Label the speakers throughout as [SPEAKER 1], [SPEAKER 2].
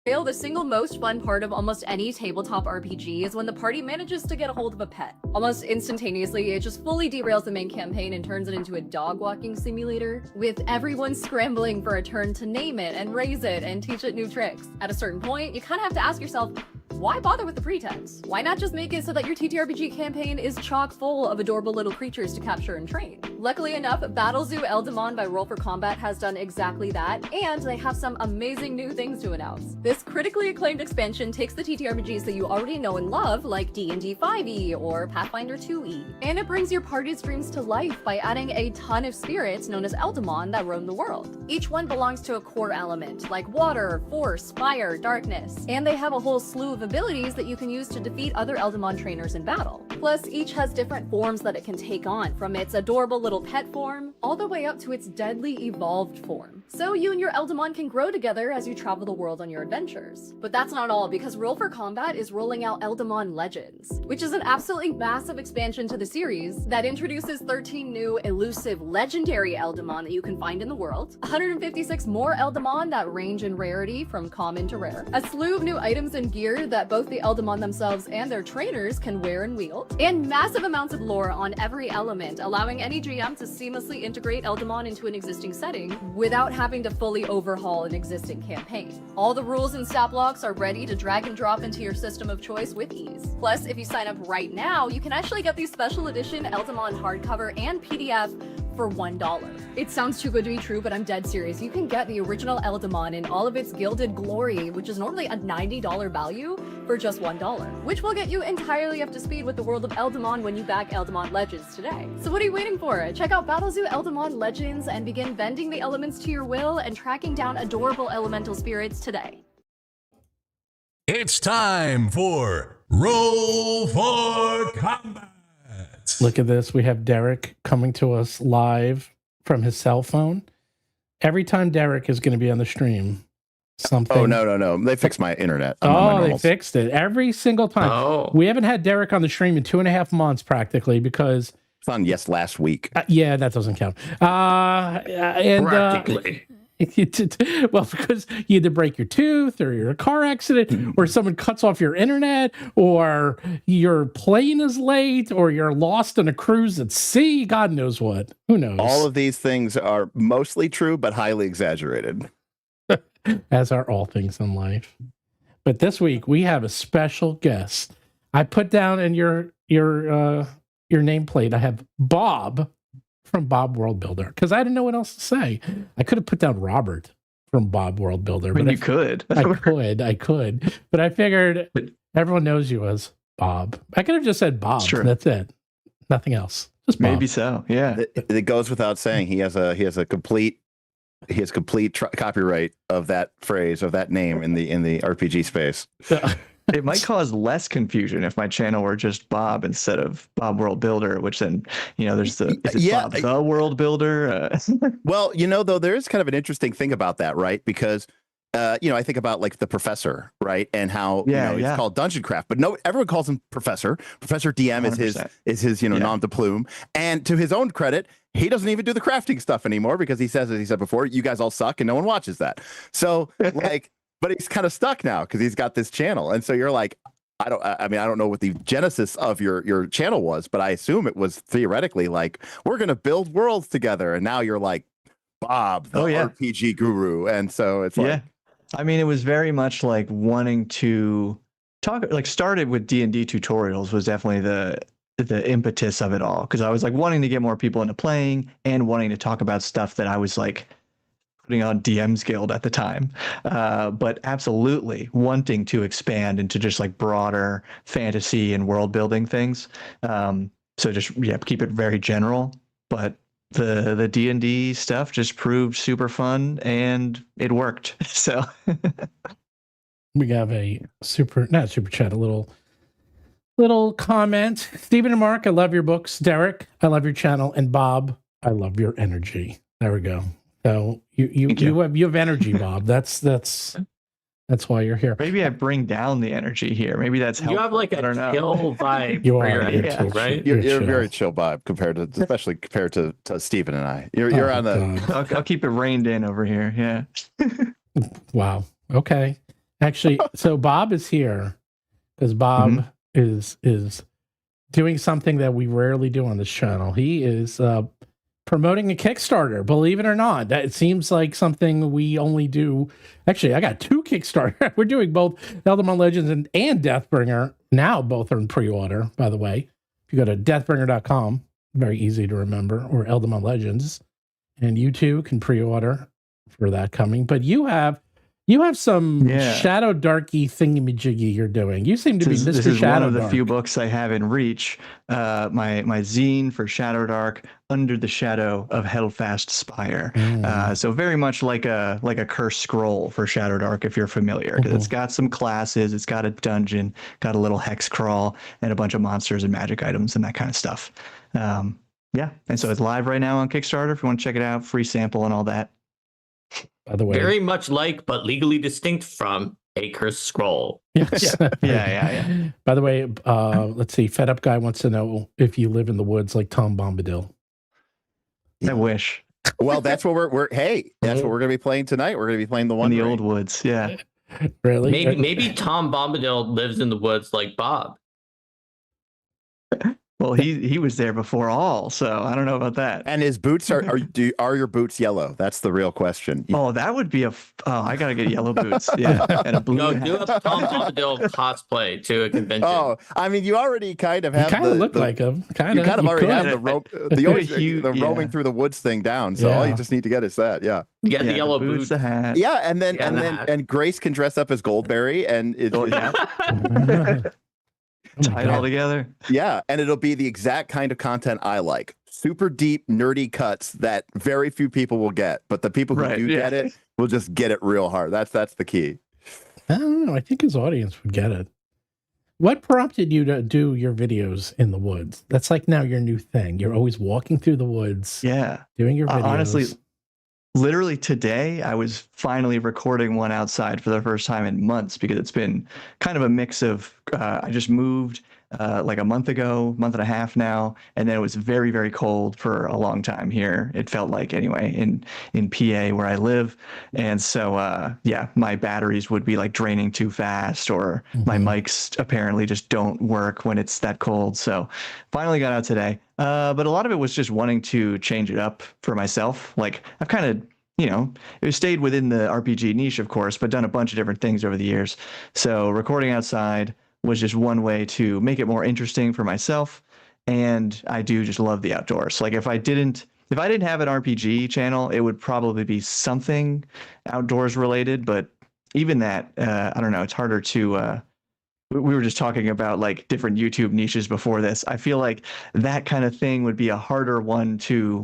[SPEAKER 1] The single most fun part of almost any tabletop RPG is when the party manages to get a hold of a pet. Almost instantaneously, it just fully derails the main campaign and turns it into a dog walking simulator, with everyone scrambling for a turn to name it and raise it and teach it new tricks. At a certain point, you kind of have to ask yourself, why bother with the pretense? Why not just make it so that your TTRPG campaign is chock full of adorable little creatures to capture and train? Luckily enough, Battlezoo Eldamon by Roll for Combat has done exactly that, and they have some amazing new things to announce. This critically acclaimed expansion takes the TTRPGs that you already know and love, like D&D 5e or Pathfinder 2e, and it brings your party's dreams to life by adding a ton of spirits known as Eldamon that roam the world. Each one belongs to a core element, like water, force, fire, darkness, and they have a whole slew of abilities that you can use to defeat other Eldamon trainers in battle. Plus, each has different forms that it can take on, from its adorable little pet form, all the way up to its deadly evolved form. So you and your Eldamon can grow together as you travel the world on your adventures. But that's not all, because Roll for Combat is rolling out Eldamon Legends, which is an absolutely massive expansion to the series that introduces 13 new elusive legendary Eldamon that you can find in the world, 156 more Eldamon that range in rarity from common to rare, a slew of new items and gear that both the Eldamon themselves and their trainers can wear and wield, and massive amounts of lore on every element, allowing any GM to seamlessly integrate Eldamon into an existing setting without having to fully overhaul an existing campaign. All the rules and stat blocks are ready to drag and drop into your system of choice with ease. Plus, if you sign up right now, you can actually get the special edition Eldamon hardcover and PDF for $1. It sounds too good to be true, but I'm dead serious. You can get the original Eldamon in all of its gilded glory, which is normally a $90 value, for just $1, which will get you entirely up to speed with the world of Eldamon when you back Eldamon Legends today. So what are you waiting for? Check out Battlezoo Eldamon Legends and begin bending the elements to your will and tracking down adorable elemental spirits today.
[SPEAKER 2] It's time for Roll for Combat.
[SPEAKER 3] Look at this. We have Derik coming to us live from his cell phone. Every time Derik is going to be on the stream, something.
[SPEAKER 4] Oh, no. They fixed my internet.
[SPEAKER 3] They fixed it every single time.
[SPEAKER 5] Oh.
[SPEAKER 3] We haven't had Derik on the stream in 2.5 months practically because.
[SPEAKER 4] It's on last week.
[SPEAKER 3] Yeah, that doesn't count.
[SPEAKER 5] Practically.
[SPEAKER 3] Well, because you either break your tooth or you're in a car accident or someone cuts off your internet or your plane is late or you're lost on a cruise at sea. God knows what. Who knows?
[SPEAKER 4] All of these things are mostly true, but highly exaggerated.
[SPEAKER 3] As are all things in life. But this week we have a special guest. I put down in your nameplate, I have Bob from Bob World Builder, because I didn't know what else to say. I could have put down Robert from Bob World Builder.
[SPEAKER 5] But you
[SPEAKER 3] could. I could. But I figured everyone knows you as Bob. I could have just said Bob. That's it. Nothing else. Just Bob.
[SPEAKER 5] Maybe so. Yeah.
[SPEAKER 4] It goes without saying. He has complete copyright of that phrase, of that name in the RPG space.
[SPEAKER 5] It might cause less confusion if my channel were just Bob instead of Bob World Builder, which then, there's Bob the World Builder?
[SPEAKER 4] Well, though, there is kind of an interesting thing about that, right? Because, I think about like the Professor, right? And how, it's called Dungeon Craft, but everyone calls him Professor. Professor DM 100%. is his nom de plume. And to his own credit, he doesn't even do the crafting stuff anymore because he says, as he said before, you guys all suck and no one watches that. So but he's kind of stuck now because he's got this channel. And so you're like, I don't know what the genesis of your channel was, but I assume it was theoretically like, we're going to build worlds together. And now you're like Bob, the RPG guru. And so it's like,
[SPEAKER 5] it was very much like wanting to talk, like started with D&D tutorials was definitely the impetus of it all. Because I was like wanting to get more people into playing and wanting to talk about stuff that I was like putting on DM's Guild at the time, but absolutely wanting to expand into just like broader fantasy and world building things. So just keep it very general, but the D&D stuff just proved super fun and it worked. So
[SPEAKER 3] we have a not super chat, a little comment. Stephen and Mark, I love your books. Derik, I love your channel, and Bob, I love your energy. There we go. So you have energy, Bob. That's why you're here.
[SPEAKER 5] Maybe I bring down the energy here. Maybe that's helpful.
[SPEAKER 6] You have like a chill vibe.
[SPEAKER 3] You are
[SPEAKER 6] energy, right?
[SPEAKER 4] You're very chill vibe especially compared to Stephen and I. You're on the.
[SPEAKER 5] I'll keep it reined in over here. Yeah.
[SPEAKER 3] Wow. Okay. Actually, so Bob is here because Bob is doing something that we rarely do on this channel. He is promoting a Kickstarter, believe it or not. That it seems like something we only do. Actually, I got 2 Kickstarter. We're doing both Elderman Legends and Deathbringer. Now both are in pre-order, by the way. If you go to deathbringer.com, very easy to remember, or Elderman Legends, and you too can pre-order for that coming. But you have some Shadow Darky thingy-majiggy you're doing. You seem to be Mr.
[SPEAKER 5] This is
[SPEAKER 3] Shadow
[SPEAKER 5] one of the
[SPEAKER 3] Dark.
[SPEAKER 5] few books I have in reach. My zine for Shadowdark, Under the Shadow of Hellfast Spire. So very much like a cursed scroll for Shadowdark, if you're familiar. 'Cause it's got some classes, it's got a dungeon, got a little hex crawl, and a bunch of monsters and magic items and that kind of stuff. Yeah, and so it's live right now on Kickstarter. If you want to check it out, free sample and all that.
[SPEAKER 3] By the way,
[SPEAKER 6] Very much like, but legally distinct from a cursed scroll.
[SPEAKER 3] yes.
[SPEAKER 5] Yeah.
[SPEAKER 3] By the way, let's see. Fed Up Guy wants to know if you live in the woods like Tom Bombadil.
[SPEAKER 5] I wish.
[SPEAKER 4] Well, that's what we're that's what we're going to be playing tonight. We're going to be playing the one
[SPEAKER 5] In the old woods, yeah.
[SPEAKER 3] Really?
[SPEAKER 6] Maybe Tom Bombadil lives in the woods like Bob.
[SPEAKER 5] Well, he was there before all, so I don't know about that.
[SPEAKER 4] And his boots are your boots yellow? That's the real question.
[SPEAKER 5] Oh, that would be I gotta get yellow boots, yeah, and a blue.
[SPEAKER 6] No,
[SPEAKER 5] hat.
[SPEAKER 6] do a Tom Bombadil cosplay to a convention.
[SPEAKER 4] Oh, I mean, you already kind of
[SPEAKER 3] You
[SPEAKER 4] have
[SPEAKER 3] kind of look like him.
[SPEAKER 4] You kind of already have the roaming
[SPEAKER 5] yeah.
[SPEAKER 4] through the woods thing down. So all you just need to get is that. Yeah.
[SPEAKER 6] You get the
[SPEAKER 5] Yeah,
[SPEAKER 6] yellow
[SPEAKER 5] boots,
[SPEAKER 6] boots.
[SPEAKER 5] the hat.
[SPEAKER 4] Yeah, and then
[SPEAKER 6] Yeah,
[SPEAKER 4] and
[SPEAKER 6] the
[SPEAKER 4] then
[SPEAKER 6] hat.
[SPEAKER 4] and Grace can dress up as Goldberry, and
[SPEAKER 5] Tie it all together.
[SPEAKER 4] yeah, and it'll be the exact kind of content I like. Super deep, nerdy cuts that very few people will get, but the people who do get it will just get it real hard. That's the key.
[SPEAKER 3] I don't know. I think his audience would get it. What prompted you to do your videos in the woods? That's like now your new thing. You're always walking through the woods, doing your videos.
[SPEAKER 5] Honestly, literally today, I was finally recording one outside for the first time in months because it's been kind of a mix of I just moved like a month month and a half now, and then it was very, very cold for a long time here. It felt like anyway in PA where I live, and so my batteries would be like draining too fast, or my mics apparently just don't work when it's that cold. So finally got out today. But a lot of it was just wanting to change it up for myself. Like I've kind of, it stayed within the RPG niche, of course, but done a bunch of different things over the years. So recording outside was just one way to make it more interesting for myself. And I do just love the outdoors. Like if I didn't have an RPG channel, it would probably be something outdoors related. But even that, I don't know, it's harder to, we were just talking about like different YouTube niches before this. I feel like that kind of thing would be a harder one to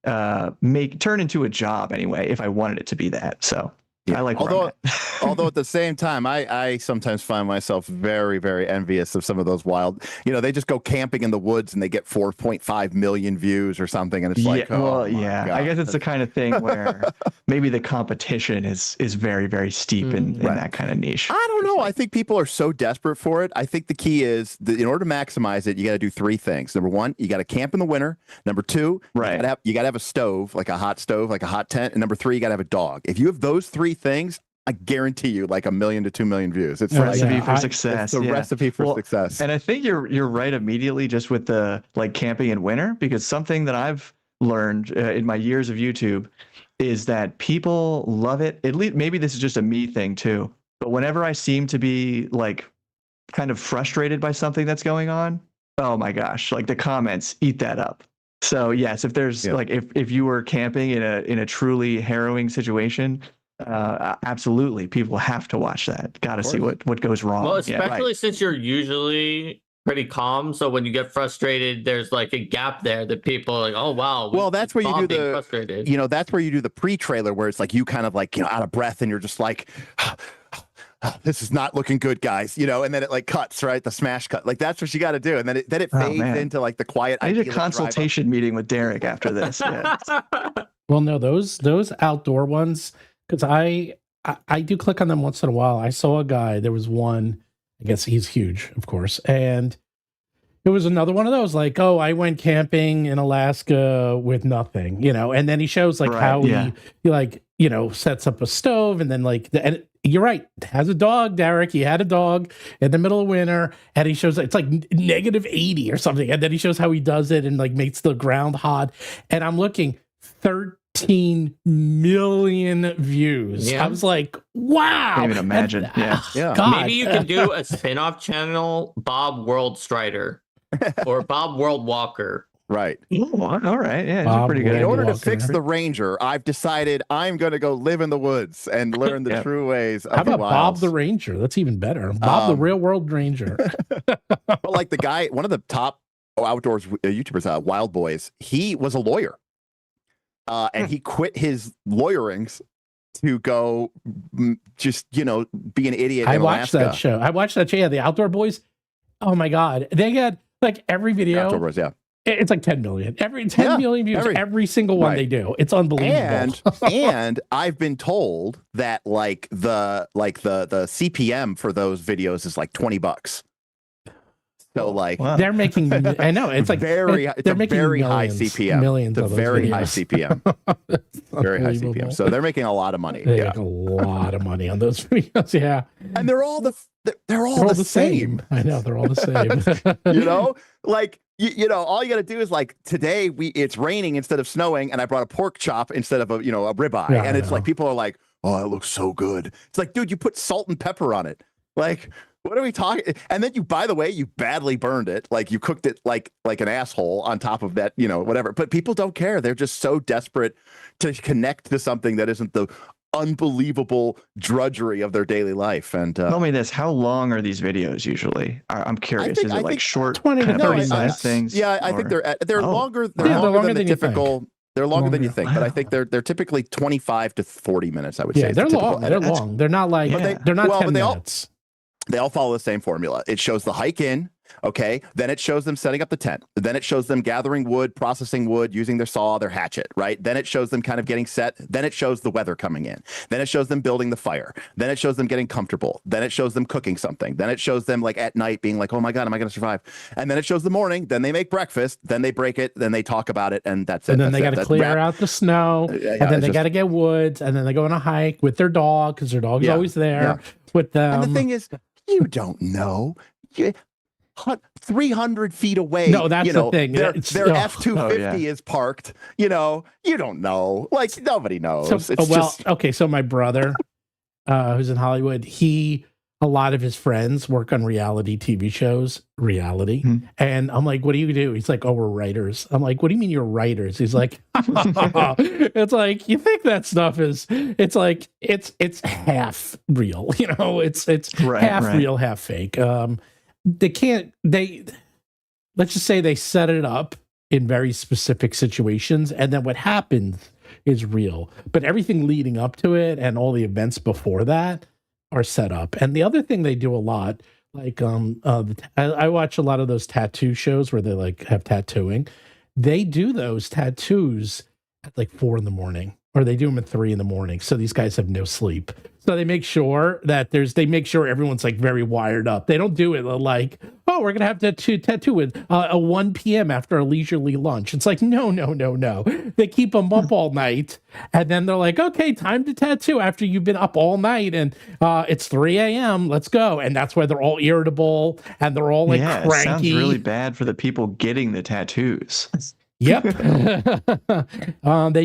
[SPEAKER 5] turn into a job anyway, if I wanted it to be that. So I like
[SPEAKER 4] although at the same time, I sometimes find myself very, very envious of some of those wild, they just go camping in the woods and they get 4.5 million views or something. And it's like,
[SPEAKER 5] I guess it's the kind of thing where maybe the competition is very, very steep in that kind of niche.
[SPEAKER 4] I don't know. I think people are so desperate for it. I think the key is that in order to maximize it, you got to do 3 things. Number 1, you got to camp in the winter. Number 2, you got to have a stove, like a hot stove, like a hot tent. And number 3, you got to have a dog. If you have those 3 things, I guarantee you like 1 million to 2 million views. It's
[SPEAKER 5] a recipe for success.
[SPEAKER 4] It's the recipe for success.
[SPEAKER 5] And I think you're right immediately just with the like camping in winter, because something that I've learned in my years of YouTube is that people love it. At least maybe this is just a me thing too. But whenever I seem to be like kind of frustrated by something that's going on, oh my gosh, like the comments eat that up. So yes, if there's like if you were camping in a truly harrowing situation, absolutely, people have to watch that. Got to see what goes wrong.
[SPEAKER 6] Well, especially since you're usually pretty calm, so when you get frustrated, there's like a gap there that people are like, oh wow.
[SPEAKER 4] Well, that's where you do
[SPEAKER 6] frustrated.
[SPEAKER 4] That's where you do the pre-trailer where it's like you kind of like out of breath and you're just like, this is not looking good, guys. And then it like cuts, right? The smash cut. Like that's what you got to do, and then it fades into like the quiet.
[SPEAKER 5] I need a consultation meeting with Derik after this. Yeah.
[SPEAKER 3] Well, no, those outdoor ones. Because I do click on them once in a while. I saw a guy, there was one, I guess he's huge, of course. And it was another one of those, like, oh, I went camping in Alaska with nothing, and then he shows like how he like sets up a stove, and then like, and you're right, has a dog, Derek. He had a dog in the middle of winter, and he shows it's like -80 or something, and then he shows how he does it and like makes the ground hot. And I'm looking 13 million views. I was like, wow.
[SPEAKER 5] Can't even imagine.
[SPEAKER 3] God.
[SPEAKER 6] Maybe you can do a spin-off channel, Bob World Strider or Bob World Walker.
[SPEAKER 4] Right.
[SPEAKER 5] Ooh, all right. Yeah,
[SPEAKER 3] Bob
[SPEAKER 5] pretty good.
[SPEAKER 4] In order to
[SPEAKER 3] Walker.
[SPEAKER 4] fix the Ranger, I've decided I'm going to go live in the woods and learn the true ways of
[SPEAKER 3] How about
[SPEAKER 4] the
[SPEAKER 3] Bob
[SPEAKER 4] wilds.
[SPEAKER 3] the Ranger? That's even better. Bob the Real World Ranger.
[SPEAKER 4] But like the guy, one of the top outdoors YouTubers, Wild Boys, he was a lawyer. And he quit his lawyerings to go just, be an idiot in
[SPEAKER 3] watched
[SPEAKER 4] Alaska.
[SPEAKER 3] that show. I watched that show. Yeah, the Outdoor Boys. Oh my God. They got like every video.
[SPEAKER 4] Outdoor Boys, yeah.
[SPEAKER 3] It's like 10 million. Every 10 million views, every single one they do. It's unbelievable.
[SPEAKER 4] And I've been told that like the CPM for those videos is like $20. So like
[SPEAKER 3] they're making, I know it's like
[SPEAKER 4] very, it's a very high CPM.
[SPEAKER 3] Millions
[SPEAKER 4] it's a
[SPEAKER 3] of those
[SPEAKER 4] very
[SPEAKER 3] videos.
[SPEAKER 4] high CPM. Very high CPM. So they're making a lot of money.
[SPEAKER 3] They make a lot of money on those videos. Yeah,
[SPEAKER 4] and they're all the same.
[SPEAKER 3] I know they're all the same.
[SPEAKER 4] Like all you got to do is like today it's raining instead of snowing, and I brought a pork chop instead of a ribeye, and it's like people are like, oh, it looks so good. It's like, dude, you put salt and pepper on it. Like, what are we talking? And then by the way, you badly burned it. Like you cooked it like an asshole on top of that, whatever. But people don't care. They're just so desperate to connect to something that isn't the unbelievable drudgery of their daily life. And
[SPEAKER 5] tell me this: how long are these videos usually? I'm curious. Is it like short,
[SPEAKER 3] 20 to 30
[SPEAKER 5] minutes things?
[SPEAKER 4] Yeah, I think they're longer. They're
[SPEAKER 3] Yeah,
[SPEAKER 4] longer than the typical.
[SPEAKER 3] think.
[SPEAKER 4] They're longer than you think, but I think they're typically 25 to 40 minutes. I would say.
[SPEAKER 3] They're long. They're long. They're not like they're not 10 minutes.
[SPEAKER 4] They all follow the same formula. It shows the hike in, okay? Then it shows them setting up the tent. Then it shows them gathering wood, processing wood, using their saw, their hatchet, right? Then it shows them kind of getting set. Then it shows the weather coming in. Then it shows them building the fire. Then it shows them getting comfortable. Then it shows them cooking something. Then it shows them like at night being like, oh my God, am I going to survive? And then it shows the morning. Then they make breakfast. Then they break it. Then they talk about it. And that's it.
[SPEAKER 3] And then they got to clear out the snow. And then they got to get woods. And then they go on a hike with their dog because their dog's always there with them.
[SPEAKER 4] And the thing is, you don't know. 300 feet away.
[SPEAKER 3] No, that's the thing.
[SPEAKER 4] Their F-250 is parked. You don't know. Like, nobody knows.
[SPEAKER 3] Okay, so my brother, who's in Hollywood, a lot of his friends work on reality TV shows, and I'm like, what do you do? He's like, oh, we're writers. I'm like, what do you mean you're writers? He's like, it's like, you think that stuff is, it's like, it's half real, it's half real, half fake. Let's just say they set it up in very specific situations, and then what happens is real, but everything leading up to it and all the events before that are set up. And the other thing they do a lot, like I watch a lot of those tattoo shows where they like have tattooing. They do those tattoos at like 4 a.m, or they do them at 3 a.m. So these guys have no sleep. So they make sure that they make sure everyone's like very wired up. They don't do it like, oh, we're gonna have to tattoo with a 1 p.m. after a leisurely lunch. It's like, no. They keep them up all night, and then they're like, okay, time to tattoo after you've been up all night, and it's 3 a.m. Let's go. And that's why they're all irritable and they're all like cranky.
[SPEAKER 5] It sounds really bad for the people getting the tattoos.
[SPEAKER 3] Yep. They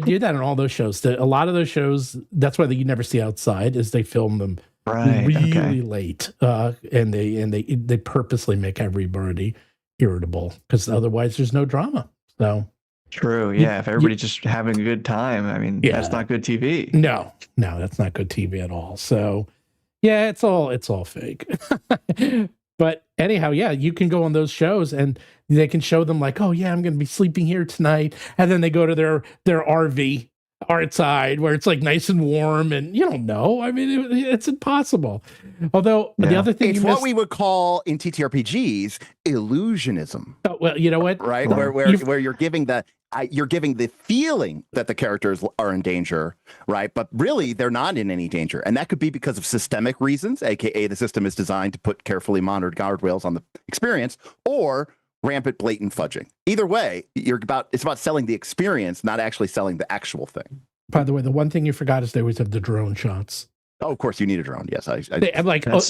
[SPEAKER 3] do that in all those shows. A lot of those shows, that's why you never see outside, is they film them really late. And they purposely make everybody irritable because otherwise there's no drama. So
[SPEAKER 5] true. Yeah. If everybody's just having a good time, I mean, that's not good TV.
[SPEAKER 3] No, that's not good TV at all. So yeah, it's all fake. But anyhow, you can go on those shows and they can show them like, oh yeah, I'm going to be sleeping here tonight. And then they go to their RV outside where it's like nice and warm, and you don't know. I mean, it's impossissible. Although the other thing
[SPEAKER 4] it's what we would call in TTRPGs illusionism.
[SPEAKER 3] Oh, well, you know what?
[SPEAKER 4] Right? Where you're giving the feeling that the characters are in danger, right? But really, they're not in any danger. And that could be because of systemic reasons, aka the system is designed to put carefully monitored guardrails on the experience, or rampant, blatant fudging. Either way, it's about selling the experience, not actually selling the actual thing.
[SPEAKER 3] By the way, the one thing you forgot is they always have the drone shots.
[SPEAKER 4] Oh, of course, you need a drone. Yes,
[SPEAKER 3] I'm like,
[SPEAKER 5] that was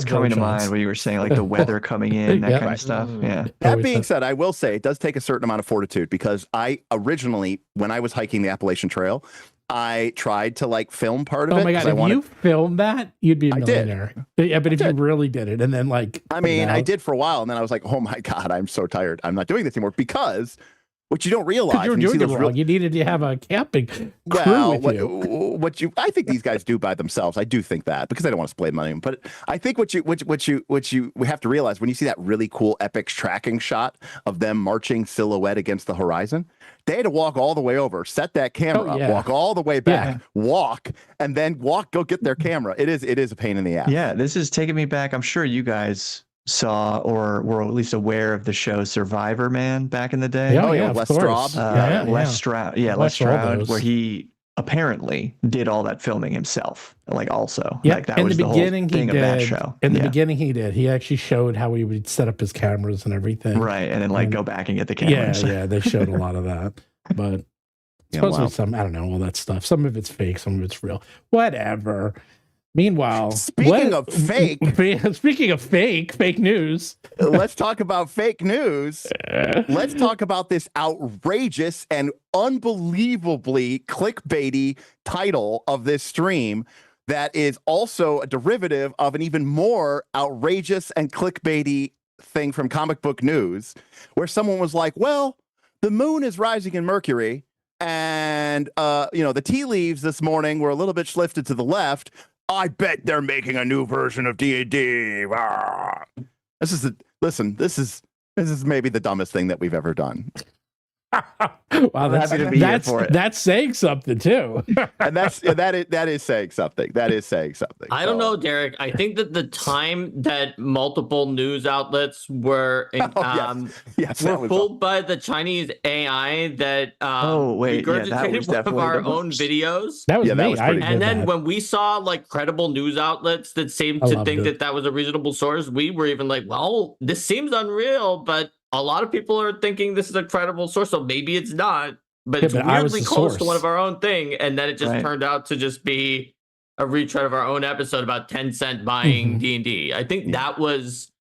[SPEAKER 5] coming to
[SPEAKER 3] shots.
[SPEAKER 5] mind when you were saying like the weather coming in, that kind of stuff. Yeah.
[SPEAKER 4] That being said, I will say it does take a certain amount of fortitude because I originally, when I was hiking the Appalachian Trail, I tried to like film part of it.
[SPEAKER 3] Oh my God, if you filmed that, you'd be a millionaire. Yeah, but if you really did it and then like...
[SPEAKER 4] I mean, I did for a while and then I was like, oh my God, I'm so tired. I'm not doing this anymore because... What you don't realize,
[SPEAKER 3] you were doing it wrong. You needed to have a camping crew with you.
[SPEAKER 4] I think these guys do by themselves. I do think that because I don't want to split money. But I think what we have to realize when you see that really cool epic tracking shot of them marching silhouette against the horizon, they had to walk all the way over, set that camera up, walk all the way back, walk, and then go get their camera. It is a pain in the ass.
[SPEAKER 5] Yeah, this is taking me back. I'm sure you guys saw or were at least aware of the show Survivor Man back in the day.
[SPEAKER 4] Les Stroud.
[SPEAKER 5] Les Stroud, where he apparently did all that filming himself. Like also, like that was the beginning whole thing of that show.
[SPEAKER 3] In the beginning, he did. He actually showed how he would set up his cameras and everything.
[SPEAKER 5] Right, and then like go back and get the cameras.
[SPEAKER 3] Yeah, they showed a lot of that, but supposedly some, I don't know, all that stuff. Some of it's fake, some of it's real. Whatever. Meanwhile,
[SPEAKER 4] speaking of fake
[SPEAKER 3] news.
[SPEAKER 4] Let's talk about fake news. Let's talk about this outrageous and unbelievably clickbaity title of this stream that is also a derivative of an even more outrageous and clickbaity thing from comic book news, where someone was like, well, the moon is rising in Mercury and the tea leaves this morning were a little bit shifted to the left. I bet they're making a new version of D&D. This is maybe the dumbest thing that we've ever done.
[SPEAKER 3] Wow, that's saying something too.
[SPEAKER 4] And that is saying something. That is saying something.
[SPEAKER 6] I don't know, Derek. I think that the time that multiple news outlets were fooled by the Chinese AI that regurgitated one of our own videos.
[SPEAKER 3] That was me.
[SPEAKER 6] And then when we saw like credible news outlets that seemed to think that was a reasonable source, we were even like, well, this seems unreal, but a lot of people are thinking this is a credible source, so maybe it's not. But it's weirdly close to one of our own thing, and then it just turned out to just be a retread of our own episode about Tencent buying D&D. I think that was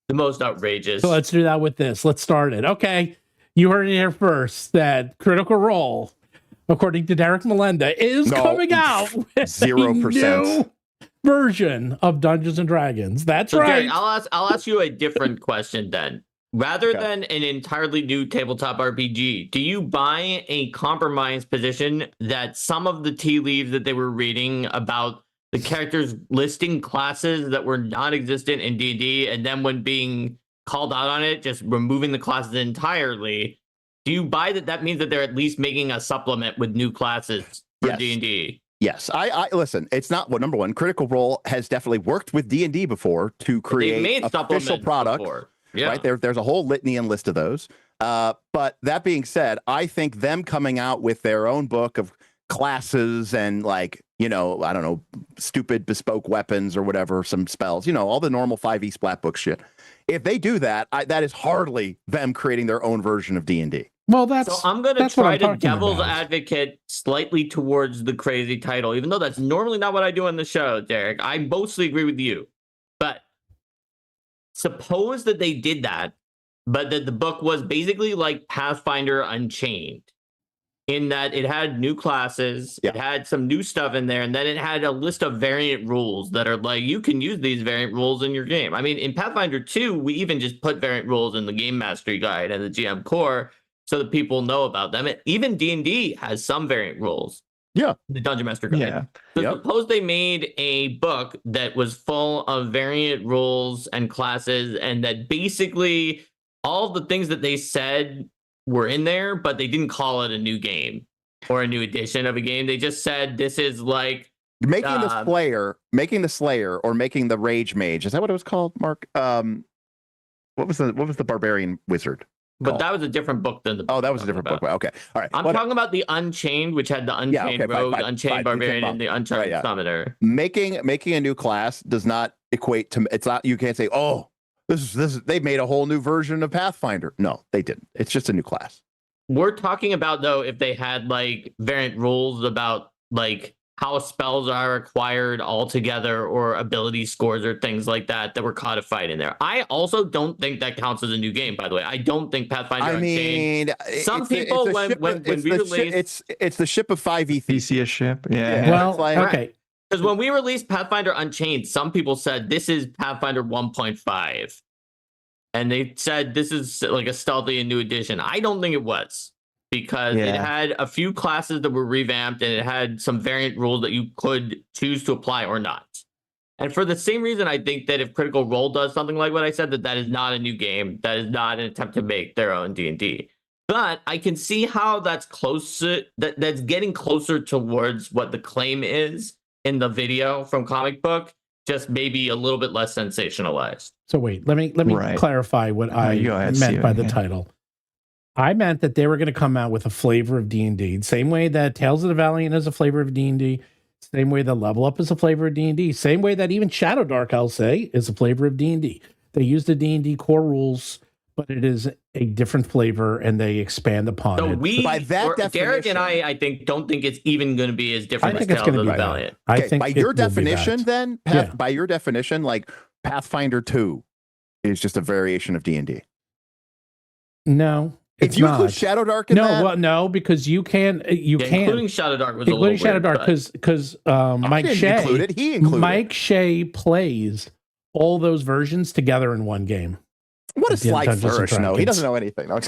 [SPEAKER 6] the most outrageous.
[SPEAKER 3] So let's do that with this. Let's start it. Okay, you heard it here first that Critical Role, according to Derik Malenda, is coming out with 0% version of Dungeons and Dragons. That's right.
[SPEAKER 6] Derek, I'll ask you a different question then. Rather than an entirely new tabletop RPG, do you buy a compromise position that some of the tea leaves that they were reading about the characters listing classes that were non-existent in D&D, and then when being called out on it, just removing the classes entirely? Do you buy that means that they're at least making a supplement with new classes for D&D?
[SPEAKER 4] Yes, I listen. It's not number one. Critical Role has definitely worked with D&D before to create official product. Before. Yeah. Right there's a whole litany and list of those. But that being said, I think them coming out with their own book of classes and I don't know, stupid bespoke weapons or whatever, some spells, all the normal 5e splat book shit. If they do that, that is hardly them creating their own version of D&D.
[SPEAKER 3] Well,
[SPEAKER 6] so I'm going to try to devil's advocate slightly towards the crazy title, even though that's normally not what I do on the show, Derek. I mostly agree with you, but suppose that they did that, but that the book was basically like Pathfinder Unchained, in that it had new classes, it had some new stuff in there, and then it had a list of variant rules that are like, you can use these variant rules in your game. I mean, in Pathfinder 2, we even just put variant rules in the Game Mastery Guide and the GM Core so that people know about them. Even D&D has some variant rules.
[SPEAKER 4] Yeah.
[SPEAKER 6] The Dungeon Master Guide. Yeah. So suppose they made a book that was full of variant rules and classes, and that basically all the things that they said were in there, but they didn't call it a new game or a new edition of a game. They just said this is like
[SPEAKER 4] making the Slayer or making the Rage Mage. Is that what it was called, Mark? What was the Barbarian Wizard?
[SPEAKER 6] But that was a different book than the book.
[SPEAKER 4] Oh, that was a different book. Okay. All right.
[SPEAKER 6] I'm talking about the Unchained, which had the Unchained Rogue, Unchained Barbarian, and the Unchained Summoner.
[SPEAKER 4] Making a new class does not equate to, it's not, you can't say, oh, this is they made a whole new version of Pathfinder. No, they didn't. It's just a new class.
[SPEAKER 6] we're talking about, though, if they had like variant rules about like how spells are acquired altogether or ability scores or things like that were codified in there. I also don't think that counts as a new game, by the way. I don't think Pathfinder Unchained. Some people, when we released...
[SPEAKER 4] It's the ship of 5e
[SPEAKER 5] Theseus ship. Yeah.
[SPEAKER 3] Well, okay.
[SPEAKER 6] Because when we released Pathfinder Unchained, some people said this is Pathfinder 1.5. And they said this is like a stealthy and new edition. I don't think it was. Because it had a few classes that were revamped and it had some variant rules that you could choose to apply or not. And for the same reason, I think that if Critical Role does something like what I said, that is not a new game. That is not an attempt to make their own D&D. But I can see how that's closer, that's getting closer towards what the claim is in the video from Comic Book, just maybe a little bit less sensationalized.
[SPEAKER 3] So wait, let me clarify what I meant by the title. I meant that they were going to come out with a flavor of D&D, same way that Tales of the Valiant is a flavor of D&D, same way that Level Up is a flavor of D&D, same way that even Shadowdark, I'll say, is a flavor of D&D. They use the D&D core rules, but it is a different flavor, and they expand upon it.
[SPEAKER 4] By that definition,
[SPEAKER 6] Derek and I think, don't think it's even going to be as different as Tales of the Valiant.
[SPEAKER 3] I think
[SPEAKER 4] by your definition, then, by your definition, like Pathfinder 2 is just a variation of D&D.
[SPEAKER 3] No.
[SPEAKER 4] If you include Shadowdark in that?
[SPEAKER 3] Well, no, because you can.
[SPEAKER 6] Including Shadowdark was a little weird.
[SPEAKER 3] Shadowdark, because Mike Shea, Mike Shea plays all those versions together in one game.
[SPEAKER 4] What a slight flourish! No, he doesn't know anything. No,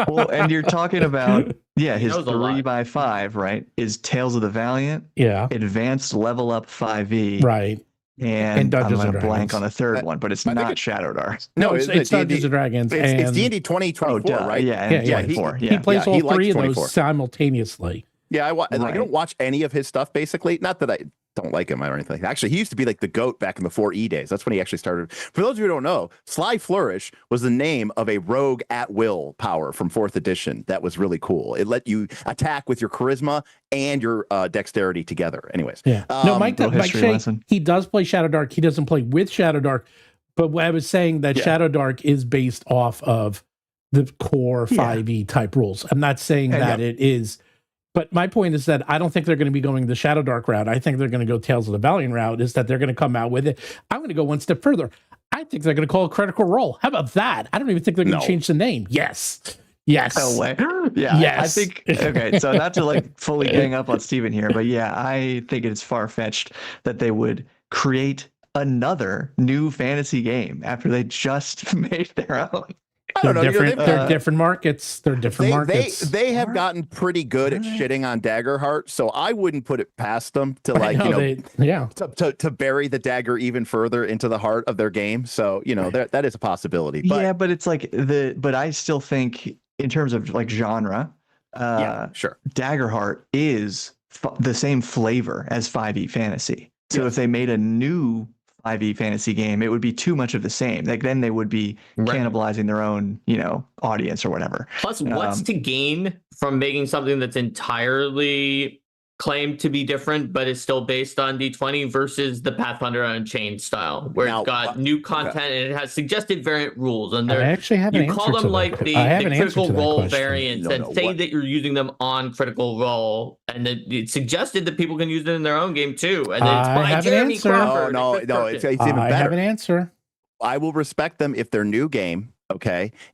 [SPEAKER 5] well, and you're talking about his 3x5, right? Is Tales of the Valiant, Advanced Level Up 5e,
[SPEAKER 3] right?
[SPEAKER 5] And I'm going to blank on a third one, but it's not Shadowdark.
[SPEAKER 3] No, it's Dungeons and Dragons.
[SPEAKER 4] It's D&D 2024, right?
[SPEAKER 3] Yeah. He plays all three of those simultaneously.
[SPEAKER 4] Yeah, I don't watch any of his stuff, basically. Not that I don't like him or anything. Actually, he used to be like the GOAT back in the 4E days. That's when he actually started. For those of you who don't know, Sly Flourish was the name of a rogue at-will power from 4th edition that was really cool. It let you attack with your charisma and your dexterity together. Anyways.
[SPEAKER 3] Yeah. Mike Shea, he does play Shadowdark. He doesn't play with Shadowdark. But what I was saying that Shadowdark is based off of the core 5e type rules. I'm not saying that it is... But my point is that I don't think they're going to be going the Shadowdark route. I think they're going to go Tales of the Valiant route, is that they're going to come out with it. I'm going to go one step further. I think they're going to call it Critical Role. How about that? I don't even think they're going to change the name. Yes.
[SPEAKER 5] No way. Yeah.
[SPEAKER 3] Yes.
[SPEAKER 5] I think, okay, so not to like fully gang up on Steven here, but I think it's far-fetched that they would create another new fantasy game after they just made their own.
[SPEAKER 4] I don't know.
[SPEAKER 3] They're different markets. They're different markets.
[SPEAKER 4] They have gotten pretty good at shitting on Daggerheart, so I wouldn't put it past them to to bury the dagger even further into the heart of their game. So that is a possibility. But,
[SPEAKER 5] but it's like but I still think in terms of like genre,
[SPEAKER 4] sure,
[SPEAKER 5] Daggerheart is the same flavor as 5e fantasy. So if they made a new 5e fantasy game, it would be too much of the same. Like then they would be cannibalizing their own, audience or whatever.
[SPEAKER 6] Plus, what's to gain from making something that's entirely claimed to be different, but is still based on D20 versus the Pathfinder Unchained style, where it's got new content and it has suggested variant rules. And
[SPEAKER 3] I actually have
[SPEAKER 6] you call them like the Critical Role variants and say that you're using them on Critical Role, and then it suggested that people can use it in their own game too. And then it's by Jeremy Crawford.
[SPEAKER 4] It's even better.
[SPEAKER 3] I have an answer.
[SPEAKER 4] I will respect them if their new game,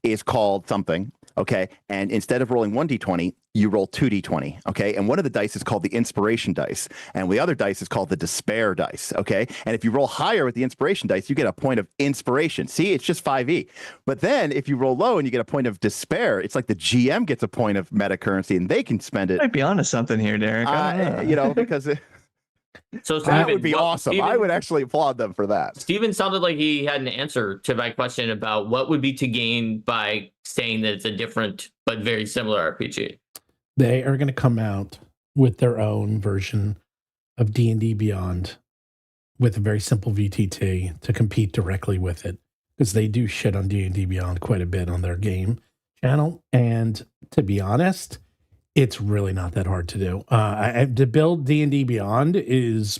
[SPEAKER 4] is called something. Okay. And instead of rolling 1d20, you roll 2d20. Okay. And one of the dice is called the inspiration dice. And the other dice is called the despair dice. Okay. And if you roll higher with the inspiration dice, you get a point of inspiration. See, it's just 5e. But then if you roll low and you get a point of despair, it's like the GM gets a point of meta currency and they can spend it.
[SPEAKER 5] Might be onto something here, Derek.
[SPEAKER 4] Because
[SPEAKER 6] so
[SPEAKER 4] that would be awesome. I would actually applaud them for that.
[SPEAKER 6] Steven sounded like he had an answer to my question about what would be to gain by saying that it's a different but very similar RPG.
[SPEAKER 3] They are going to come out with their own version of D&D Beyond with a very simple VTT to compete directly with it, because they do shit on D&D Beyond quite a bit on their game channel. And to be honest, it's really not that hard to do. To build D&D Beyond is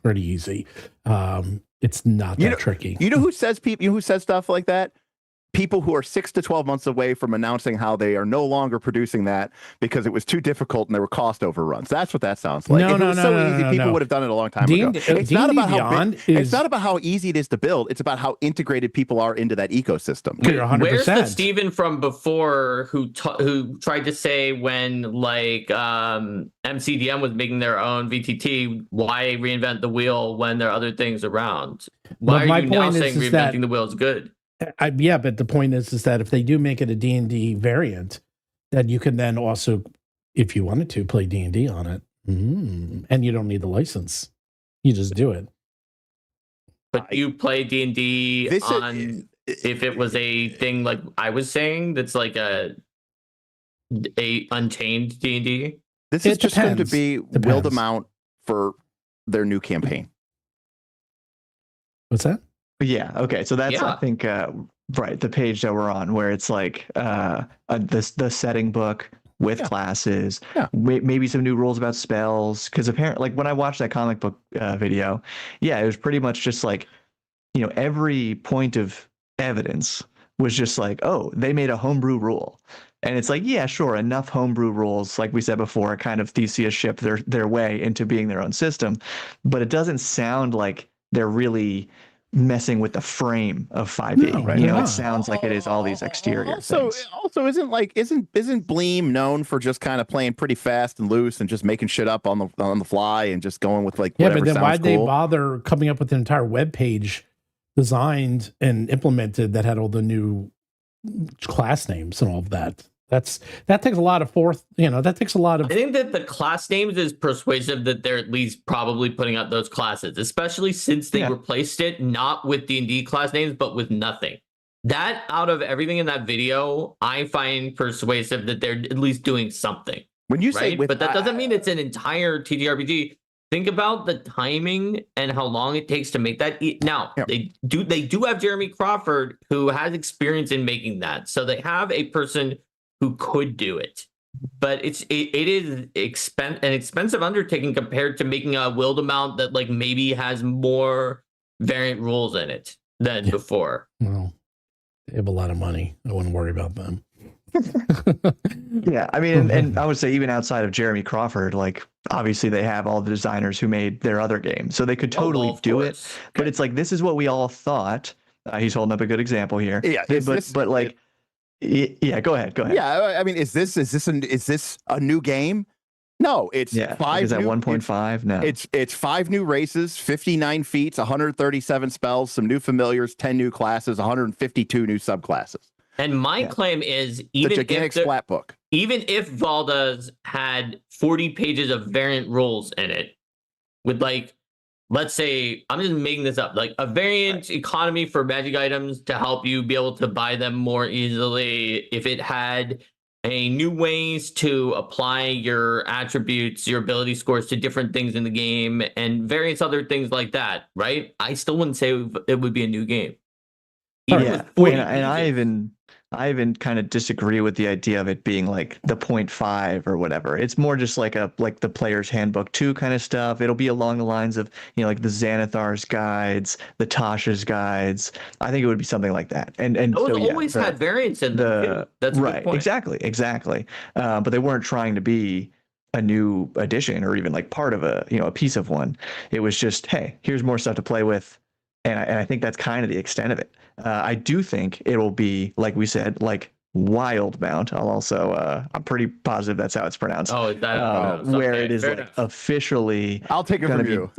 [SPEAKER 3] pretty easy. It's not that tricky.
[SPEAKER 4] You know who says stuff like that? people who are 6 to 12 months away from announcing how they are no longer producing that because it was too difficult and there were cost overruns. That's what that sounds like. If it was so easy, people would have done it a long time ago. It's not about it's not about how easy it is to build. It's about how integrated people are into that ecosystem.
[SPEAKER 6] Where's the Steven from before who tried to say when like MCDM was making their own VTT, why reinvent the wheel when there are other things around? Why are you now saying reinventing the wheel is good?
[SPEAKER 3] Yeah, but the point is that if they do make it a D&D variant, that you can then also, if you wanted to, play D&D on it. And you don't need the license. You just do it.
[SPEAKER 6] But you play D&D on, if it was a thing like I was saying, that's like a Unchained D&D?
[SPEAKER 4] This is just going to be willed amount for their new campaign.
[SPEAKER 3] What's that?
[SPEAKER 5] Yeah. Okay. So that's I think right, the page that we're on, where it's like the setting book with classes, maybe some new rules about spells. Because apparently, like when I watched that comic book video, it was pretty much just like, every point of evidence was just like, oh, they made a homebrew rule. And it's like, yeah, sure, enough homebrew rules, like we said before, kind of Theseus ship their way into being their own system. But it doesn't sound like they're really messing with the frame of 5e, right? It sounds like it is all these exterior things.
[SPEAKER 4] Also, isn't Bleem known for just kind of playing pretty fast and loose and just making shit up on the fly and just going with like whatever sounds cool? Yeah, but then why'd they bother coming up with an entire web page
[SPEAKER 3] designed and implemented that had all the new class names and all of that? That takes a lot of that takes a lot of...
[SPEAKER 6] I think that the class names is persuasive that they're at least probably putting out those classes, especially since they replaced it not with D&D class names, but with nothing. That, out of everything in that video, I find persuasive that they're at least doing something.
[SPEAKER 4] When you say
[SPEAKER 6] but that doesn't mean it's an entire TTRPG. Think about the timing and how long it takes to make that. Now, they do have Jeremy Crawford, who has experience in making that. So they have a person who could do it, but it is an expensive undertaking compared to making a willed amount that like maybe has more variant rules in it than before.
[SPEAKER 3] Well, they have a lot of money. I wouldn't worry about them.
[SPEAKER 5] Yeah, I mean, and I would say even outside of Jeremy Crawford, like obviously they have all the designers who made their other games, so they could totally do it. But it's like, this is what we all thought. He's holding up a good example here.
[SPEAKER 4] Yeah,
[SPEAKER 5] but like. Yeah, go ahead.
[SPEAKER 4] Yeah, I mean, is this a new game? No, it's 5.
[SPEAKER 5] Is that 1.5? No,
[SPEAKER 4] it's 5 new races, 59 feats, 137 spells, some new familiars, 10 new classes, 152 new subclasses.
[SPEAKER 6] And my claim is, even
[SPEAKER 4] the gigantic splat book,
[SPEAKER 6] even if Valda's had 40 pages of variant rules in it, with like, let's say, I'm just making this up, like a variant economy for magic items to help you be able to buy them more easily. If it had a new ways to apply your attributes, your ability scores to different things in the game, and various other things like that, right? I still wouldn't say it would be a new game.
[SPEAKER 5] I even kind of disagree with the idea of it being like the 0.5 or whatever. It's more just like the player's handbook 2 kind of stuff. It'll be along the lines of, like the Xanathar's guides, the Tasha's guides. I think it would be something like that. And
[SPEAKER 6] those
[SPEAKER 5] so,
[SPEAKER 6] always had variants in them. That's right. A good point.
[SPEAKER 5] Exactly. But they weren't trying to be a new addition or even like part of a piece of one. It was just, hey, here's more stuff to play with. And I think that's kind of the extent of it. I do think it will be, like we said, like Wild Mount. I'm pretty positive that's how it's pronounced.
[SPEAKER 6] Oh, that
[SPEAKER 5] where it is like officially.
[SPEAKER 4] I'll take it from you.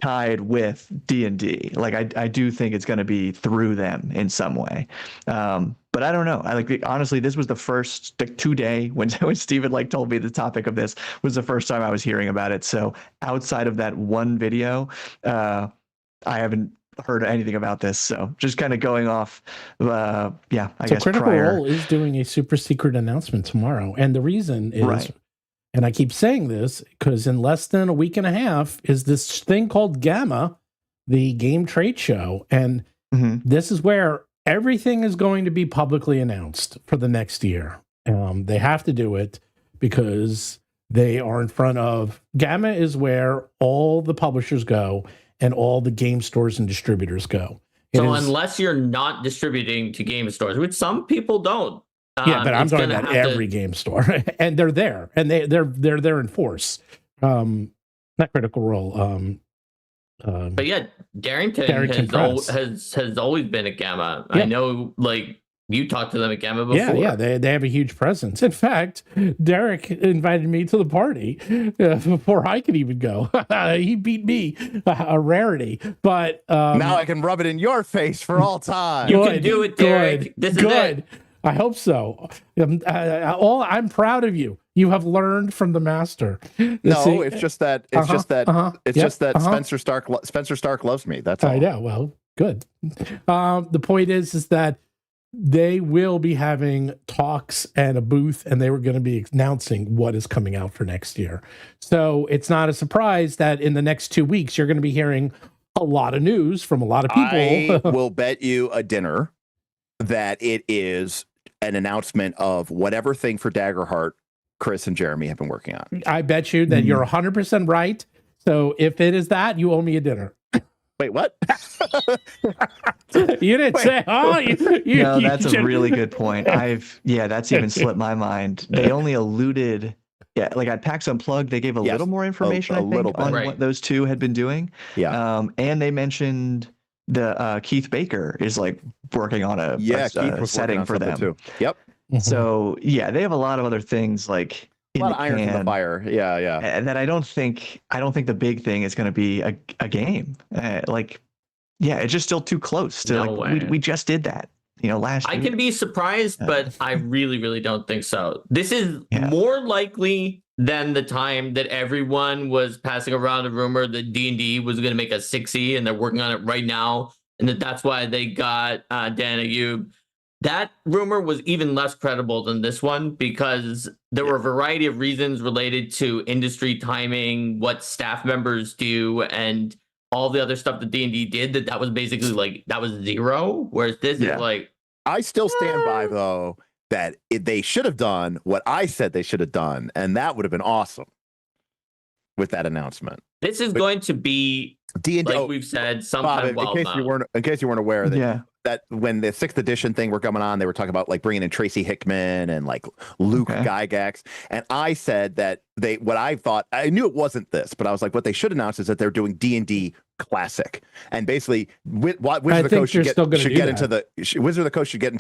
[SPEAKER 5] Tied with D&D. Like I do think it's going to be through them in some way. But I don't know. Honestly, this was the first today when Steven told me the topic of this was the first time I was hearing about it. So outside of that one video, I haven't heard anything about this, so just kind of going off I guess
[SPEAKER 3] Critical Role is doing a super secret announcement tomorrow, and the reason is and I keep saying this because in less than a week and a half is this thing called Gamma, the game trade show, and this is where everything is going to be publicly announced for the next year. They have to do it because they are in front of Gamma is where all the publishers go and all the game stores and distributors go.
[SPEAKER 6] So unless you're not distributing to game stores, which some people don't.
[SPEAKER 3] Yeah, but I'm talking about every game store, and they're there, and they're there in force. Not Critical Role.
[SPEAKER 6] But yeah, Darrington has always been at Gamma. Yeah. I know, like, you talked to them at Gamma before.
[SPEAKER 3] Yeah, they have a huge presence. In fact, Derek invited me to the party before I could even go. He beat me, a rarity. But
[SPEAKER 4] now I can rub it in your face for all time.
[SPEAKER 6] You can do it, Derek. This is it.
[SPEAKER 3] I hope so. I'm proud of you. You have learned from the master.
[SPEAKER 4] No, it's just that Spencer Stark loves me. That's all.
[SPEAKER 3] I know. Well, good. The point is that they will be having talks and a booth, and they were going to be announcing what is coming out for next year. So it's not a surprise that in the next 2 weeks you're going to be hearing a lot of news from a lot of people.
[SPEAKER 4] I will bet you a dinner that it is an announcement of whatever thing for Daggerheart Chris and Jeremy have been working on.
[SPEAKER 3] I bet you that you're 100% right. So if it is that, you owe me a dinner.
[SPEAKER 4] Wait, what?
[SPEAKER 3] You didn't say, oh,
[SPEAKER 5] no, that's a really good point. That's even slipped my mind. They only alluded, like at PAX Unplugged, they gave a little more information, I think, on what those two had been doing.
[SPEAKER 4] Yeah.
[SPEAKER 5] And they mentioned the Keith Baker is like working on a setting for them
[SPEAKER 4] too. Yep.
[SPEAKER 5] So they have a lot of other things like
[SPEAKER 4] a lot of irons in the fire. Yeah.
[SPEAKER 5] And that I don't think the big thing is going to be a game. It's just still too close to we just did that. Last year.
[SPEAKER 6] I can be surprised, but I really, really don't think so. This is more likely than the time that everyone was passing around a rumor that D&D was going to make a 6e, and they're working on it right now, and that's why they got Dan Ayub. That rumor was even less credible than this one because there were a variety of reasons related to industry timing, what staff members do, and all the other stuff that D&D did. That was basically that was zero. Whereas this is like,
[SPEAKER 4] I still stand by though that they should have done what I said they should have done, and that would have been awesome with that announcement.
[SPEAKER 6] This is going to be D&D, like we've said, sometime
[SPEAKER 4] Bob, in case you weren't aware that when the 6th edition thing were coming on, they were talking about like bringing in Tracy Hickman and like Luke Gygax, and I said that I knew it wasn't this, but I was like, what they should announce is that they're doing D&D Classic, and basically Wizard of the Coast should get into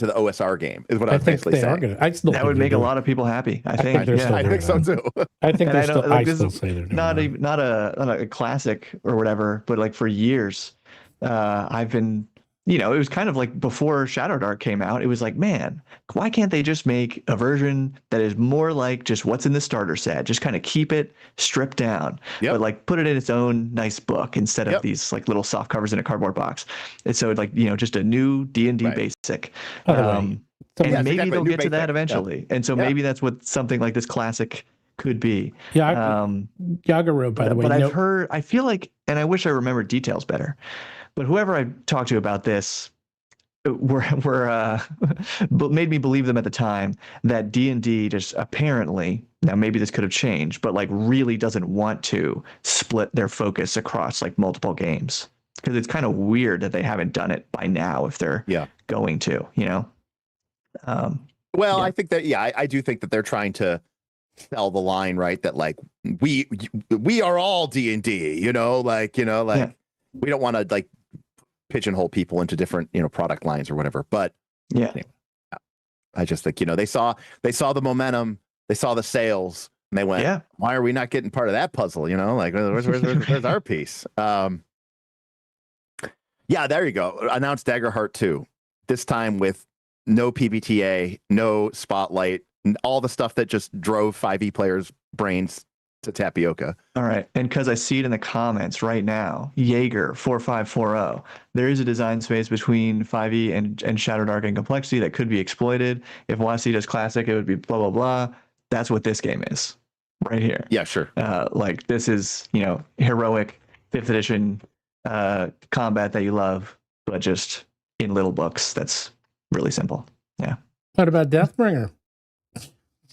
[SPEAKER 4] the OSR game is what I was basically saying.
[SPEAKER 5] That would make a lot of people happy. I think
[SPEAKER 4] so too.
[SPEAKER 3] I think I still say they're doing
[SPEAKER 5] not a classic or whatever, but like for years, I've been. It was kind of like before Shadowdark came out, it was like, man, why can't they just make a version that is more like just what's in the starter set? Just kind of keep it stripped down, but like put it in its own nice book instead of these like little soft covers in a cardboard box. And so just a new D&D basic. And maybe they'll get to that eventually. And so maybe that's what something like this classic could be.
[SPEAKER 3] Yagaro, by the way.
[SPEAKER 5] But I feel like, and I wish I remembered details better, but whoever I talked to about this made me believe them at the time that D&D just apparently, now maybe this could have changed, but like really doesn't want to split their focus across like multiple games, because it's kind of weird that they haven't done it by now if they're going to,
[SPEAKER 4] I think that, I do think that they're trying to sell the line, right? That like, we are all D&D, we don't want to like pigeonhole people into different product lines or whatever, but I just think they saw the momentum, they saw the sales, and they went, why are we not getting part of that puzzle? Like where's our piece? There you go. Announced Daggerheart 2, this time with no PBTA, no spotlight, and all the stuff that just drove 5e players' brains to tapioca.
[SPEAKER 5] All right. And because I see it in the comments right now, Jaeger 4540, there is a design space between 5e and Shadowdark and Complexity that could be exploited. If WotC does Classic, it would be blah, blah, blah. That's what this game is right here.
[SPEAKER 4] Yeah, sure.
[SPEAKER 5] Like this is, heroic 5th edition combat that you love, but just in little books. That's really simple. Yeah.
[SPEAKER 3] What about Deathbringer?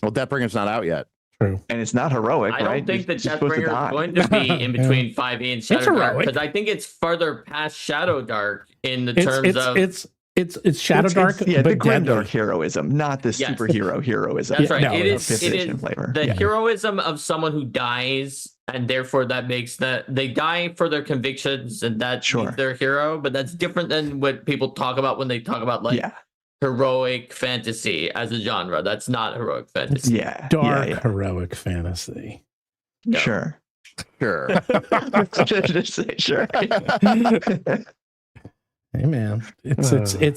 [SPEAKER 4] Well, Deathbringer's not out yet.
[SPEAKER 3] True.
[SPEAKER 5] And it's not heroic,
[SPEAKER 6] I don't think that Deathbringer is going to be in between 5e and Shadowdark, because I think it's farther past Shadowdark in the terms of
[SPEAKER 3] it's Shadowdark,
[SPEAKER 5] yeah,
[SPEAKER 3] but
[SPEAKER 5] the grimdark
[SPEAKER 3] deadly.
[SPEAKER 5] heroism, not the superhero heroism.
[SPEAKER 6] That's right.
[SPEAKER 3] No,
[SPEAKER 6] it is
[SPEAKER 5] flavor.
[SPEAKER 6] the heroism of someone who dies, and therefore that makes that they die for their convictions, and that makes their hero. But that's different than what people talk about when they talk about like heroic fantasy as a genre. That's not heroic fantasy.
[SPEAKER 3] It's dark heroic fantasy.
[SPEAKER 6] No.
[SPEAKER 5] Sure.
[SPEAKER 3] Just say sure. Hey man, it's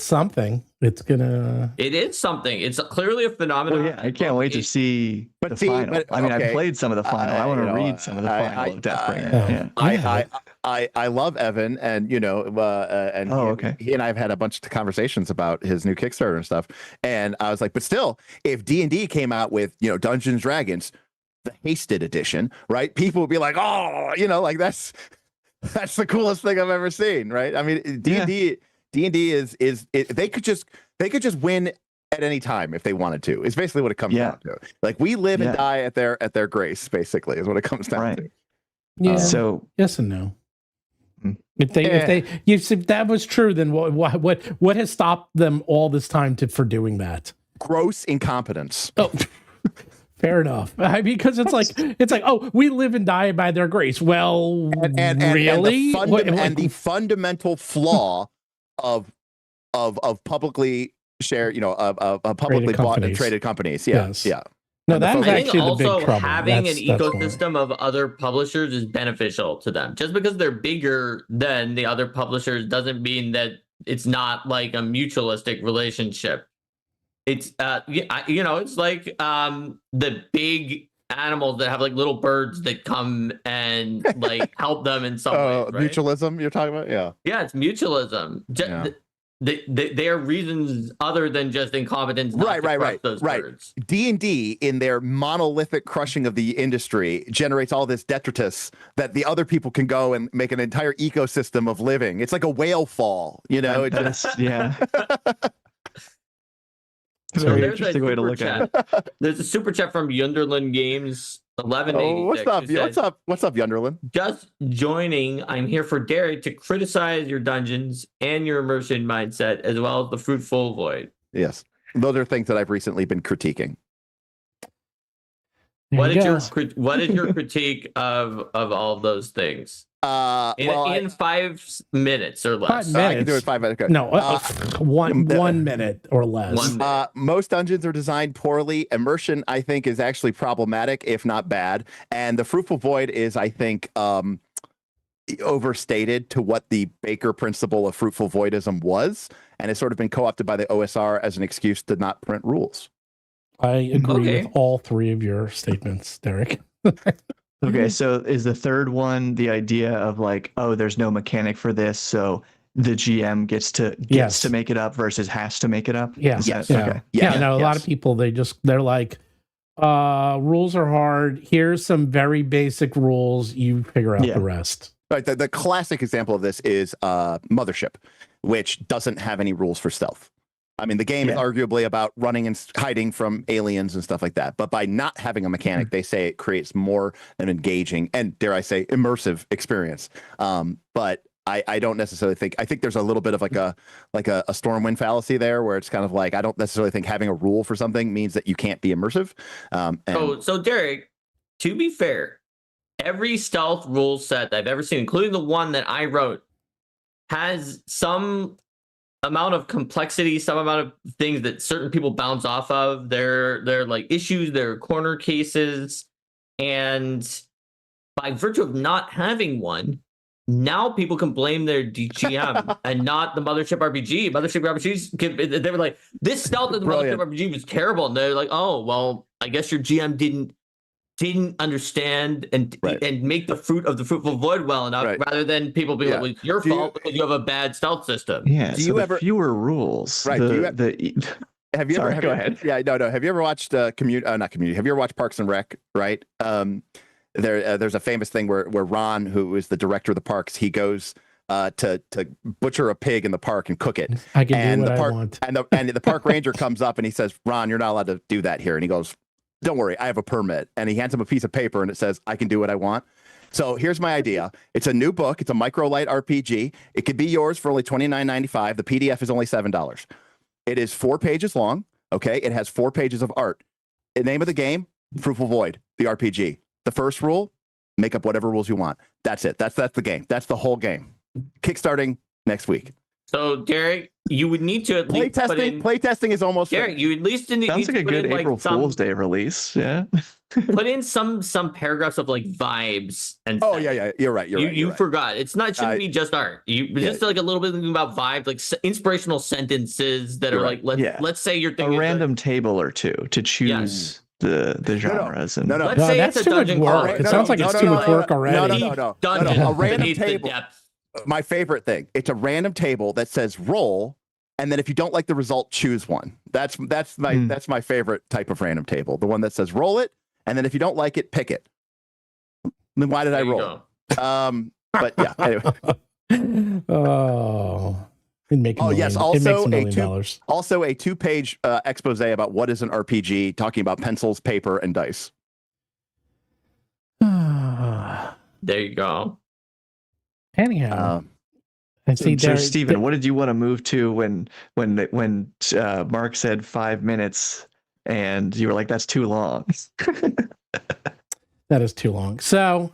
[SPEAKER 3] something. It
[SPEAKER 6] is something. It's clearly a phenomenon.
[SPEAKER 5] Well, yeah, I can't wait to see the final. I mean, I played some of the final. I want to read some of the final of Deathbringer.
[SPEAKER 4] I love Evan, and he and I've had a bunch of conversations about his new Kickstarter and stuff. And I was like, but still, if D&D came out with Dungeons and Dragons, the hasted edition, right? People would be like, oh, like that's the coolest thing I've ever seen, right? I mean, D&D is they could just win at any time if they wanted to. It's basically what it comes down to. Like we live and die at their grace, basically, is what it comes down to.
[SPEAKER 3] Yeah. So yes and no. If that was true, then what has stopped them all this time for doing that?
[SPEAKER 4] Gross incompetence.
[SPEAKER 3] Oh. Fair enough. I mean, because it's like, oh, we live and die by their grace. Well, really?
[SPEAKER 4] And the fundamental flaw of publicly shared, of publicly bought and traded companies.
[SPEAKER 3] Yes.
[SPEAKER 4] Yeah.
[SPEAKER 3] No, that's actually the big trouble.
[SPEAKER 6] Having an ecosystem of other publishers is beneficial to them. Just because they're bigger than the other publishers doesn't mean that it's not like a mutualistic relationship. It's it's like the big animals that have like little birds that come and like help them in some way. Right?
[SPEAKER 4] Mutualism you're talking about? Yeah,
[SPEAKER 6] it's mutualism. They are reasons other than just incompetence.
[SPEAKER 4] Right.
[SPEAKER 6] Birds.
[SPEAKER 4] D&D in their monolithic crushing of the industry generates all this detritus that the other people can go and make an entire ecosystem of living. It's like a whale fall,
[SPEAKER 5] Yeah.
[SPEAKER 6] So very interesting way to look at it. There's a super chat from Yunderland Games 1186.
[SPEAKER 4] What's up, Yunderland?
[SPEAKER 6] Just joining. I'm here for Derek to criticize your dungeons and your immersion mindset, as well as the fruitful void.
[SPEAKER 4] Yes, those are things that I've recently been critiquing.
[SPEAKER 6] What is your critique of all of those things? In 5 minutes or less.
[SPEAKER 3] 5 minutes.
[SPEAKER 4] I can do it 5 minutes. Okay.
[SPEAKER 3] No, 1 minute or less.
[SPEAKER 4] Most dungeons are designed poorly. Immersion, I think, is actually problematic, if not bad. And the fruitful void is, I think, overstated to what the Baker principle of fruitful voidism was, and it's sort of been co-opted by the OSR as an excuse to not print rules.
[SPEAKER 3] I agree with all three of your statements, Derek.
[SPEAKER 5] Okay, so is the third one the idea of like, oh, there's no mechanic for this, so the GM gets to make it up versus has to make it up?
[SPEAKER 3] Yeah. A lot of people, they're like, rules are hard. Here's some very basic rules. You figure out the rest.
[SPEAKER 4] Right. The classic example of this is Mothership, which doesn't have any rules for stealth. I mean, the game is arguably about running and hiding from aliens and stuff like that. But by not having a mechanic, they say it creates more an engaging and, dare I say, immersive experience. But I don't necessarily think. I think there's a little bit of like a Stormwind fallacy there, where it's kind of like I don't necessarily think having a rule for something means that you can't be immersive.
[SPEAKER 6] So Derek, to be fair, every stealth rule set that I've ever seen, including the one that I wrote, has some amount of complexity, some amount of things that certain people bounce off of. They're like issues, they're corner cases, and by virtue of not having one, now people can blame their DGM and not the Mothership RPG. Mothership RPGs, they were like, this stealth of the Mothership RPG was terrible, and they're like, oh well, I guess your GM didn't understand and make the fruit of the fruitful void well enough, rather than people be like, well, it's your fault because you have a bad stealth system.
[SPEAKER 5] Yeah. Do you ever fewer rules?
[SPEAKER 4] Right. Have you ever? Go ahead. Yeah. No. Have you ever watched not Community? Have you ever watched Parks and Rec? Right. There's a famous thing where Ron, who is the director of the parks, he goes to butcher a pig in the park and cook it.
[SPEAKER 3] I can do what I want.
[SPEAKER 4] And the park ranger comes up and he says, Ron, you're not allowed to do that here. And he goes, don't worry, I have a permit. And he hands him a piece of paper and it says, I can do what I want. So here's my idea. It's a new book. It's a micro-light RPG. It could be yours for only $29.95. The PDF is only $7. It is 4 pages long. Okay. It has 4 pages of art. The name of the game, Fruitful Void, the RPG. The first rule, make up whatever rules you want. That's it. That's the game. That's the whole game. Kickstarting next week.
[SPEAKER 6] So, Derek, you would need to at least
[SPEAKER 4] playtesting is almost
[SPEAKER 6] Derek, you at least need
[SPEAKER 5] sounds
[SPEAKER 6] to
[SPEAKER 5] like a good
[SPEAKER 6] in,
[SPEAKER 5] April Fool's Day release. Yeah.
[SPEAKER 6] Put in some paragraphs of like vibes and
[SPEAKER 4] oh yeah, you're right.
[SPEAKER 6] You forgot. It shouldn't be just art. Just like a little bit about vibes, like inspirational sentences that are like let's say you're thinking
[SPEAKER 5] a random table or two to choose the genres.
[SPEAKER 4] No.
[SPEAKER 6] Let's say
[SPEAKER 3] that's
[SPEAKER 6] it's a
[SPEAKER 3] too much
[SPEAKER 6] dungeon
[SPEAKER 3] work.
[SPEAKER 6] crawler.
[SPEAKER 3] It sounds like it's too much work already.
[SPEAKER 4] No.
[SPEAKER 6] Dungeon
[SPEAKER 4] A random
[SPEAKER 6] beneath the
[SPEAKER 4] table.
[SPEAKER 6] depths.
[SPEAKER 4] My favorite thing. It's a random table that says roll, and then if you don't like the result, choose one. That's my favorite type of random table. The one that says roll it, and then if you don't like it, pick it. Then why did I roll? But yeah. Anyway. Yes. Also a 2-page expose about what is an RPG, talking about pencils, paper, and dice.
[SPEAKER 6] There you go.
[SPEAKER 3] Anyhow,
[SPEAKER 5] so Stephen, what did you want to move to when Mark said 5 minutes and you were like, that's too long?
[SPEAKER 3] That is too long. So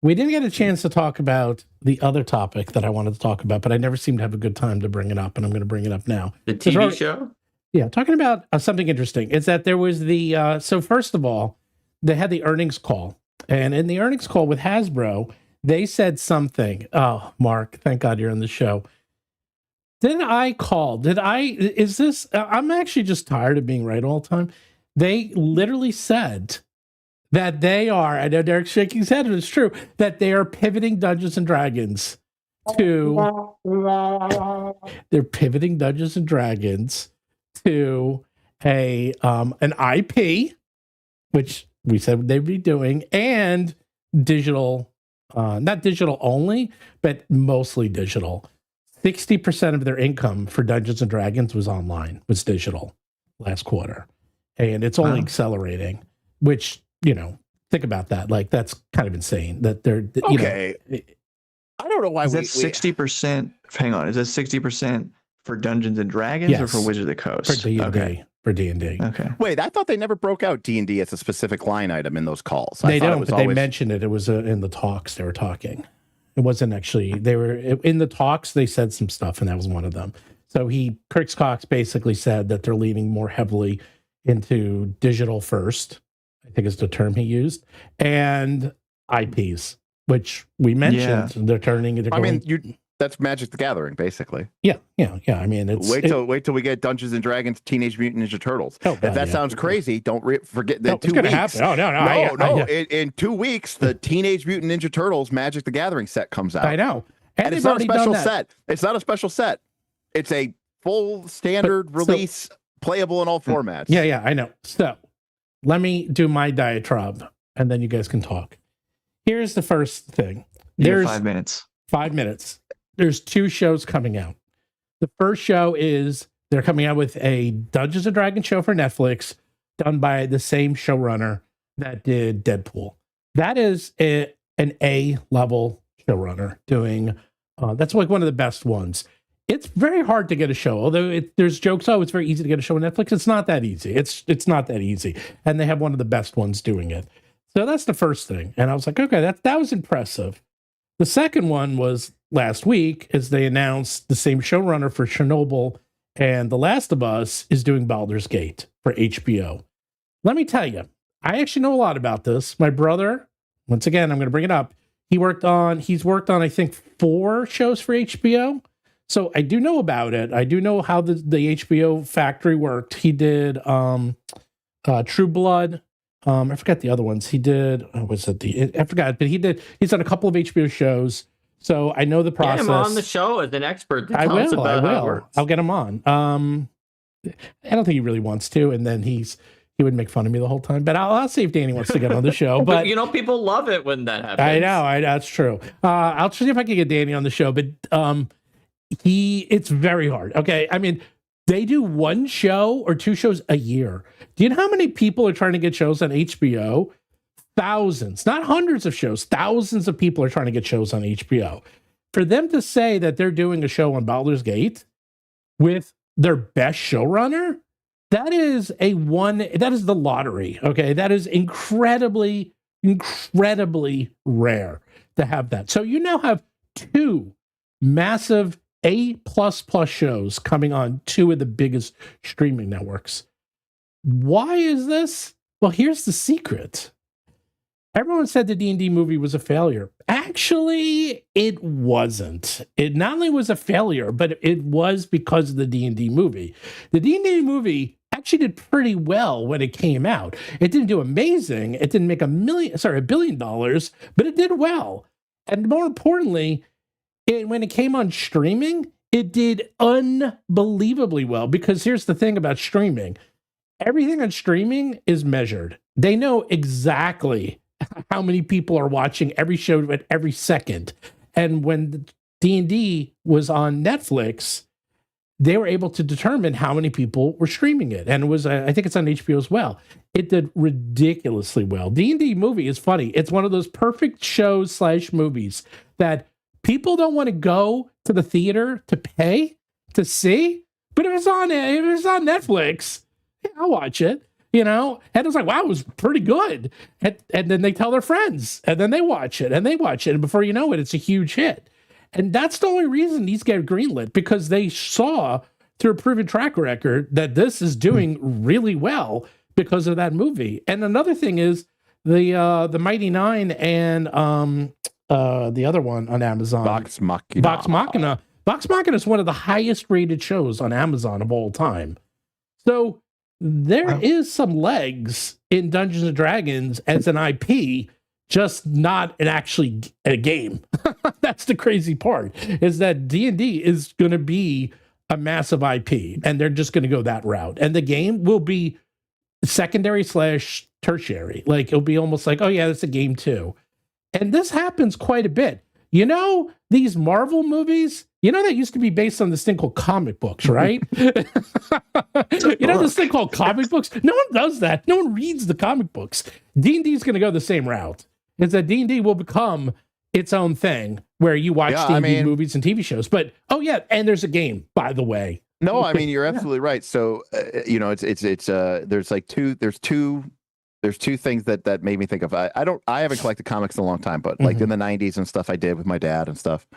[SPEAKER 3] we didn't get a chance to talk about the other topic that I wanted to talk about, but I never seem to have a good time to bring it up, and I'm going to bring it up now.
[SPEAKER 6] The TV show?
[SPEAKER 3] Yeah, talking about something interesting. Is that there was the so first of all, they had the earnings call, and in the earnings call with Hasbro, they said something. Oh, Mark, thank God you're on the show. I'm actually just tired of being right all the time. They literally said that they are, I know Derek's shaking his head, but it's true, that they are pivoting Dungeons and Dragons to, they're pivoting Dungeons and Dragons to an IP, which we said they'd be doing, and digital. Not digital only, but mostly digital. 60% of their income for Dungeons and Dragons was digital last quarter. And it's only accelerating, which, think about that. Like, that's kind of insane that they're,
[SPEAKER 4] okay. I don't know why
[SPEAKER 5] is that 60%. Hang on. Is that 60% for Dungeons and Dragons or for Wizards of the Coast?
[SPEAKER 3] For D&D. Okay. For D&D.
[SPEAKER 5] Okay.
[SPEAKER 4] Wait, I thought they never broke out D&D as a specific line item in those calls.
[SPEAKER 3] They don't, but they mentioned it. It was in the talks they were talking. It wasn't actually, they were in the talks, they said some stuff, and that was one of them. So Chris Cox basically said that they're leaning more heavily into digital first, I think is the term he used, and IPs, which we mentioned. Yeah.
[SPEAKER 4] That's Magic the Gathering, basically.
[SPEAKER 3] Yeah. I mean,
[SPEAKER 4] wait till we get Dungeons and Dragons, Teenage Mutant Ninja Turtles. If that sounds crazy, don't forget that 2 weeks.
[SPEAKER 3] Happen. Oh no!
[SPEAKER 4] In 2 weeks, the Teenage Mutant Ninja Turtles Magic the Gathering set comes out.
[SPEAKER 3] I know,
[SPEAKER 4] and it's not a special set. It's not a special set. It's a full standard release, playable in all formats.
[SPEAKER 3] Yeah, I know. So let me do my diatribe, and then you guys can talk. Here's the first thing. There's
[SPEAKER 5] 5 minutes.
[SPEAKER 3] 5 minutes. There's 2 shows coming out. The first show is they're coming out with a Dungeons and Dragons show for Netflix done by the same showrunner that did Deadpool. That is an A-level showrunner doing, that's like one of the best ones. It's very hard to get a show, although there's jokes, it's very easy to get a show on Netflix. It's not that easy. It's not that easy. And they have one of the best ones doing it. So that's the first thing. And I was like, okay, that was impressive. The second one was last week, as they announced the same showrunner for Chernobyl and The Last of Us is doing Baldur's Gate for HBO. Let me tell you, I actually know a lot about this. My brother, once again, I'm going to bring it up. He's worked on, I think, 4 shows for HBO. So I do know about it. I do know how the HBO factory worked. He did True Blood. I forgot the other ones. He did, I forgot, but he's done a couple of HBO shows. So I know the process.
[SPEAKER 6] Get him on the show as an expert.
[SPEAKER 3] I will. I'll get him on. I don't think he really wants to. And then he would make fun of me the whole time, but I'll see if Danny wants to get on the show. But
[SPEAKER 6] people love it when that happens.
[SPEAKER 3] I know. That's true. I'll see if I can get Danny on the show, but it's very hard. Okay. I mean, they do 1 show or 2 shows a year. Do you know how many people are trying to get shows on HBO? thousands, not hundreds of shows, thousands of people are trying to get shows on HBO. For them to say that they're doing a show on Baldur's Gate with their best showrunner, that is the lottery. Okay. That is incredibly rare to have that. So you now have 2 massive A++ shows coming on 2 of the biggest streaming networks. Why is this? Well, here's the secret. Everyone said the D&D movie was a failure. Actually, it wasn't. It not only was a failure, but it was because of the D&D movie. The D&D movie actually did pretty well when it came out. It didn't do amazing. It didn't make $1 billion, but it did well. And more importantly, when it came on streaming, it did unbelievably well, because here's the thing about streaming. Everything on streaming is measured. They know exactly how many people are watching every show at every second. And when D&D was on Netflix, they were able to determine how many people were streaming it. And it was, I think it's on HBO as well. It did ridiculously well. D&D movie is funny. It's one of those perfect shows / movies that people don't want to go to the theater to pay to see. But if it's on Netflix, I'll watch it. And it's like, wow, it was pretty good. And then they tell their friends, and then they watch it, and and before you know it, it's a huge hit. And that's the only reason these get greenlit, because they saw through a proven track record that this is doing really well because of that movie. And another thing is the Mighty Nine and the other one on Amazon, Vox Machina. Vox Machina is one of the highest rated shows on Amazon of all time. So there is some legs in Dungeons and Dragons as an IP, just not actually a game. That's the crazy part, is that D&D is going to be a massive IP, and they're just going to go that route. And the game will be secondary / tertiary. Like, it'll be almost like, oh yeah, that's a game too. And this happens quite a bit. These Marvel movies, that used to be based on this thing called comic books, right? This thing called comic books? No one does that. No one reads the comic books. D&D is going to go the same route. Is that D&D will become its own thing where you watch D&D movies and TV shows. But, and there's a game, by the way.
[SPEAKER 4] No, I mean, you're absolutely right. So, there's two things that made me think of. I haven't collected comics in a long time, but like in the 90s and stuff, I did with my dad and stuff.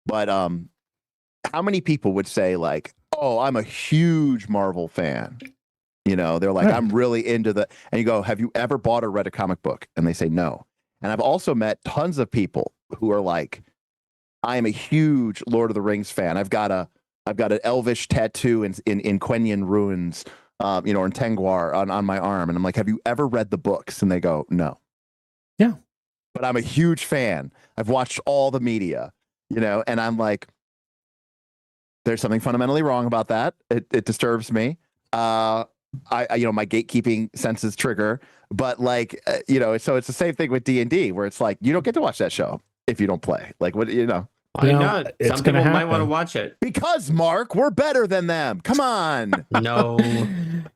[SPEAKER 4] But how many people would say like, oh, I'm a huge Marvel fan? They're like, I'm really into the, and you go, have you ever bought or read a comic book? And they say no. And I've also met tons of people who are like, I am a huge Lord of the Rings fan. I've got an elvish tattoo in Quenya ruins, or in Tengwar on my arm. And I'm like, have you ever read the books? And they go, no.
[SPEAKER 3] Yeah.
[SPEAKER 4] But I'm a huge fan. I've watched all the media, and I'm like, there's something fundamentally wrong about that. It disturbs me. I my gatekeeping senses trigger, but like, so it's the same thing with D&D, where it's like, you don't get to watch that show if you don't play. Like, what,
[SPEAKER 6] Why not? Some people might want to watch it.
[SPEAKER 4] Because, Mark, we're better than them. Come on.
[SPEAKER 6] No.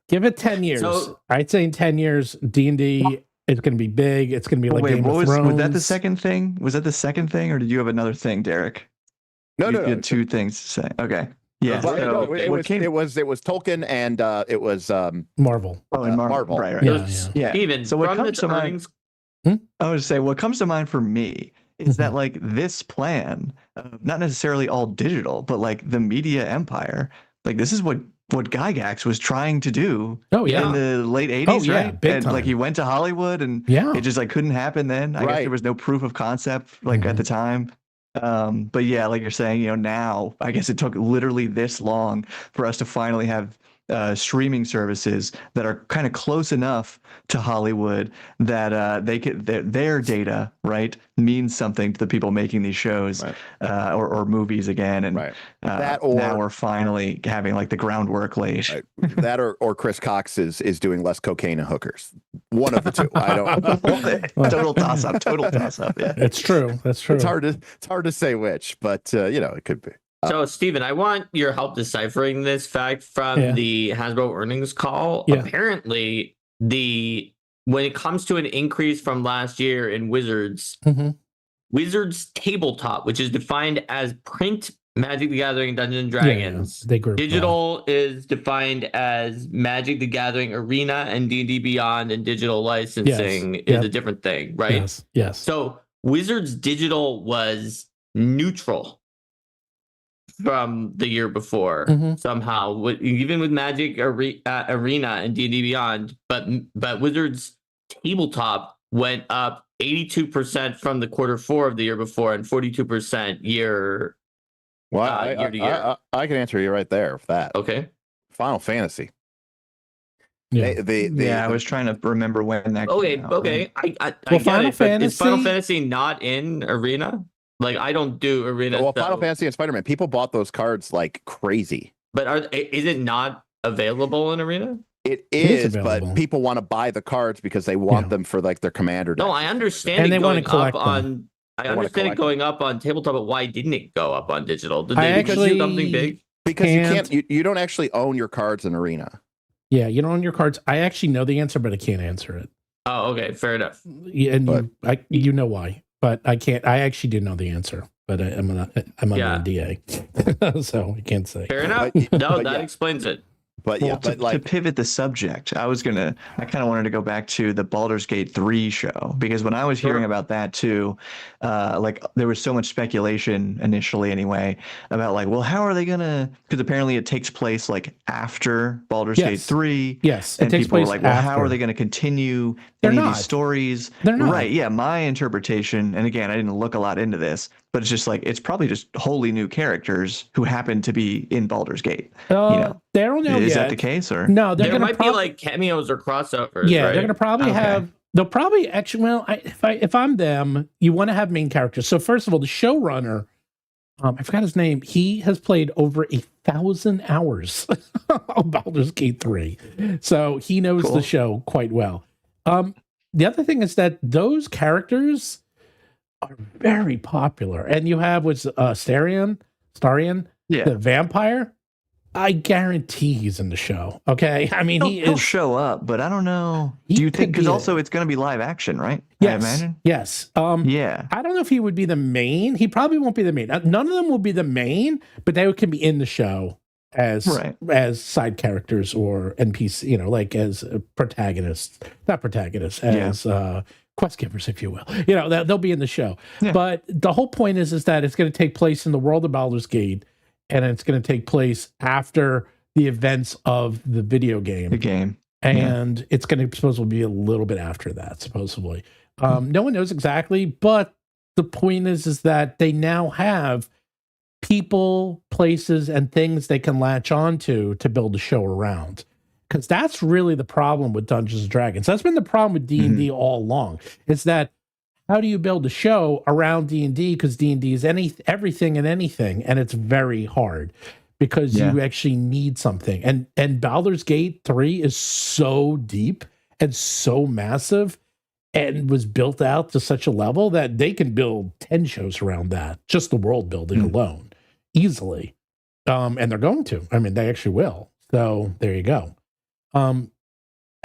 [SPEAKER 3] Give it 10 years. I'd say in 10 years, D&D is going to be big. It's going to be like Game of Thrones.
[SPEAKER 5] Was that the second thing? Was that the second thing, or did you have another thing, Derek?
[SPEAKER 4] No.
[SPEAKER 5] You had 2 things to say. Okay. Yeah.
[SPEAKER 4] It was Tolkien and it was
[SPEAKER 3] Marvel.
[SPEAKER 5] Oh, and Marvel. Right. Yeah.
[SPEAKER 6] Even
[SPEAKER 5] so what comes to mind? I would say what comes to mind for me is that like this plan, not necessarily all digital, but like the media empire, like this is what Gygax was trying to do in the late 80s, right? And like he went to Hollywood and it just like couldn't happen then. I guess there was no proof of concept like at the time. But yeah, like you're saying, now I guess it took literally this long for us to finally have streaming services that are kind of close enough to Hollywood that they could their data means something to the people making these shows or movies again, and now we're finally having like the groundwork laid.
[SPEAKER 4] That or Chris Cox is doing less cocaine and hookers. One of the two. I don't.
[SPEAKER 5] Total toss up. Yeah,
[SPEAKER 3] it's true. That's true.
[SPEAKER 4] It's hard to say which, but it could be.
[SPEAKER 6] So, Steven, I want your help deciphering this fact from the Hasbro earnings call.
[SPEAKER 3] Yeah.
[SPEAKER 6] Apparently, the when it comes to an increase from last year in Wizards, Wizards Tabletop, which is defined as print Magic the Gathering Dungeons and Dragons.
[SPEAKER 3] They group
[SPEAKER 6] digital is defined as Magic the Gathering Arena and D&D Beyond, and digital licensing is a different thing, right?
[SPEAKER 3] Yes.
[SPEAKER 6] So Wizards Digital was neutral from the year before somehow, even with Magic Arena and D&D Beyond, but Wizards Tabletop went up 82% from the Q4 of the year before and 42% year to year.
[SPEAKER 4] I can answer you right there for that.
[SPEAKER 6] Okay.
[SPEAKER 4] Final Fantasy.
[SPEAKER 5] I was trying to remember when that came out.
[SPEAKER 6] Okay. I get it, but is Final Fantasy not in Arena? Like, I don't do Arena.
[SPEAKER 4] Well, Final Fantasy and Spider-Man, people bought those cards like crazy.
[SPEAKER 6] But is it not available in Arena?
[SPEAKER 4] It is, but people want to buy the cards because they want them for like their commander deck.
[SPEAKER 6] No, I understand
[SPEAKER 3] and
[SPEAKER 6] it
[SPEAKER 3] they
[SPEAKER 6] going
[SPEAKER 3] collect
[SPEAKER 6] up on. I understand it going up on tabletop, but why didn't it go up on digital? Did they do something big?
[SPEAKER 4] Because you don't actually own your cards in Arena.
[SPEAKER 3] Yeah, you don't own your cards. I actually know the answer, but I can't answer it.
[SPEAKER 6] Oh, okay, fair enough.
[SPEAKER 3] Yeah, and you know why, but I can't. I actually do know the answer, but I'm under NDA, so I can't say.
[SPEAKER 6] Fair enough. That explains it.
[SPEAKER 4] But
[SPEAKER 5] to pivot the subject, I kind of wanted to go back to the Baldur's Gate 3 show, because when I was hearing about that too, there was so much speculation initially anyway about like, well, how are they gonna? Because apparently it takes place like after Baldur's Gate 3.
[SPEAKER 3] Yes,
[SPEAKER 5] and people were like, well, how are they going to continue any of these stories?
[SPEAKER 3] They're not.
[SPEAKER 5] Right? Yeah, my interpretation, and again, I didn't look a lot into this, but it's just like it's probably just wholly new characters who happen to be in Baldur's Gate.
[SPEAKER 3] They don't know
[SPEAKER 5] Is
[SPEAKER 3] yet.
[SPEAKER 5] that the case, or
[SPEAKER 3] no?
[SPEAKER 6] There might be like cameos or crossovers.
[SPEAKER 3] Yeah,
[SPEAKER 6] right?
[SPEAKER 3] they're gonna probably have. They'll probably actually. Well, if I'm them, you want to have main characters. So first of all, the showrunner, I forgot his name. He has played over 1,000 hours of Baldur's Gate 3, so he knows the show quite well. The other thing is that those characters are very popular, and you have Starion, the vampire. I guarantee he's in the show. Okay, I mean he'll
[SPEAKER 5] show up, but I don't know. Do you think? Because also it's going to be live action, right?
[SPEAKER 3] Yes.
[SPEAKER 5] I imagine.
[SPEAKER 3] Yes.
[SPEAKER 5] Yeah.
[SPEAKER 3] I don't know if he would be the main. He probably won't be the main. None of them will be the main, but they can be in the show as side characters or NPC. Like as protagonists, not protagonists, as quest givers, if you will. They'll be in the show. Yeah. But the whole point is that it's going to take place in the world of Baldur's Gate. And it's going to take place after the events of the video game.
[SPEAKER 5] The game.
[SPEAKER 3] And it's going to supposedly be a little bit after that, supposedly. No one knows exactly, but the point is that they now have people, places, and things they can latch onto to build a show around. Because that's really the problem with Dungeons & Dragons. That's been the problem with D&D all along. It's that how do you build a show around D&D? Because D&D is everything and anything, and it's very hard because you actually need something. And Baldur's Gate 3 is so deep and so massive and was built out to such a level that they can build 10 shows around that, just the world building alone, easily. And they're going to. I mean, they actually will. So there you go. I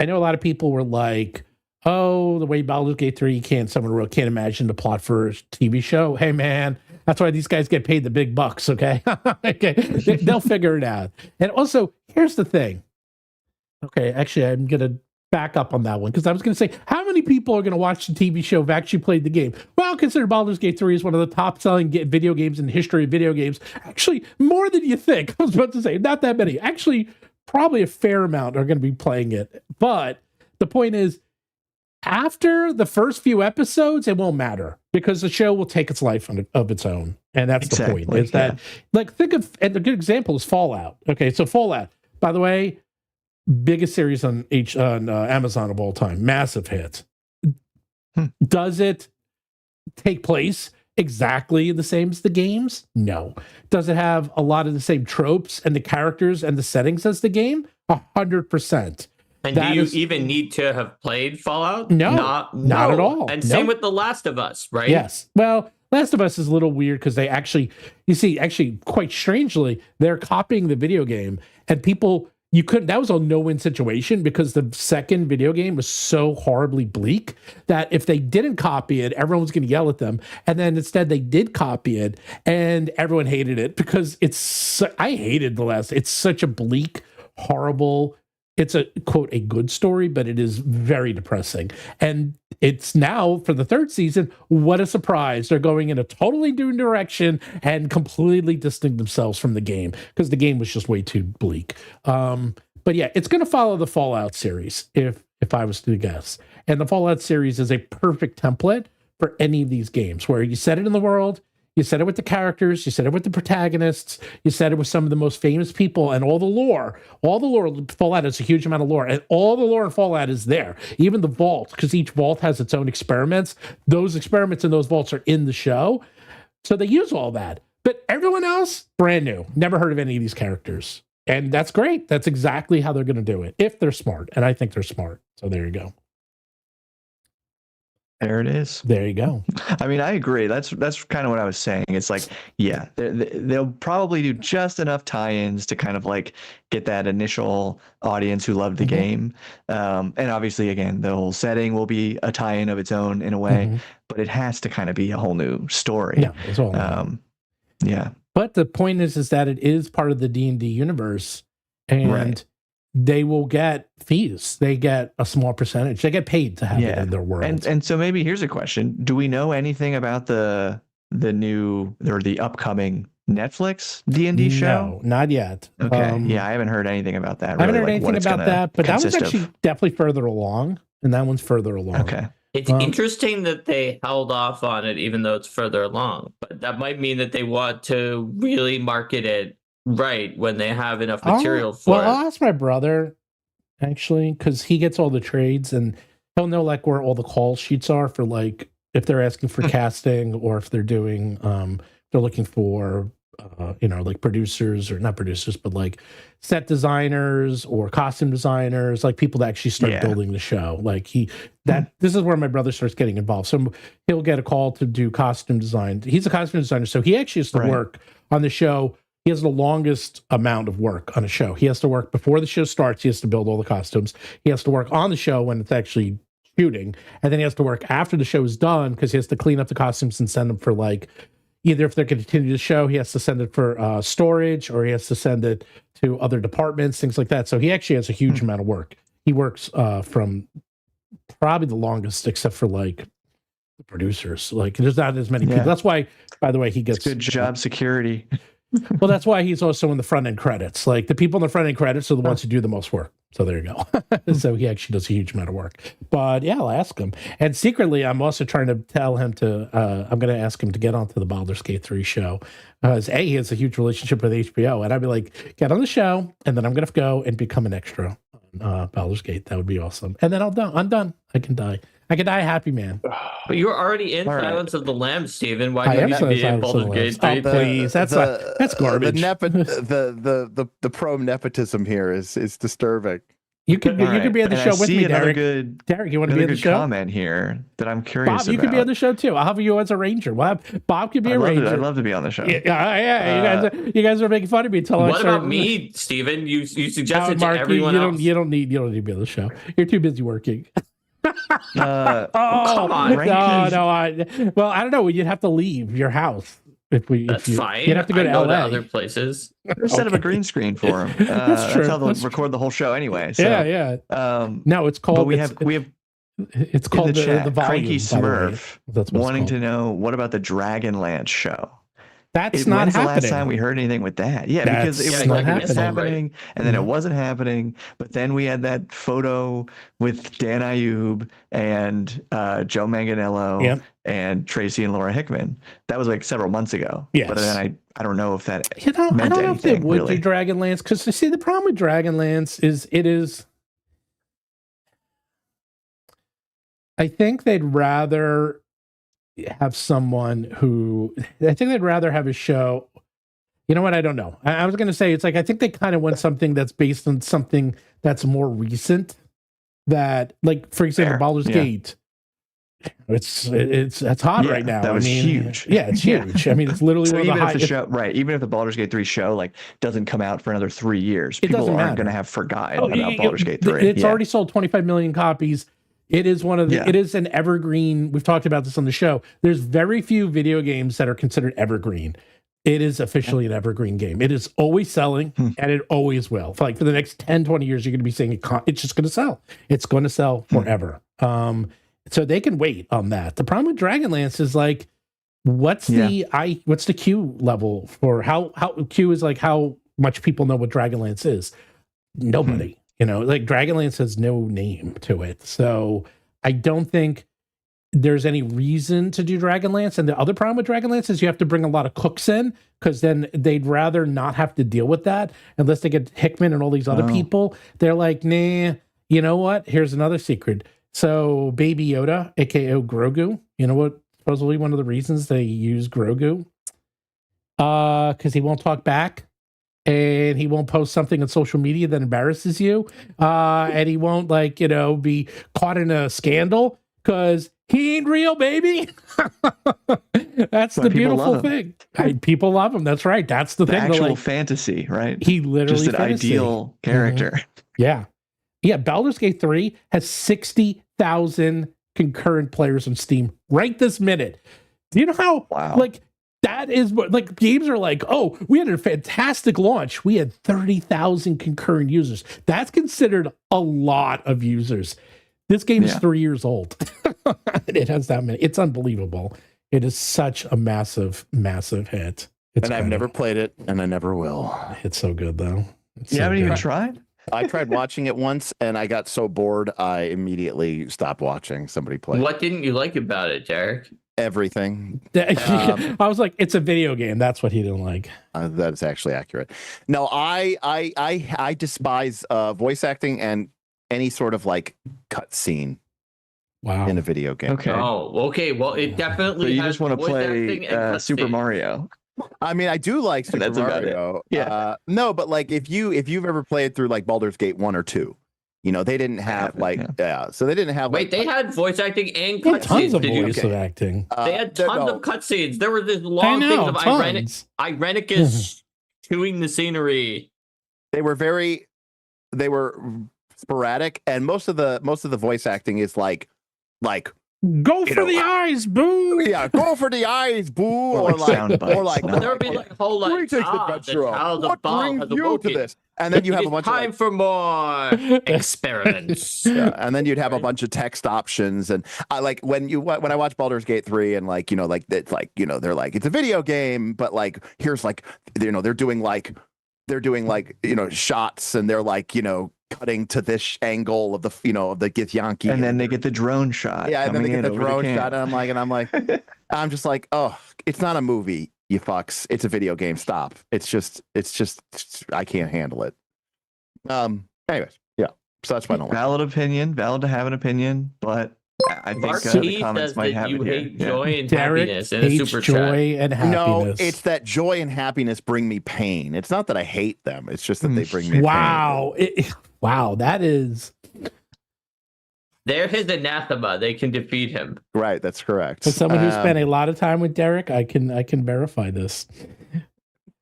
[SPEAKER 3] know a lot of people were like, oh, the way Baldur's Gate 3, can't imagine the plot for a TV show. Hey, man, that's why these guys get paid the big bucks, okay? Okay, they'll figure it out. And also, here's the thing. Okay, actually, I'm going to back up on that one, because I was going to say, how many people are going to watch the TV show have actually played the game? Well, consider Baldur's Gate 3 is one of the top-selling video games in the history of video games. Actually, more than you think. I was about to say, not that many. Actually, probably a fair amount are going to be playing it. But the point is, after the first few episodes, it won't matter because the show will take its life of its own. And that's the point. Is that, think of, and a good example is Fallout. Okay, so Fallout, by the way, biggest series on Amazon of all time, massive hit. Does it take place exactly the same as the games? No. Does it have a lot of the same tropes and the characters and the settings as the game? 100%.
[SPEAKER 6] And do you even need to have played Fallout?
[SPEAKER 3] No, not at all.
[SPEAKER 6] And same with The Last of Us, right?
[SPEAKER 3] Yes. Well, Last of Us is a little weird because they actually, quite strangely, they're copying the video game, and people you couldn't, that was a no-win situation because the second video game was so horribly bleak that if they didn't copy it, everyone was going to yell at them. And then instead they did copy it and everyone hated it because I hated it's such a bleak, horrible, it's a quote, a good story, but it is very depressing. And it's now for the third season, what a surprise. They're going in a totally new direction and completely distancing themselves from the game because the game was just way too bleak. But yeah, it's going to follow the Fallout series if I was to guess. And the Fallout series is a perfect template for any of these games where you set it in the world, you set it with the characters, you set it with the protagonists, you set it with some of the most famous people and all the lore. Fallout has a huge amount of lore, and all the lore in Fallout is there. Even the vault, because each vault has its own experiments. Those experiments in those vaults are in the show. So they use all that. But everyone else, brand new. Never heard of any of these characters. And that's great. That's exactly how they're going to do it, if they're smart. And I think they're smart. So there you go.
[SPEAKER 5] There it is.
[SPEAKER 3] There you go.
[SPEAKER 5] I mean, I agree. That's kind of what I was saying. It's like, yeah, they'll probably do just enough tie-ins to kind of like get that initial audience who loved the game. And obviously, again, the whole setting will be a tie-in of its own in a way, but it has to kind of be a whole new story.
[SPEAKER 3] Yeah, it's all
[SPEAKER 5] yeah.
[SPEAKER 3] But the point is that it is part of the D&D universe, and they will get fees. They get a small percentage. They get paid to have it in their world.
[SPEAKER 5] And so maybe here's a question: do we know anything about the new or the upcoming Netflix D&D show?
[SPEAKER 3] No, not yet.
[SPEAKER 5] Okay, I haven't heard anything about that.
[SPEAKER 3] I haven't heard anything about that, but that was actually definitely further along, and that one's further along.
[SPEAKER 5] Okay.
[SPEAKER 6] It's interesting that they held off on it, even though it's further along. But that might mean that they want to really market it right when they have enough material for it.
[SPEAKER 3] I'll ask my brother, actually, because he gets all the trades, and he'll know like where all the call sheets are for like if they're asking for casting or if they're doing, they're looking for, like producers or not producers, but like set designers or costume designers, like people that actually start building the show. Like this is where my brother starts getting involved. So he'll get a call to do costume design. He's a costume designer, so he actually has to work on the show. He has the longest amount of work on a show. He has to work before the show starts. He has to build all the costumes. He has to work on the show when it's actually shooting. And then he has to work after the show is done because he has to clean up the costumes and send them for like, either if they're going to continue the show, he has to send it for storage, or he has to send it to other departments, things like that. So he actually has a huge amount of work. He works from probably the longest, except for like the producers. Like there's not as many people. That's why, by the way, he gets
[SPEAKER 5] good job security.
[SPEAKER 3] Well, that's why he's also in the front end credits. Like the people in the front end credits are the ones who do the most work. So there you go. So he actually does a huge amount of work. But yeah, I'll ask him. And secretly, I'm also trying to tell him I'm going to ask him to get onto the Baldur's Gate 3 show. Because he has a huge relationship with HBO. And I'd be like, get on the show, and then I'm going to go and become an extra on Baldur's Gate. That would be awesome. And then I'm done. I can die. I could die a happy man.
[SPEAKER 6] But you're already in Silence of the Lambs, Stephen. Why do you need to be in Baldur's Gate 3?
[SPEAKER 3] Oh, please. That's garbage.
[SPEAKER 4] The pro nepotism here is disturbing.
[SPEAKER 3] You could be on the show with me, Derik. Derik, you want to be on the show?
[SPEAKER 5] Comment here that I'm curious
[SPEAKER 3] Bob, you could be on the show too. I'll have you as a ranger. Bob could be a ranger.
[SPEAKER 5] I'd love to be on the show.
[SPEAKER 3] Yeah. You guys are making fun of me.
[SPEAKER 6] What about me, Stephen? You suggested
[SPEAKER 3] Mark,
[SPEAKER 6] to everyone else.
[SPEAKER 3] You don't need to be on the show. You're too busy working.
[SPEAKER 6] Come on.
[SPEAKER 3] No. I don't know. You'd have to leave your house.
[SPEAKER 6] That's fine.
[SPEAKER 3] You'd have to go to LA.
[SPEAKER 6] To other places.
[SPEAKER 5] Set up a green screen for him.
[SPEAKER 3] That's true.
[SPEAKER 5] That's how they'll record the whole show anyway. So,
[SPEAKER 3] no, it's called.
[SPEAKER 5] But we have.
[SPEAKER 3] It's called the volume.
[SPEAKER 5] Cranky Smurf. That's wanting to know what about the Dragonlance show.
[SPEAKER 3] That's not happening.
[SPEAKER 5] When's the last time we heard anything with that? Yeah, because it was like it was happening, and then it wasn't happening. But then we had that photo with Dan Ayub and Joe Manganiello and Tracy and Laura Hickman. That was like several months ago.
[SPEAKER 3] Yes.
[SPEAKER 5] But then I don't know if that
[SPEAKER 3] I don't know if they would do Dragonlance, because see the problem with Dragonlance is it is. I think they'd rather have someone who I think they'd rather have a show. You know what? I don't know. I was going to say it's like I think they kind of want something that's based on something that's more recent. That, like, for example, Baldur's Gate That's hot right now.
[SPEAKER 5] That was huge.
[SPEAKER 3] Yeah, it's huge. I mean, it's literally
[SPEAKER 5] so
[SPEAKER 3] one of
[SPEAKER 5] even
[SPEAKER 3] the
[SPEAKER 5] if the
[SPEAKER 3] highest.
[SPEAKER 5] show, right? Even if the Baldur's Gate 3 show like doesn't come out for another 3 years,
[SPEAKER 3] It
[SPEAKER 5] people
[SPEAKER 3] doesn't
[SPEAKER 5] aren't
[SPEAKER 3] matter.
[SPEAKER 5] going to have forgotten about Baldur's Gate 3.
[SPEAKER 3] It's already sold 25 million copies. It is one of the.
[SPEAKER 5] Yeah.
[SPEAKER 3] It is an evergreen. We've talked about this on the show. There's very few video games that are considered evergreen. It is officially an evergreen game. It is always selling, and it always will. For the next 10, 20 years, you're going to be seeing it. It's just going to sell. It's going to sell forever. So they can wait on that. The problem with Dragonlance is like, what's the Q level for how Q is like how much people know what Dragonlance is? Nobody. Like Dragonlance has no name to it. So I don't think there's any reason to do Dragonlance. And the other problem with Dragonlance is you have to bring a lot of cooks in, because then they'd rather not have to deal with that unless they get Hickman and all these other people. They're like, nah, you know what? Here's another secret. So Baby Yoda, aka Grogu, you know what? Supposedly one of the reasons they use Grogu, because he won't talk back, and he won't post something on social media that embarrasses you, and he won't be caught in a scandal because he ain't real, baby. That's the beautiful thing. People love him. That's right. That's the thing.
[SPEAKER 5] Actual fantasy, right?
[SPEAKER 3] He literally
[SPEAKER 5] just an ideal character.
[SPEAKER 3] Mm-hmm. Yeah. Baldur's Gate 3 has 60,000 concurrent players on Steam right this minute. Do you know how that is what games are like? Oh, we had a fantastic launch. We had 30,000 concurrent users. That's considered a lot of users. This game is 3 years old. It has that many. It's unbelievable. It is such a massive, massive hit.
[SPEAKER 4] I've never played it, and I never will.
[SPEAKER 3] It's so good, though.
[SPEAKER 5] You haven't even tried?
[SPEAKER 4] I tried watching it once, and I got so bored, I immediately stopped watching somebody play.
[SPEAKER 6] What didn't you like about it, Derek?
[SPEAKER 4] Everything.
[SPEAKER 3] I was like, it's a video game. That's what he didn't like.
[SPEAKER 4] That is actually accurate. No, I despise voice acting and any sort of like cutscene.
[SPEAKER 3] Wow.
[SPEAKER 4] In a video game.
[SPEAKER 5] Okay.
[SPEAKER 6] Oh, okay. Well, it definitely.
[SPEAKER 5] So you
[SPEAKER 6] has
[SPEAKER 5] just want to
[SPEAKER 6] voice acting and
[SPEAKER 5] play Super
[SPEAKER 6] cutscene.
[SPEAKER 5] Mario.
[SPEAKER 4] I mean, I do like Super
[SPEAKER 5] That's about
[SPEAKER 4] Mario.
[SPEAKER 5] it. Yeah.
[SPEAKER 4] No, but like if you've ever played through like Baldur's Gate 1 or 2, they didn't have so they didn't have.
[SPEAKER 6] Wait, they had voice acting and
[SPEAKER 3] cutscenes. Tons of
[SPEAKER 6] Did
[SPEAKER 3] voice acting.
[SPEAKER 6] They had tons of cutscenes. There were this long things of Irenicus chewing the scenery.
[SPEAKER 4] They were sporadic, and most of the voice acting is like
[SPEAKER 3] go for the eyes, boo.
[SPEAKER 4] Yeah, go for the eyes, boo.
[SPEAKER 5] Or like
[SPEAKER 6] there would be like a whole like
[SPEAKER 4] what brings you to this? And then you have a bunch
[SPEAKER 6] time
[SPEAKER 4] of
[SPEAKER 6] for more experiments.
[SPEAKER 4] And then you'd have a bunch of text options, and I like when I watch Baldur's Gate 3 and it's like they're like it's a video game, but like here's like they're doing shots, and they're like cutting to this angle of the of the Githyanki,
[SPEAKER 5] and then they get the drone shot.
[SPEAKER 4] Yeah, and then they get the drone shot, and I'm like, I'm just like, oh, it's not a movie, you fucks. It's a video game. Stop. It's just I can't handle it. Anyways, yeah. So that's why I don't like.
[SPEAKER 5] Valid opinion. Valid to have an opinion, but I think the comments might have
[SPEAKER 6] you
[SPEAKER 5] it
[SPEAKER 6] hate
[SPEAKER 5] here.
[SPEAKER 6] joy and
[SPEAKER 3] Derek
[SPEAKER 6] happiness in a super
[SPEAKER 3] joy
[SPEAKER 6] chat.
[SPEAKER 3] And happiness.
[SPEAKER 4] No, it's that joy and happiness bring me pain. It's not that I hate them. It's just that they bring me
[SPEAKER 3] pain. Wow, that is.
[SPEAKER 6] They're his anathema. They can defeat him.
[SPEAKER 4] Right, that's correct.
[SPEAKER 3] As someone who spent a lot of time with Derek, I can verify this.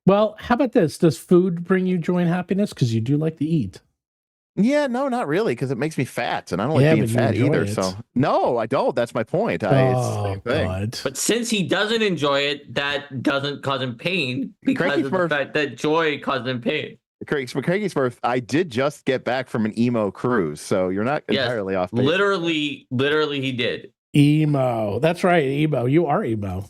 [SPEAKER 3] Well, how about this? Does food bring you joy and happiness? Because you do like to eat.
[SPEAKER 4] Yeah, no, not really, because it makes me fat, and I don't like being fat either. So no, I don't. That's my point. It's the same thing.
[SPEAKER 3] God.
[SPEAKER 6] But since he doesn't enjoy it, that doesn't cause him pain because of the fact that joy causes him pain.
[SPEAKER 4] Craigie's birth, I did just get back from an emo cruise, so you're not entirely off base.
[SPEAKER 6] Literally he did.
[SPEAKER 3] Emo. That's right, emo. You are emo.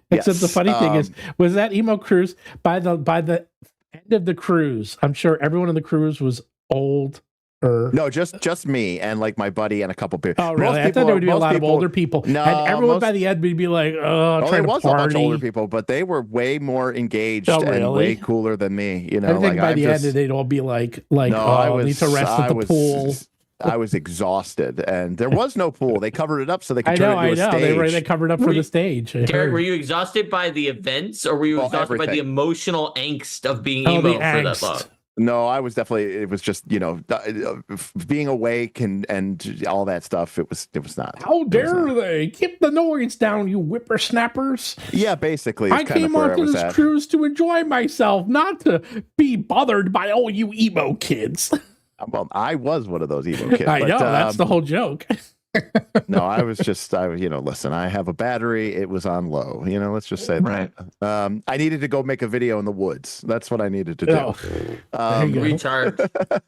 [SPEAKER 3] Except the funny thing is, was that emo cruise by the end of the cruise? I'm sure everyone on the cruise was old.
[SPEAKER 4] No, just me and like my buddy and a couple people.
[SPEAKER 3] Oh, really? I thought there would be a lot of older people.
[SPEAKER 4] No,
[SPEAKER 3] and everyone by the end would be like, "Oh, trying to party."
[SPEAKER 4] A bunch of older people, but they were way more engaged and way cooler than me.
[SPEAKER 3] I think by the end they'd all be like, I need to rest at the pool.
[SPEAKER 4] I was exhausted, and there was no pool. They covered it up so they could turn it into a stage.
[SPEAKER 3] They covered up for the stage.
[SPEAKER 6] Derek, were you exhausted by the events, or were you exhausted by the emotional angst of being emo for that long?
[SPEAKER 4] No, I was definitely. It was just being awake and all that stuff. It was not.
[SPEAKER 3] How dare they keep the noise down, you whippersnappers?
[SPEAKER 4] Yeah, basically.
[SPEAKER 3] I came onto this cruise to enjoy myself, not to be bothered by all you emo kids.
[SPEAKER 4] Well, I was one of those emo kids.
[SPEAKER 3] I know, that's the whole joke.
[SPEAKER 4] No, I was listen, I have a battery. It was on low. Let's just say
[SPEAKER 5] right.
[SPEAKER 4] that. I needed to go make a video in the woods. That's what I needed to do.
[SPEAKER 6] Recharge.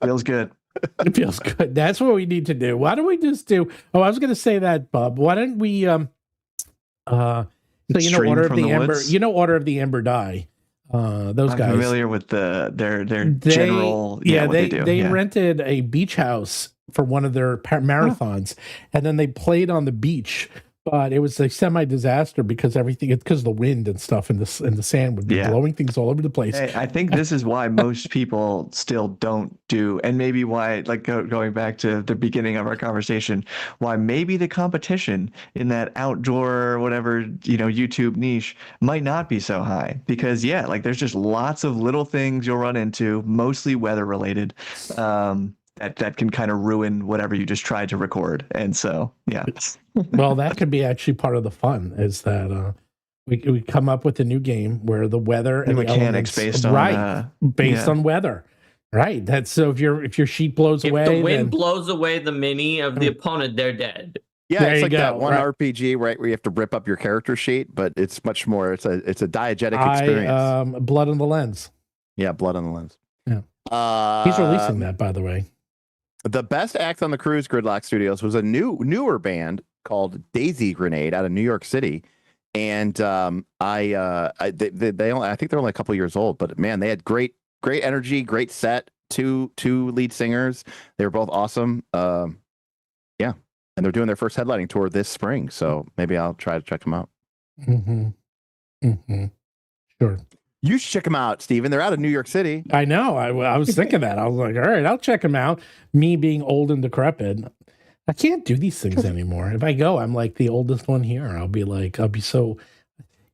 [SPEAKER 5] Feels good.
[SPEAKER 3] It feels good. That's what we need to do. Why don't we just do? Oh, I was going to say that, Bob. Why don't we? Order of the Ember.
[SPEAKER 5] Woods?
[SPEAKER 3] Order of the Ember die. Those
[SPEAKER 5] I'm
[SPEAKER 3] guys.
[SPEAKER 5] familiar with their general.
[SPEAKER 3] They rented a beach house for one of their marathons, and then they played on the beach. But it was a semi-disaster because because of the wind and stuff, and the sand would be blowing things all over the place.
[SPEAKER 5] Hey, I think this is why most people still don't do, and maybe why, like going back to the beginning of our conversation, why maybe the competition in that outdoor whatever YouTube niche might not be so high, because there's just lots of little things you'll run into, mostly weather related. That can kind of ruin whatever you just tried to record. And so, yeah.
[SPEAKER 3] Well, that could be actually part of the fun, is that we come up with a new game where the weather and the
[SPEAKER 5] mechanics based
[SPEAKER 3] on weather. Right. That's so if your sheet blows away.
[SPEAKER 6] If the wind blows away the mini of the opponent, they're dead.
[SPEAKER 4] Yeah, there it's like that one RPG, right, where you have to rip up your character sheet, but it's much more. It's a diegetic experience.
[SPEAKER 3] Blood on the Lens.
[SPEAKER 4] Yeah, Blood on the Lens.
[SPEAKER 3] Yeah. He's releasing that, by the way.
[SPEAKER 4] The best act on the cruise, Gridlock Studios, was a newer band called Daisy Grenade out of New York City, and I think they're only a couple years old, but man, they had great energy, great set. Two lead singers, they were both awesome. And they're doing their first headlining tour this spring, so maybe I'll try to check them out.
[SPEAKER 3] Sure.
[SPEAKER 4] You should check them out, Steven. They're out of New York City.
[SPEAKER 3] I know. I was thinking that. I was like, all right, I'll check them out. Me being old and decrepit, I can't do these things anymore. If I go, I'm like the oldest one here. I'll be so.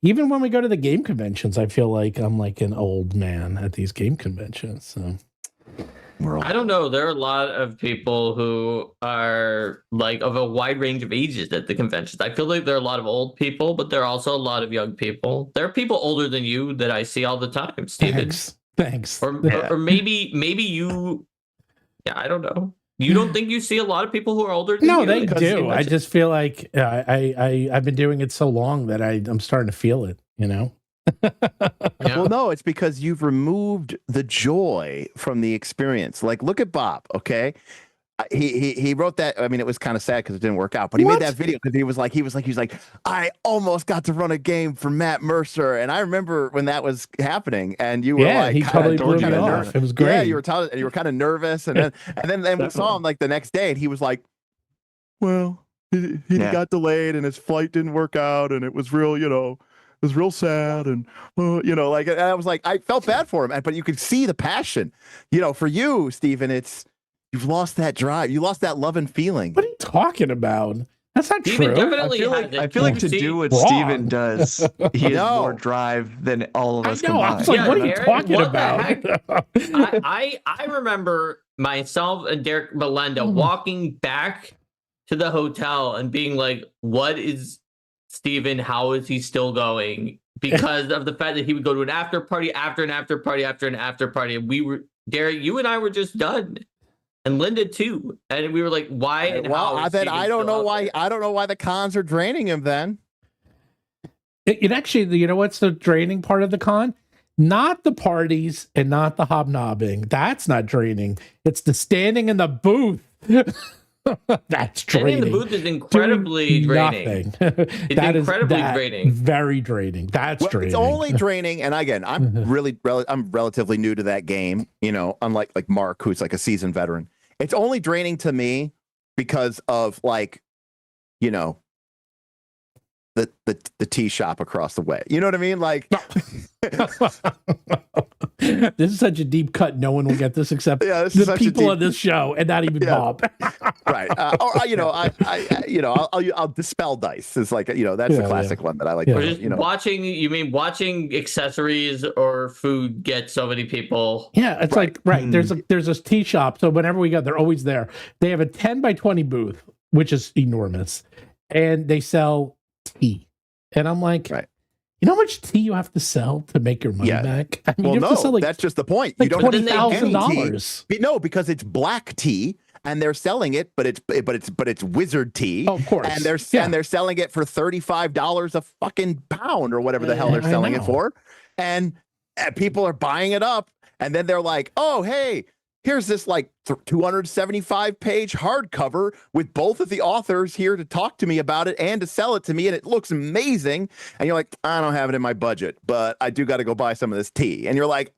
[SPEAKER 3] Even when we go to the game conventions, I feel like I'm like an old man at these game conventions. So.
[SPEAKER 6] I don't know. There are a lot of people who are like of a wide range of ages at the conventions. I feel like there are a lot of old people, but there are also a lot of young people. There are people older than you that I see all the time, Steven.
[SPEAKER 3] Thanks.
[SPEAKER 6] Or maybe you. Yeah, I don't know. You don't think you see a lot of people who are older than you?
[SPEAKER 3] No, they do. I just feel like I've been doing it so long that I'm starting to feel it.
[SPEAKER 6] Yeah.
[SPEAKER 4] Well, no, it's because you've removed the joy from the experience. Like, look at Bob. Okay, he wrote that. I mean, it was kind of sad because it didn't work out, but he made that video because he was like, I almost got to run a game for Matt Mercer, and I remember when that was happening, and you were like,
[SPEAKER 3] he totally blew me off. It was great.
[SPEAKER 4] Yeah, you were kind of nervous, and then we saw him like the next day, and he was like, well, he got delayed, and his flight didn't work out, and it was real, it was real sad, and and I was like, I felt bad for him, but you could see the passion. For you, Steven, you've lost that drive, you lost that love and feeling.
[SPEAKER 3] What are you talking about? That's not
[SPEAKER 6] Steven
[SPEAKER 3] true.
[SPEAKER 5] I feel like to do what Steven does, he has more drive than all of us combined.
[SPEAKER 3] I was like, what are you talking about?
[SPEAKER 6] I remember myself and Derik Malenda walking back to the hotel and being like, what is Steven, how is he still going? Because of the fact that he would go to an after party after an after party after an after party. And we were, Derik, you and I were just done. And Linda too. And we were like, why and how?
[SPEAKER 4] I don't know why. I don't know why the cons are draining him then.
[SPEAKER 3] It actually, you know what's the draining part of the con? Not the parties and not the hobnobbing. That's not draining. It's the standing in the booth. That's draining.
[SPEAKER 6] Standing in the booth is incredibly draining. It's incredibly draining.
[SPEAKER 3] Very draining. That's draining.
[SPEAKER 4] It's only draining. And again, I'm relatively new to that game. Unlike like Mark, who's like a seasoned veteran. It's only draining to me because of the tea shop across the way. You know what I mean? Like,
[SPEAKER 3] this is such a deep cut. No one will get this except the people on this show, and not even Bob.
[SPEAKER 4] Right. I'll dispel dice. It's like, that's a classic one that I like.
[SPEAKER 3] Yeah.
[SPEAKER 6] Or just watching, you mean watching accessories or food get so many people?
[SPEAKER 3] Yeah, it's there's this tea shop. So whenever we go, they're always there. They have a 10 by 20 booth, which is enormous, and they sell tea. And I'm like,
[SPEAKER 4] right.
[SPEAKER 3] You know how much tea you have to sell to make your money back? I mean,
[SPEAKER 4] that's just the point.
[SPEAKER 3] Like
[SPEAKER 4] you don't
[SPEAKER 3] $20,000.
[SPEAKER 4] No, because it's black tea. And they're selling it, but it's wizard tea.
[SPEAKER 3] Oh, of course.
[SPEAKER 4] And they're selling it for $35 a fucking pound or whatever the hell they're selling it for. And people are buying it up. And then they're like, oh, hey, here's this like 275-page hardcover with both of the authors here to talk to me about it and to sell it to me. And it looks amazing. And you're like, I don't have it in my budget, but I do got to go buy some of this tea. And you're like,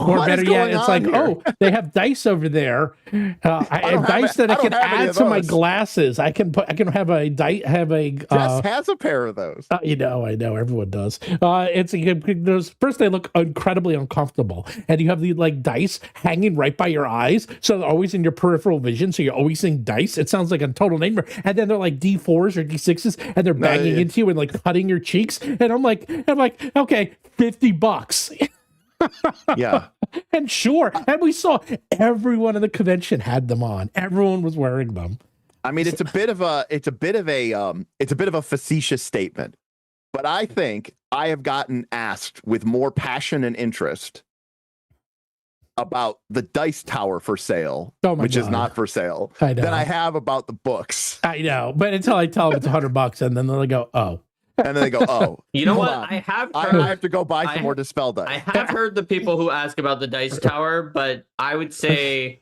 [SPEAKER 3] or better yet, it's like, oh, they have dice over there. I have dice that I can add to my glasses. I can have a dice.
[SPEAKER 4] Jess has a pair of those.
[SPEAKER 3] I know, everyone does. First they look incredibly uncomfortable, and you have the like dice hanging right by your eyes, so they're always in your peripheral vision. So you're always seeing dice. It sounds like a total nightmare. And then they're like D4s or D6s, and they're banging into you and like cutting your cheeks. And I'm like, okay, $50.
[SPEAKER 4] Yeah.
[SPEAKER 3] And sure. And we saw everyone in the convention had them on. Everyone was wearing them.
[SPEAKER 4] I mean, it's a bit of a facetious statement, but I think I have gotten asked with more passion and interest about the dice tower for sale, which is not for sale, than I have about the books.
[SPEAKER 3] I know. But until I tell them it's $100 and then they'll go, oh.
[SPEAKER 4] And then they go, oh.
[SPEAKER 6] You know what?
[SPEAKER 4] I have to go buy some more Dispel dice.
[SPEAKER 6] I have heard the people who ask about the dice tower, but I would say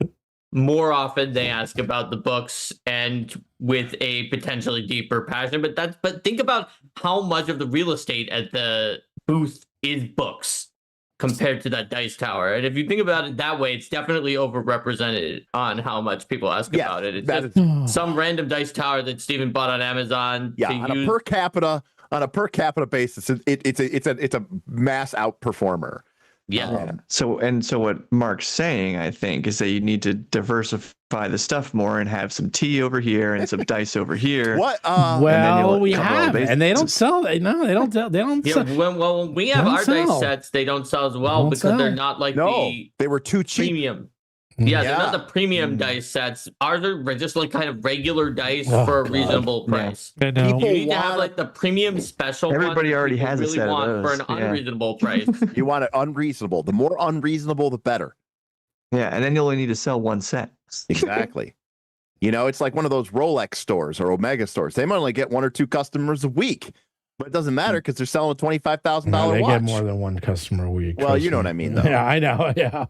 [SPEAKER 6] more often they ask about the books and with a potentially deeper passion. But think about how much of the real estate at the booth is books compared to that dice tower. And if you think about it that way, it's definitely overrepresented on how much people ask about it. It's just some random dice tower that Steven bought on Amazon.
[SPEAKER 4] Yeah, on a per capita basis, it's a mass outperformer.
[SPEAKER 6] Yeah.
[SPEAKER 5] So what Mark's saying, I think, is that you need to diversify the stuff more and have some tea over here and some dice over here.
[SPEAKER 4] What?
[SPEAKER 3] Well, we have, and they don't sell. They don't.
[SPEAKER 6] Yeah. When we have our dice sets, they don't sell as well because they're not like
[SPEAKER 4] they were too cheap.
[SPEAKER 6] Premium. Yeah, they're not the premium dice sets. Ours are just like kind of regular dice for a reasonable price.
[SPEAKER 3] I know.
[SPEAKER 6] You need to have like the premium special.
[SPEAKER 5] Everybody already has
[SPEAKER 6] really
[SPEAKER 5] a set
[SPEAKER 6] want
[SPEAKER 5] of
[SPEAKER 6] for
[SPEAKER 5] those.
[SPEAKER 6] an unreasonable price.
[SPEAKER 4] You want it unreasonable. The more unreasonable, the better.
[SPEAKER 5] Yeah, and then you only need to sell one set.
[SPEAKER 4] Exactly. It's like one of those Rolex stores or Omega stores. They might only get one or two customers a week. But it doesn't matter because they're selling a $25,000 watch.
[SPEAKER 3] They get more than one customer a week.
[SPEAKER 4] Well, you know what I mean, though.
[SPEAKER 3] Yeah, I know. Yeah.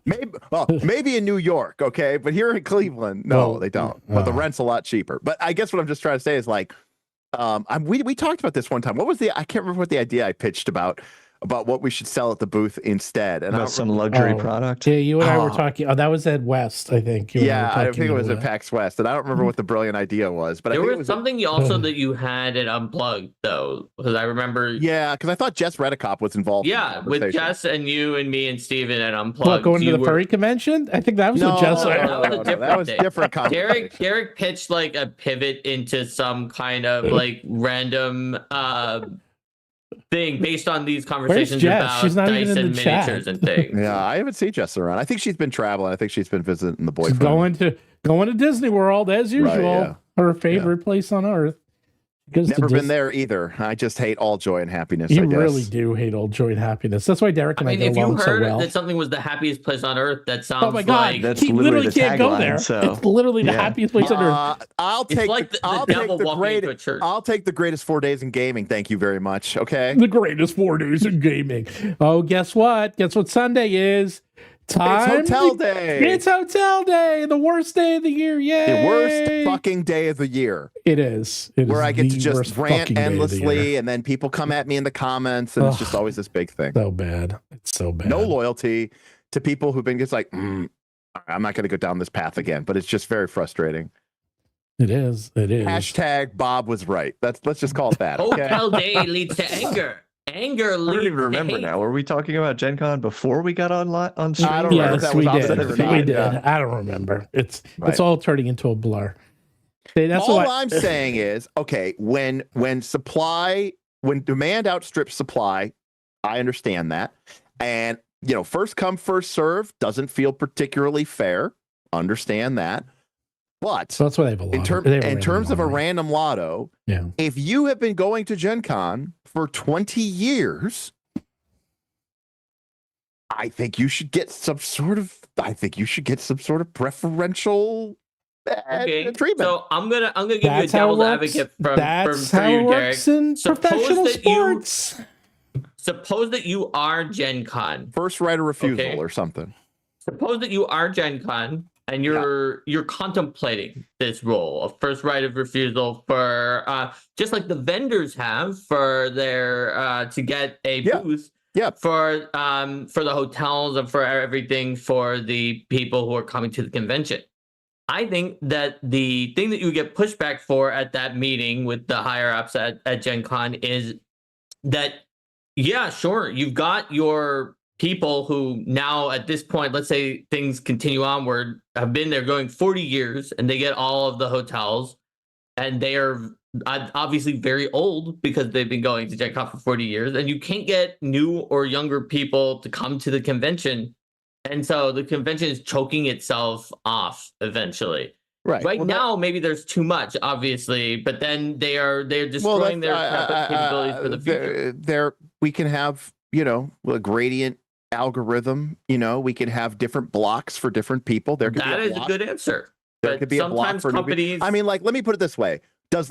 [SPEAKER 4] Maybe in New York, okay, but here in Cleveland, no, they don't. But the rent's a lot cheaper. But I guess what I'm just trying to say is like, we talked about this one time. What was I can't remember what the idea I pitched about what we should sell at the booth instead. And
[SPEAKER 5] about some luxury product.
[SPEAKER 3] Yeah, you and I were talking. Oh, that was at West, I think.
[SPEAKER 4] I think it was at PAX West, and I don't remember what the brilliant idea was. But
[SPEAKER 6] there
[SPEAKER 4] I think
[SPEAKER 6] was
[SPEAKER 4] it was
[SPEAKER 6] something also that you had at Unplugged, though, because I remember.
[SPEAKER 4] Yeah, because I thought Jess Redicop was involved.
[SPEAKER 6] Yeah, with Jess and you and me and Steven at Unplugged.
[SPEAKER 3] What, going to the furry convention? I think that was what Jess.
[SPEAKER 4] That was different.
[SPEAKER 6] Derek pitched like a pivot into some kind of like random thing based on these conversations about dice and miniatures and things.
[SPEAKER 4] Yeah, I haven't seen Jess around. I think she's been traveling. I think she's been visiting the boyfriend.
[SPEAKER 3] Going to Disney World as usual. Right, her favorite place on earth.
[SPEAKER 4] Never been there either. I just hate all joy and happiness.
[SPEAKER 3] You really do hate all joy and happiness. That's why Derek and I get along so well.
[SPEAKER 6] If you heard that something was the happiest place on earth, that sounds
[SPEAKER 3] oh my God,
[SPEAKER 6] like
[SPEAKER 5] that's
[SPEAKER 3] he literally
[SPEAKER 5] the
[SPEAKER 3] can't go there.
[SPEAKER 5] So.
[SPEAKER 3] It's literally the happiest place on earth.
[SPEAKER 4] I'll take
[SPEAKER 6] I'll
[SPEAKER 4] take the greatest 4 days in gaming. Thank you very much. Okay.
[SPEAKER 3] The greatest 4 days in gaming. Oh, guess what? Guess what Sunday is?
[SPEAKER 4] It's hotel day.
[SPEAKER 3] It's hotel day. The worst day of the year. Yay.
[SPEAKER 4] The worst fucking day of the year.
[SPEAKER 3] It is.
[SPEAKER 4] Where I get to just rant endlessly and then people come at me in the comments and it's just always this big thing.
[SPEAKER 3] So bad. It's so bad.
[SPEAKER 4] No loyalty to people who've been just like, I'm not going to go down this path again. But it's just very frustrating.
[SPEAKER 3] It is.
[SPEAKER 4] Hashtag Bob was right. Let's just call it that. Okay?
[SPEAKER 6] Hotel day leads to anger. Anger
[SPEAKER 5] I don't
[SPEAKER 6] leads
[SPEAKER 5] even
[SPEAKER 6] to
[SPEAKER 5] remember
[SPEAKER 6] hate.
[SPEAKER 5] now. Were we talking about Gen Con before we got on stream?
[SPEAKER 4] I don't remember if
[SPEAKER 3] Yes,
[SPEAKER 4] that was
[SPEAKER 3] we
[SPEAKER 4] opposite
[SPEAKER 3] did.
[SPEAKER 4] or not.
[SPEAKER 3] We did.
[SPEAKER 4] Yeah.
[SPEAKER 3] I don't remember. It's
[SPEAKER 4] Right.
[SPEAKER 3] all turning into a blur. That's
[SPEAKER 4] All
[SPEAKER 3] why
[SPEAKER 4] I'm saying is, okay, when demand outstrips supply, I understand that. And, first come, first serve doesn't feel particularly fair. Understand that. But
[SPEAKER 3] So that's why they have a lotto.
[SPEAKER 4] in terms of a random lotto, if you have been going to Gen Con for 20 years, I think you should get some sort of preferential treatment.
[SPEAKER 6] So I'm gonna give you a devil's advocate for you, Derek.
[SPEAKER 3] In professional sports.
[SPEAKER 6] Suppose that you are Gen Con.
[SPEAKER 4] First right of refusal or something.
[SPEAKER 6] Suppose that you are Gen Con and you're contemplating this role of first right of refusal for just like the vendors have for their to get a booth.
[SPEAKER 4] Yeah.
[SPEAKER 6] For the hotels and for everything for the people who are coming to the convention. I think that the thing that you get pushback for at that meeting with the higher ups at Gen Con is that, yeah, sure, you've got your people who now at this point, let's say things continue onward, have been there going 40 years and they get all of the hotels and they are obviously very old because they've been going to Gen Con for 40 years and you can't get new or younger people to come to the convention. And so the convention is choking itself off eventually. Right now, maybe there's too much, obviously, but then they're destroying their capabilities for the future.
[SPEAKER 4] We can have, a gradient algorithm. We can have different blocks for different people.
[SPEAKER 6] That is a good answer.
[SPEAKER 4] There could be a block for companies. I mean, let me put it this way: does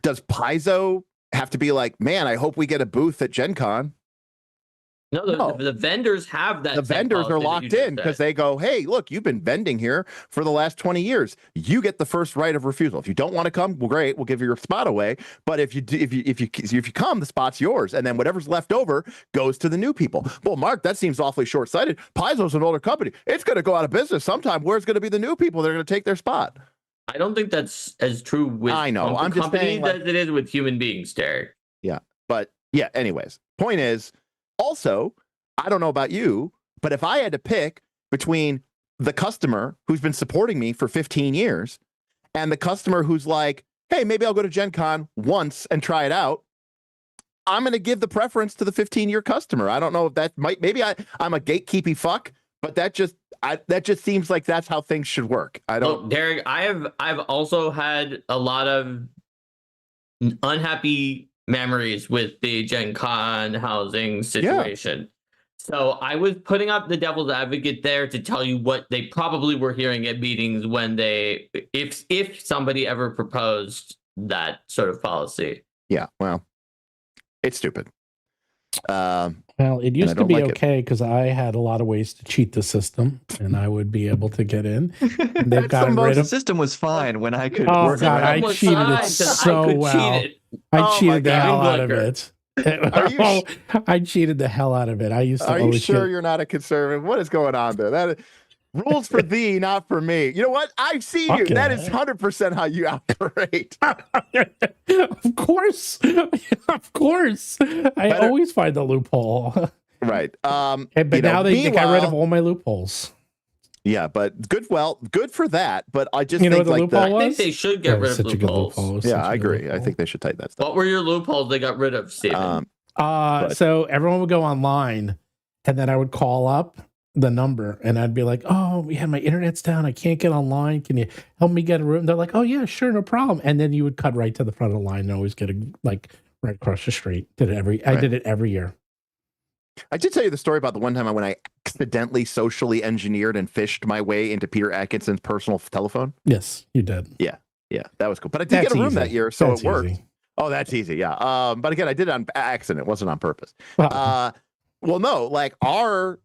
[SPEAKER 4] Paizo have to be like, man, I hope we get a booth at Gen Con?
[SPEAKER 6] No, the vendors have that.
[SPEAKER 4] The vendors are locked in because they go, hey, look, you've been vending here for the last 20 years. You get the first right of refusal. If you don't want to come, well, great, we'll give you your spot away. But if you come, the spot's yours, and then whatever's left over goes to the new people. Well, Mark, that seems awfully short-sighted. Paizo's an older company. It's going to go out of business sometime. Where's going to be the new people? They're going to take their spot.
[SPEAKER 6] I don't think that's as true with
[SPEAKER 4] I'm just
[SPEAKER 6] companies
[SPEAKER 4] saying,
[SPEAKER 6] as it is with human beings, Derek.
[SPEAKER 4] Yeah, but yeah. Anyways, point is. Also, I don't know about you, but if I had to pick between the customer who's been supporting me for 15 years and the customer who's like, hey, maybe I'll go to Gen Con once and try it out, I'm going to give the preference to the 15-year customer. I don't know if that maybe I'm a gatekeepy fuck, but that just seems like that's how things should work. I don't.
[SPEAKER 6] Look, Derek, I've also had a lot of unhappy memories with the Gen Con housing situation. Yeah. So I was putting up the devil's advocate there to tell you what they probably were hearing at meetings when if somebody ever proposed that sort of policy.
[SPEAKER 4] Yeah, well, it's stupid.
[SPEAKER 3] Well, it used to be okay because I had a lot of ways to cheat the system, and I would be able to get in. And they've gotten rid of
[SPEAKER 5] the system was fine when I could.
[SPEAKER 3] Oh God, I cheated it so well. I cheated the hell out of it. I cheated the hell out of it. I used to.
[SPEAKER 4] Are you sure you're not a conservative? What is going on there? That rules for thee, not for me. You know what? I see you.
[SPEAKER 3] Okay.
[SPEAKER 4] That is 100% how you operate.
[SPEAKER 3] Of course, of course. I always find the loophole.
[SPEAKER 4] Right.
[SPEAKER 3] But now they got rid of all my loopholes.
[SPEAKER 4] Yeah, but good for that. But I just
[SPEAKER 3] think
[SPEAKER 6] I think they should get rid of loopholes.
[SPEAKER 4] Yeah, I agree. I think they should tighten that stuff.
[SPEAKER 6] What were your loopholes they got rid of, Steven?
[SPEAKER 3] So everyone would go online, and then I would call up the number, and I'd be like, "Oh, yeah, my internet's down. I can't get online. Can you help me get a room?" They're like, "Oh yeah, sure, no problem." And then you would cut right to the front of the line and always get right across the street. I did it every year.
[SPEAKER 4] I did tell you the story about the one time when I accidentally socially engineered and fished my way into Peter Atkinson's personal telephone.
[SPEAKER 3] Yes, you did.
[SPEAKER 4] Yeah, that was cool. But I did get a room that year, so it worked.
[SPEAKER 3] Easy.
[SPEAKER 4] Oh, that's easy. Yeah. But again, I did it on accident. It wasn't on purpose.
[SPEAKER 3] Well,
[SPEAKER 4] no, like our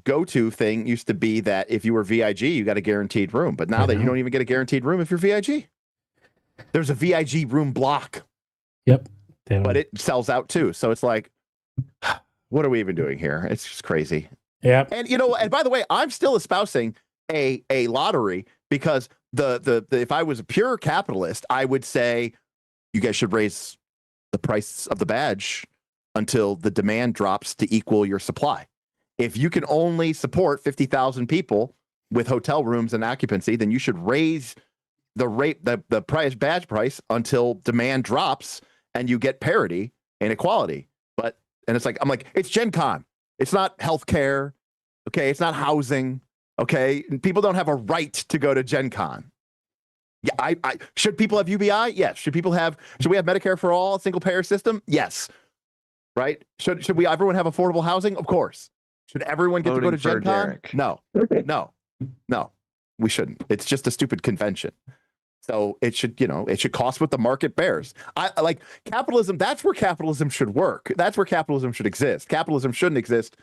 [SPEAKER 4] go-to thing used to be that if you were VIG, you got a guaranteed room. But now that you don't even get a guaranteed room if you're VIG. There's a VIG room block.
[SPEAKER 3] Yep.
[SPEAKER 4] But it sells out too. So it's like, what are we even doing here? It's just crazy.
[SPEAKER 3] Yeah.
[SPEAKER 4] And and by the way, I'm still espousing a lottery because the if I was a pure capitalist, I would say you guys should raise the price of the badge until the demand drops to equal your supply. If you can only support 50,000 people with hotel rooms and occupancy, then you should raise the badge price until demand drops and you get parity and equality. And it's like, I'm like, it's Gen Con. It's not healthcare. Okay. It's not housing. Okay. People don't have a right to go to Gen Con. Yeah. I should people have UBI? Yes. Should we have Medicare for all, single payer system? Yes. Right. Should everyone have affordable housing? Of course. Should everyone get to go to Gen Con? No. We shouldn't. It's just a stupid convention. So it should cost what the market bears. I like capitalism. That's where capitalism should work. That's where capitalism should exist. Capitalism shouldn't exist,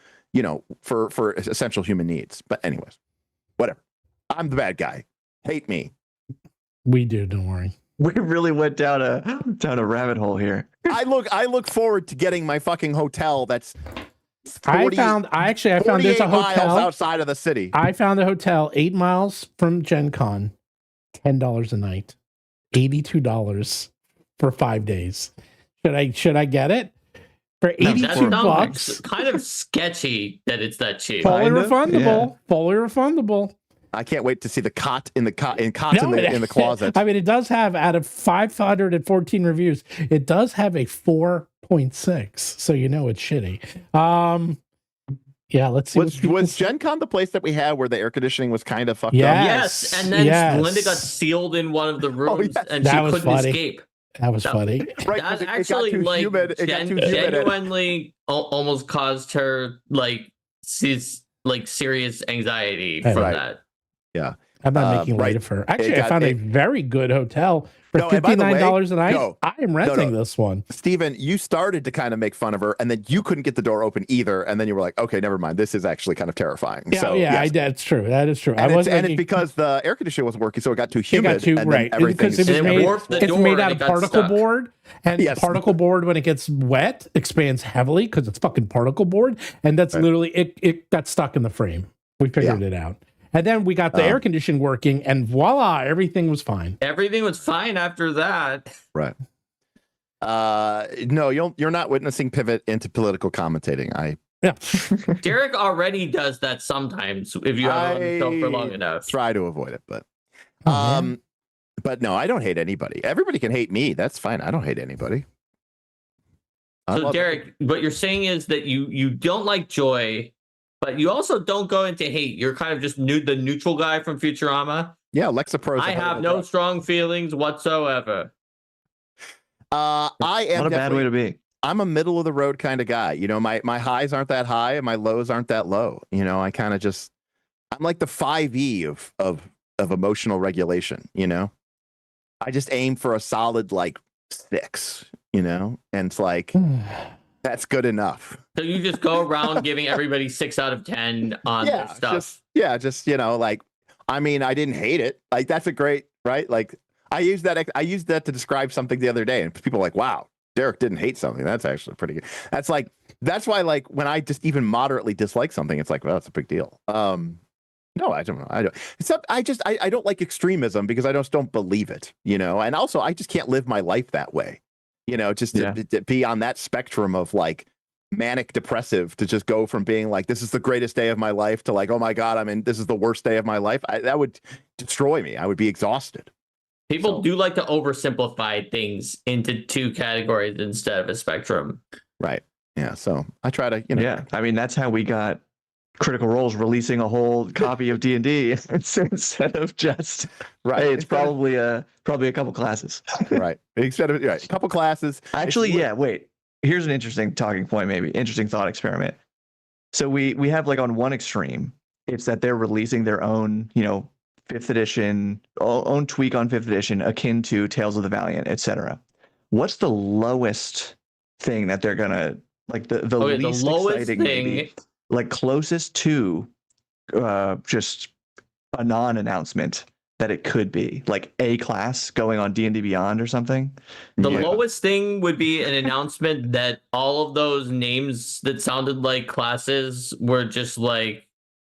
[SPEAKER 4] for essential human needs. But anyways, whatever. I'm the bad guy. Hate me.
[SPEAKER 3] We do. Don't worry.
[SPEAKER 5] We really went down a rabbit hole here.
[SPEAKER 4] I look forward to getting my fucking hotel. That's
[SPEAKER 3] 40, I found there's a hotel
[SPEAKER 4] outside of the city.
[SPEAKER 3] I found a hotel 8 miles from Gen Con. $10 a night, $82 for 5 days. Should I get it for $82?
[SPEAKER 6] Kind of sketchy that it's that cheap.
[SPEAKER 3] Fully refundable. Fully refundable.
[SPEAKER 4] I can't wait to see the cot in the closet.
[SPEAKER 3] I mean, it does have, out of 514 reviews, it does have a 4.6. So it's shitty. Yeah, let's see.
[SPEAKER 4] Was Gen Con the place that we had where the air conditioning was kind of fucked up?
[SPEAKER 6] Yes, and then Linda got sealed in one of the rooms, and she couldn't escape.
[SPEAKER 3] That was funny.
[SPEAKER 4] Right,
[SPEAKER 6] that actually genuinely almost caused her serious anxiety from that.
[SPEAKER 4] Yeah.
[SPEAKER 3] I'm not making light of her. Actually, I found a very good hotel for $59 a night. I am renting this one.
[SPEAKER 4] Steven, you started to kind of make fun of her, and then you couldn't get the door open either. And then you were like, okay, never mind. This is actually kind of terrifying.
[SPEAKER 3] That's true. That is true.
[SPEAKER 4] And it's because the air conditioner wasn't working, so it got too humid.
[SPEAKER 3] Because it's made out of particle board. And particle board, when it gets wet, expands heavily because it's fucking particle board. And that's literally, it got stuck in the frame. We figured it out. And then we got the air conditioning working, and voila, everything was fine.
[SPEAKER 6] Everything was fine after that.
[SPEAKER 4] Right. No, you're not witnessing pivot into political commentating.
[SPEAKER 6] Derik already does that sometimes if you have on the show for long enough.
[SPEAKER 4] Try to avoid it, but but no, I don't hate anybody. Everybody can hate me. That's fine. I don't hate anybody.
[SPEAKER 6] So Derik, what you're saying is that you don't like joy. But you also don't go into hate. You're kind of just the neutral guy from Futurama.
[SPEAKER 4] Yeah, Lexapro.
[SPEAKER 6] I have no strong feelings whatsoever.
[SPEAKER 4] I am
[SPEAKER 5] not a bad way to be.
[SPEAKER 4] I'm a middle of the road kind of guy. My highs aren't that high and my lows aren't that low. I kind of I'm like the 5E of emotional regulation. I just aim for a solid 6. And it's like. That's good enough.
[SPEAKER 6] So you just go around giving everybody 6 out of 10 on their stuff.
[SPEAKER 4] I didn't hate it. That's a great, right? I used that to describe something the other day, and people are like, wow, Derik didn't hate something. That's actually pretty good. That's why when I just even moderately dislike something, it's like, well, that's a big deal. No, I don't know. I don't. Except I don't like extremism because I just don't believe it, and also I just can't live my life that way. To be on that spectrum of manic depressive, to just go from being this is the greatest day of my life to oh my God, this is the worst day of my life. That would destroy me. I would be exhausted.
[SPEAKER 6] People do like to oversimplify things into 2 categories instead of a spectrum.
[SPEAKER 4] Right. Yeah. So I try to,
[SPEAKER 5] Yeah. That's how we got Critical Role's releasing a whole copy of D&D instead of just hey, it's probably a couple classes.
[SPEAKER 4] Right. Instead of a couple classes.
[SPEAKER 5] Actually, wait. Here's an interesting talking point, maybe interesting thought experiment. So we have on one extreme, it's that they're releasing their own, 5th edition, own tweak on 5th edition, akin to Tales of the Valiant, etc. What's the lowest thing that they're gonna the least exciting thing? Maybe? Closest to just a non-announcement that it could be a class going on D&D Beyond or something.
[SPEAKER 6] The lowest thing would be an announcement that all of those names that sounded like classes were just a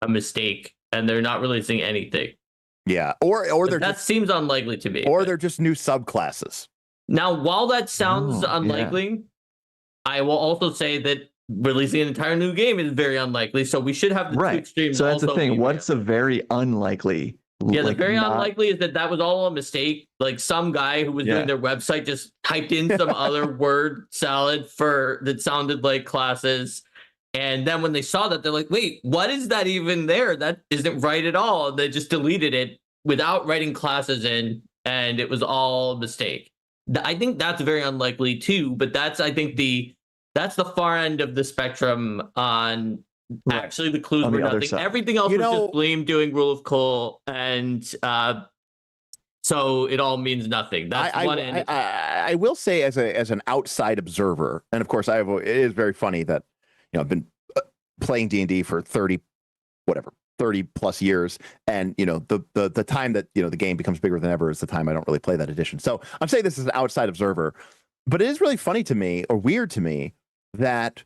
[SPEAKER 6] mistake and they're not releasing anything.
[SPEAKER 4] Yeah, or
[SPEAKER 6] that seems unlikely to me.
[SPEAKER 4] Or they're just new subclasses.
[SPEAKER 6] Now, while that sounds unlikely, I will also say that releasing an entire new game is very unlikely. So we should have the two extremes.
[SPEAKER 5] So that's the thing. What's the very unlikely?
[SPEAKER 6] Yeah, the very unlikely is that was all a mistake. Like some guy who was doing their website just typed in some other word salad that sounded like classes. And then when they saw that, they're like, wait, what is that even there? That isn't right at all. And they just deleted it without writing classes in, and it was all a mistake. I think that's very unlikely too, but that's the far end of the spectrum on actually the clues were nothing. Everything else was just Bleem doing Rule of Cool, and so it all means nothing. That's one end.
[SPEAKER 4] I will say as an outside observer, and of course it is very funny that I've been playing D&D for 30 plus years, and the time that the game becomes bigger than ever is the time I don't really play that edition. So I'm saying this as an outside observer, but it is really funny to me, or weird to me, that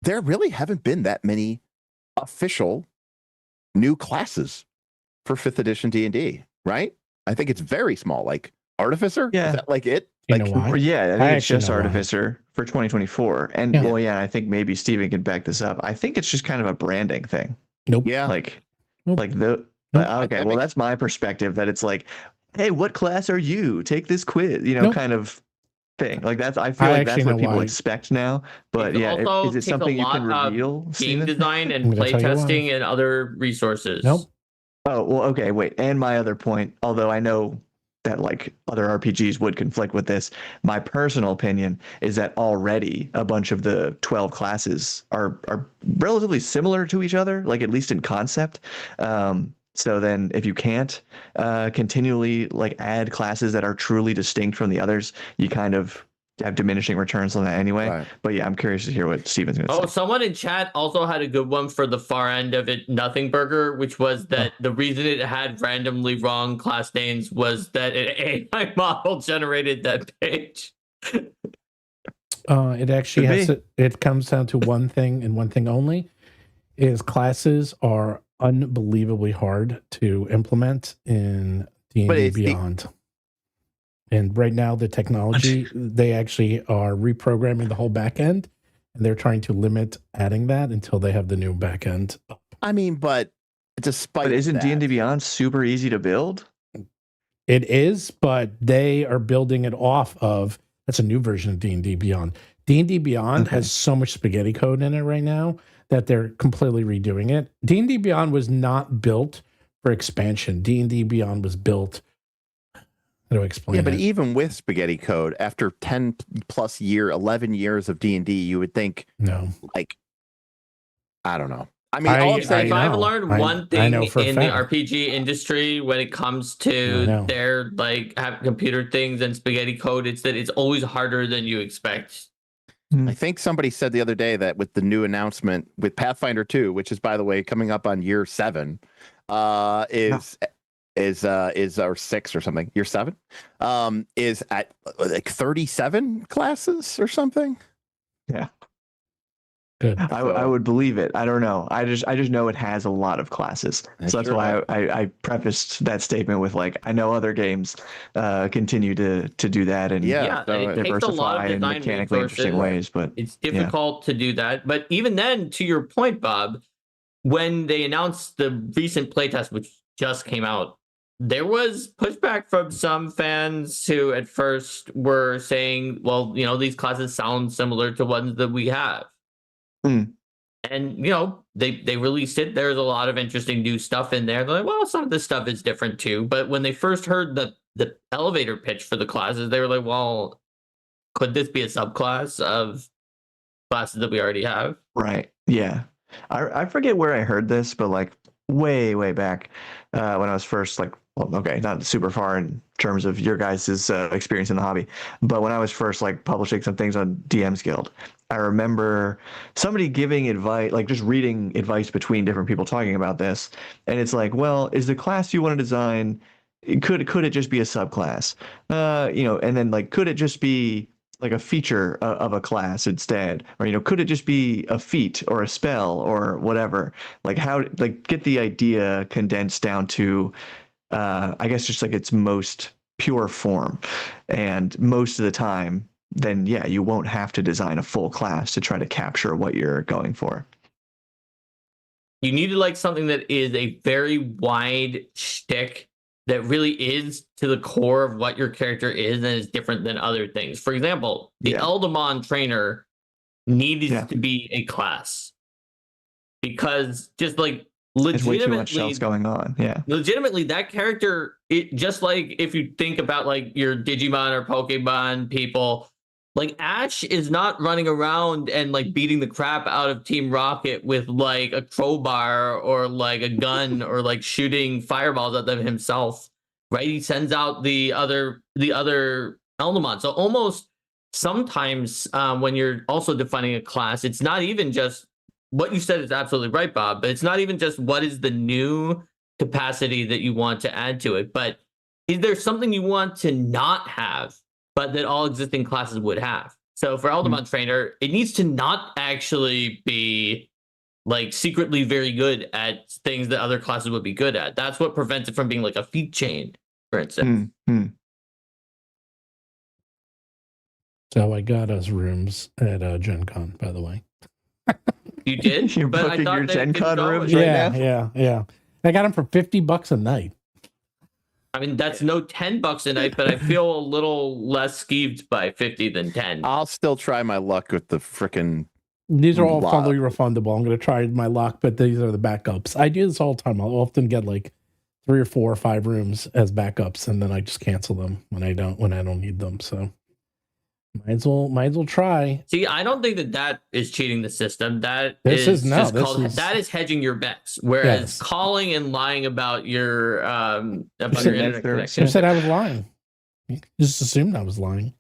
[SPEAKER 4] there really haven't been that many official new classes for 5th edition D&D, right? I think it's very small, like Artificer. Is that like it?
[SPEAKER 3] You know why?
[SPEAKER 5] Yeah, I think it's just Artificer for 2024. And I think maybe Steven can back this up. I think it's just kind of a branding thing.
[SPEAKER 3] Nope.
[SPEAKER 4] Yeah.
[SPEAKER 5] Okay, well, that's my perspective, that it's like, hey, what class are you? Take this quiz, kind of thing. Like I feel like that's what people expect now. But is it something you can reveal?
[SPEAKER 6] Game design and play testing and other resources.
[SPEAKER 3] Nope.
[SPEAKER 5] Oh, well, okay, wait. And my other point, although I know that like other RPGs would conflict with this, my personal opinion is that already a bunch of the 12 classes are relatively similar to each other, like at least in concept. So then if you can't continually like add classes that are truly distinct from the others, you kind of have diminishing returns on that anyway. Right. But yeah, I'm curious to hear what Steven's going to say.
[SPEAKER 6] Oh, someone in chat also had a good one for the far end of it, Nothing Burger, which was that the reason it had randomly wrong class names was that an AI model generated that page.
[SPEAKER 3] It actually it comes down to one thing and one thing only, is classes are unbelievably hard to implement in D&D Beyond. And right now, the technology, they actually are reprogramming the whole back end, and they're trying to limit adding that until they have the new back end up.
[SPEAKER 4] I mean, but despite
[SPEAKER 5] But isn't D&D Beyond super easy to build?
[SPEAKER 3] It is, but they are building it off of, that's a new version of D&D Beyond. D&D Beyond has so much spaghetti code in it right now that they're completely redoing it. D&D Beyond was not built for expansion. D&D Beyond was built... How do I explain
[SPEAKER 4] but even with spaghetti code, after 10 plus 11 years of D&D, you would think, I don't know. I mean,
[SPEAKER 6] if I've learned one thing in the RPG industry when it comes to their have computer things and spaghetti code, it's that it's always harder than you expect.
[SPEAKER 4] I think somebody said the other day that with the new announcement with Pathfinder 2, which is, by the way, coming up on year 7, is or 6 or something, year 7 is at like 37 classes or something.
[SPEAKER 3] Good.
[SPEAKER 5] I would believe it. I don't know. I just know it has a lot of classes. So that's why I prefaced that statement with I know other games continue to do that and diversify in mechanically interesting ways, but
[SPEAKER 6] it's difficult to do that. But even then, to your point, Bob, when they announced the recent playtest, which just came out, there was pushback from some fans who at first were saying, well, these classes sound similar to ones that we have. And, they released it. There's a lot of interesting new stuff in there. They're like, well, some of this stuff is different too. But when they first heard the elevator pitch for the classes, they were like, well, could this be a subclass of classes that we already have?
[SPEAKER 5] Right. Yeah. I forget where I heard this, but way, way back when I was first not super far in terms of your guys' experience in the hobby, but when I was first publishing some things on DM's Guild, I remember somebody giving advice, just reading advice between different people talking about this, and it's well, is the class you want to design, could it just be a subclass, and then could it just be a feature of a class instead, or could it just be a feat or a spell or whatever, how get the idea condensed down to I guess just its most pure form. And most of the time, then yeah, you won't have to design a full class to try to capture what you're going for.
[SPEAKER 6] You need to like something that is a very wide shtick that really is to the core of what your character is and is different than other things. For example, the Eldamon trainer needed to be a class because just like legitimately
[SPEAKER 5] way too much else going on. Yeah.
[SPEAKER 6] Legitimately, that character, it just like if you think about like your Digimon or Pokemon people, like Ash is not running around and like beating the crap out of Team Rocket with like a crowbar or like a gun or like shooting fireballs at them himself, right? He sends out the other Eldamon. So almost sometimes when you're also defining a class, it's not even just what you said is absolutely right, Bob, but it's not even just what is the new capacity that you want to add to it, but is there something you want to not have but that all existing classes would have? So for Eldamon Trainer, it needs to not actually be like secretly very good at things that other classes would be good at. That's what prevents it from being like a feat chain, for instance.
[SPEAKER 3] So I got us rooms at Gen Con, by the way.
[SPEAKER 6] You did?
[SPEAKER 5] You're
[SPEAKER 6] but
[SPEAKER 5] booking
[SPEAKER 6] I
[SPEAKER 5] your
[SPEAKER 6] thought
[SPEAKER 5] Gen Con rooms right now?
[SPEAKER 3] Yeah. I got them for $50 a night.
[SPEAKER 6] I mean, that's no $10 a night, but I feel a little less skeeved by 50 than 10.
[SPEAKER 4] I'll still try my luck with the freaking.
[SPEAKER 3] These are all fully refundable. I'm going to try my luck, but these are the backups. I do this all the time. I'll often get like 3 or 4 or 5 rooms as backups, and then I just cancel them when I don't need them. So might as well try.
[SPEAKER 6] See, I don't think that is cheating the system. That is hedging your bets. Whereas calling and lying about your internet connection.
[SPEAKER 3] Who said I was lying? You just assumed I was lying.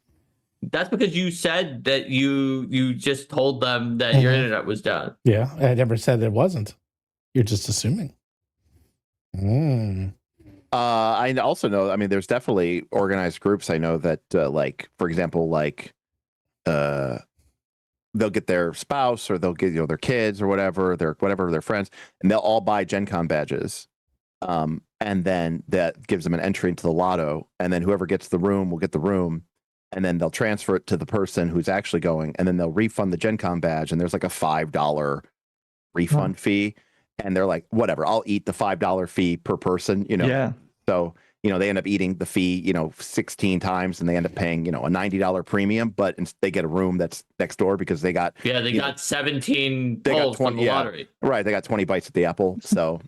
[SPEAKER 6] That's because you said that you just told them that your internet was down.
[SPEAKER 3] Yeah, I never said it wasn't. You're just assuming.
[SPEAKER 4] I also know, I mean, there's definitely organized groups I know that, like, for example, like, they'll get their spouse or they'll get, their kids or whatever, their friends, and they'll all buy Gen Con badges. And then that gives them an entry into the lotto. And then whoever gets the room will get the room. And then they'll transfer it to the person who's actually going. And then they'll refund the Gen Con badge. And there's like a $5 refund fee. And they're like, whatever, I'll eat the $5 fee per person, Yeah. So, they end up eating the fee, 16 times, and they end up paying, a $90 premium, but they get a room that's next door because they got
[SPEAKER 6] 17 pulls from the lottery.
[SPEAKER 4] Right. They got 20 bites at the apple. So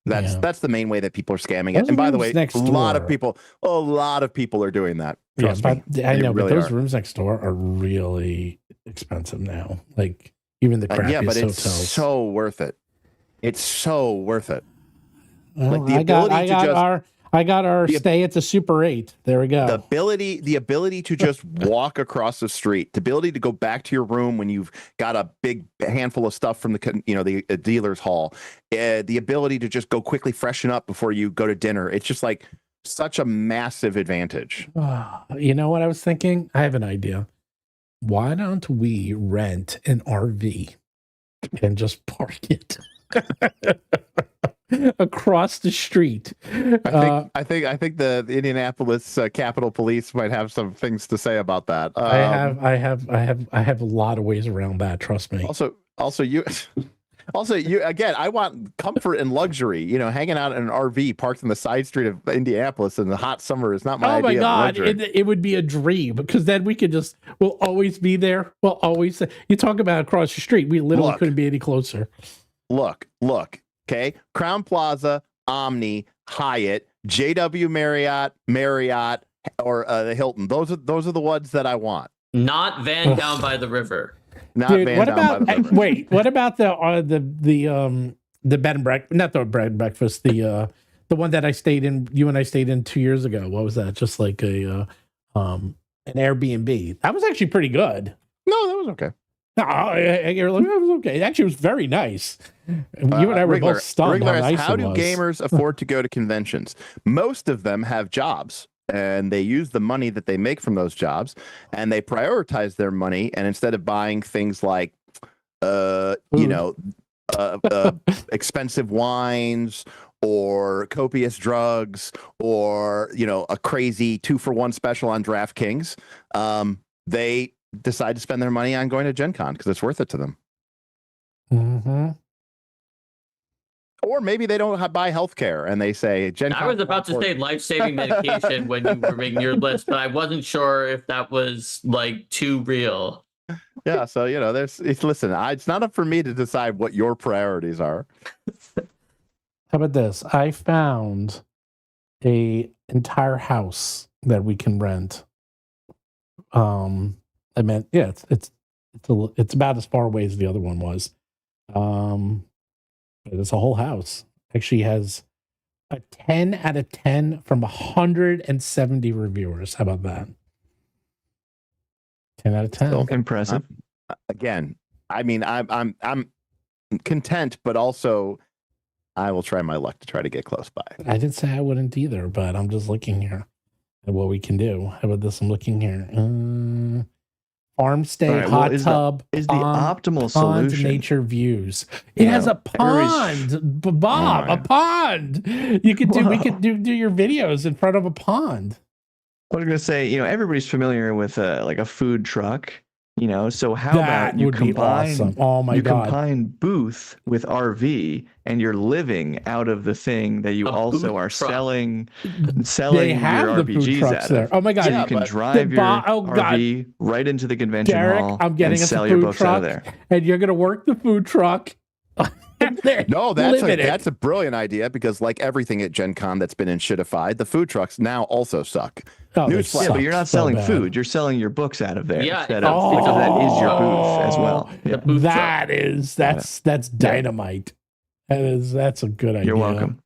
[SPEAKER 4] that's the main way that people are scamming it. And by the way, a lot of people are doing that. Trust me.
[SPEAKER 3] I know, but those rooms next door are really expensive now. Like even the crappiest
[SPEAKER 4] but it's
[SPEAKER 3] hotels.
[SPEAKER 4] So worth it. It's so worth it.
[SPEAKER 3] Well, like I got our stay at the Super 8. There we go.
[SPEAKER 4] The ability to just walk across the street, the ability to go back to your room when you've got a big handful of stuff from the dealer's hall, the ability to just go quickly freshen up before you go to dinner. It's just like such a massive advantage.
[SPEAKER 3] You know what I was thinking? I have an idea. Why don't we rent an RV and just park it across the street?
[SPEAKER 4] I think the Indianapolis Capitol Police might have some things to say about that.
[SPEAKER 3] I have a lot of ways around that. Trust me.
[SPEAKER 4] Also you again. I want comfort and luxury. Hanging out in an RV parked in the side street of Indianapolis in the hot summer is not my idea. Oh my God,
[SPEAKER 3] it would be a dream because then we'll always be there. We'll always. You talk about across the street. We literally couldn't be any closer.
[SPEAKER 4] Look. Okay, Crown Plaza, Omni, Hyatt, JW Marriott, or the Hilton. Those are the ones that I want.
[SPEAKER 6] Not Van down by the river.
[SPEAKER 3] What about the bed and breakfast? Not the bed and breakfast. The one that I stayed in. You and I stayed in 2 years ago. What was that? Just like an Airbnb. That was actually pretty good.
[SPEAKER 4] No, that was okay.
[SPEAKER 3] You're like, it was okay. Actually, it was very nice. You and I were both stunned how nice
[SPEAKER 4] how
[SPEAKER 3] it
[SPEAKER 4] do
[SPEAKER 3] was.
[SPEAKER 4] Gamers afford to go to conventions? Most of them have jobs, and they use the money that they make from those jobs, and they prioritize their money. And instead of buying things like, expensive wines or copious drugs or, a crazy 2-for-1 special on DraftKings, they decide to spend their money on going to Gen Con because it's worth it to them.
[SPEAKER 3] Mm-hmm.
[SPEAKER 4] Or maybe they don't buy healthcare and they say Gen Con.
[SPEAKER 6] I was about to say life-saving medication when you were making your list, but I wasn't sure if that was like too real.
[SPEAKER 4] Yeah, so listen, it's not up for me to decide what your priorities are.
[SPEAKER 3] How about this? I found a entire house that we can rent. I meant, yeah, it's about as far away as the other one was. But it's a whole house. Actually has a 10 out of 10 from 170 reviewers. How about that? 10 out of 10.
[SPEAKER 5] Still impressive.
[SPEAKER 4] Again, I mean, I'm content, but also I will try my luck to try to get close by.
[SPEAKER 3] I didn't say I wouldn't either, but I'm just looking here at what we can do. How about this? I'm looking here. Farm stay,
[SPEAKER 5] right,
[SPEAKER 3] hot
[SPEAKER 5] well,
[SPEAKER 3] tub,
[SPEAKER 5] is
[SPEAKER 3] pond,
[SPEAKER 5] the optimal
[SPEAKER 3] pond,
[SPEAKER 5] solution
[SPEAKER 3] nature views. It has a pond, Bob,
[SPEAKER 5] right.
[SPEAKER 3] a pond. We could do your videos in front of a pond.
[SPEAKER 5] I was gonna say, everybody's familiar with like a food truck, so how
[SPEAKER 3] That
[SPEAKER 5] about you
[SPEAKER 3] would be
[SPEAKER 5] combine
[SPEAKER 3] awesome. Oh my God.
[SPEAKER 5] combine booth with RV and you're living out of the thing that you also are
[SPEAKER 6] truck.
[SPEAKER 5] selling
[SPEAKER 3] They have
[SPEAKER 5] your
[SPEAKER 3] the food
[SPEAKER 5] RPGs
[SPEAKER 3] trucks
[SPEAKER 5] out
[SPEAKER 3] there.
[SPEAKER 5] of.
[SPEAKER 3] Oh my God.
[SPEAKER 5] So
[SPEAKER 4] Yeah,
[SPEAKER 5] you can
[SPEAKER 4] but
[SPEAKER 5] drive your
[SPEAKER 3] God.
[SPEAKER 5] RV right into the convention
[SPEAKER 3] Derek,
[SPEAKER 5] hall
[SPEAKER 3] I'm getting
[SPEAKER 5] and
[SPEAKER 3] us a
[SPEAKER 5] sell your
[SPEAKER 3] food
[SPEAKER 5] books out of
[SPEAKER 3] truck,
[SPEAKER 5] there.
[SPEAKER 3] and you're gonna work the food truck.
[SPEAKER 4] No, that's a brilliant idea because like everything at Gen Con that's been shitified, the food trucks now also suck.
[SPEAKER 3] Oh, they
[SPEAKER 4] Newsflash.
[SPEAKER 5] Yeah, but you're not
[SPEAKER 3] so
[SPEAKER 5] selling
[SPEAKER 3] bad.
[SPEAKER 5] food. You're selling your books out of there.
[SPEAKER 6] Yeah,
[SPEAKER 5] instead of, because that is your booth as well. Yeah.
[SPEAKER 6] booth
[SPEAKER 3] That's dynamite. That's a good idea.
[SPEAKER 5] You're welcome.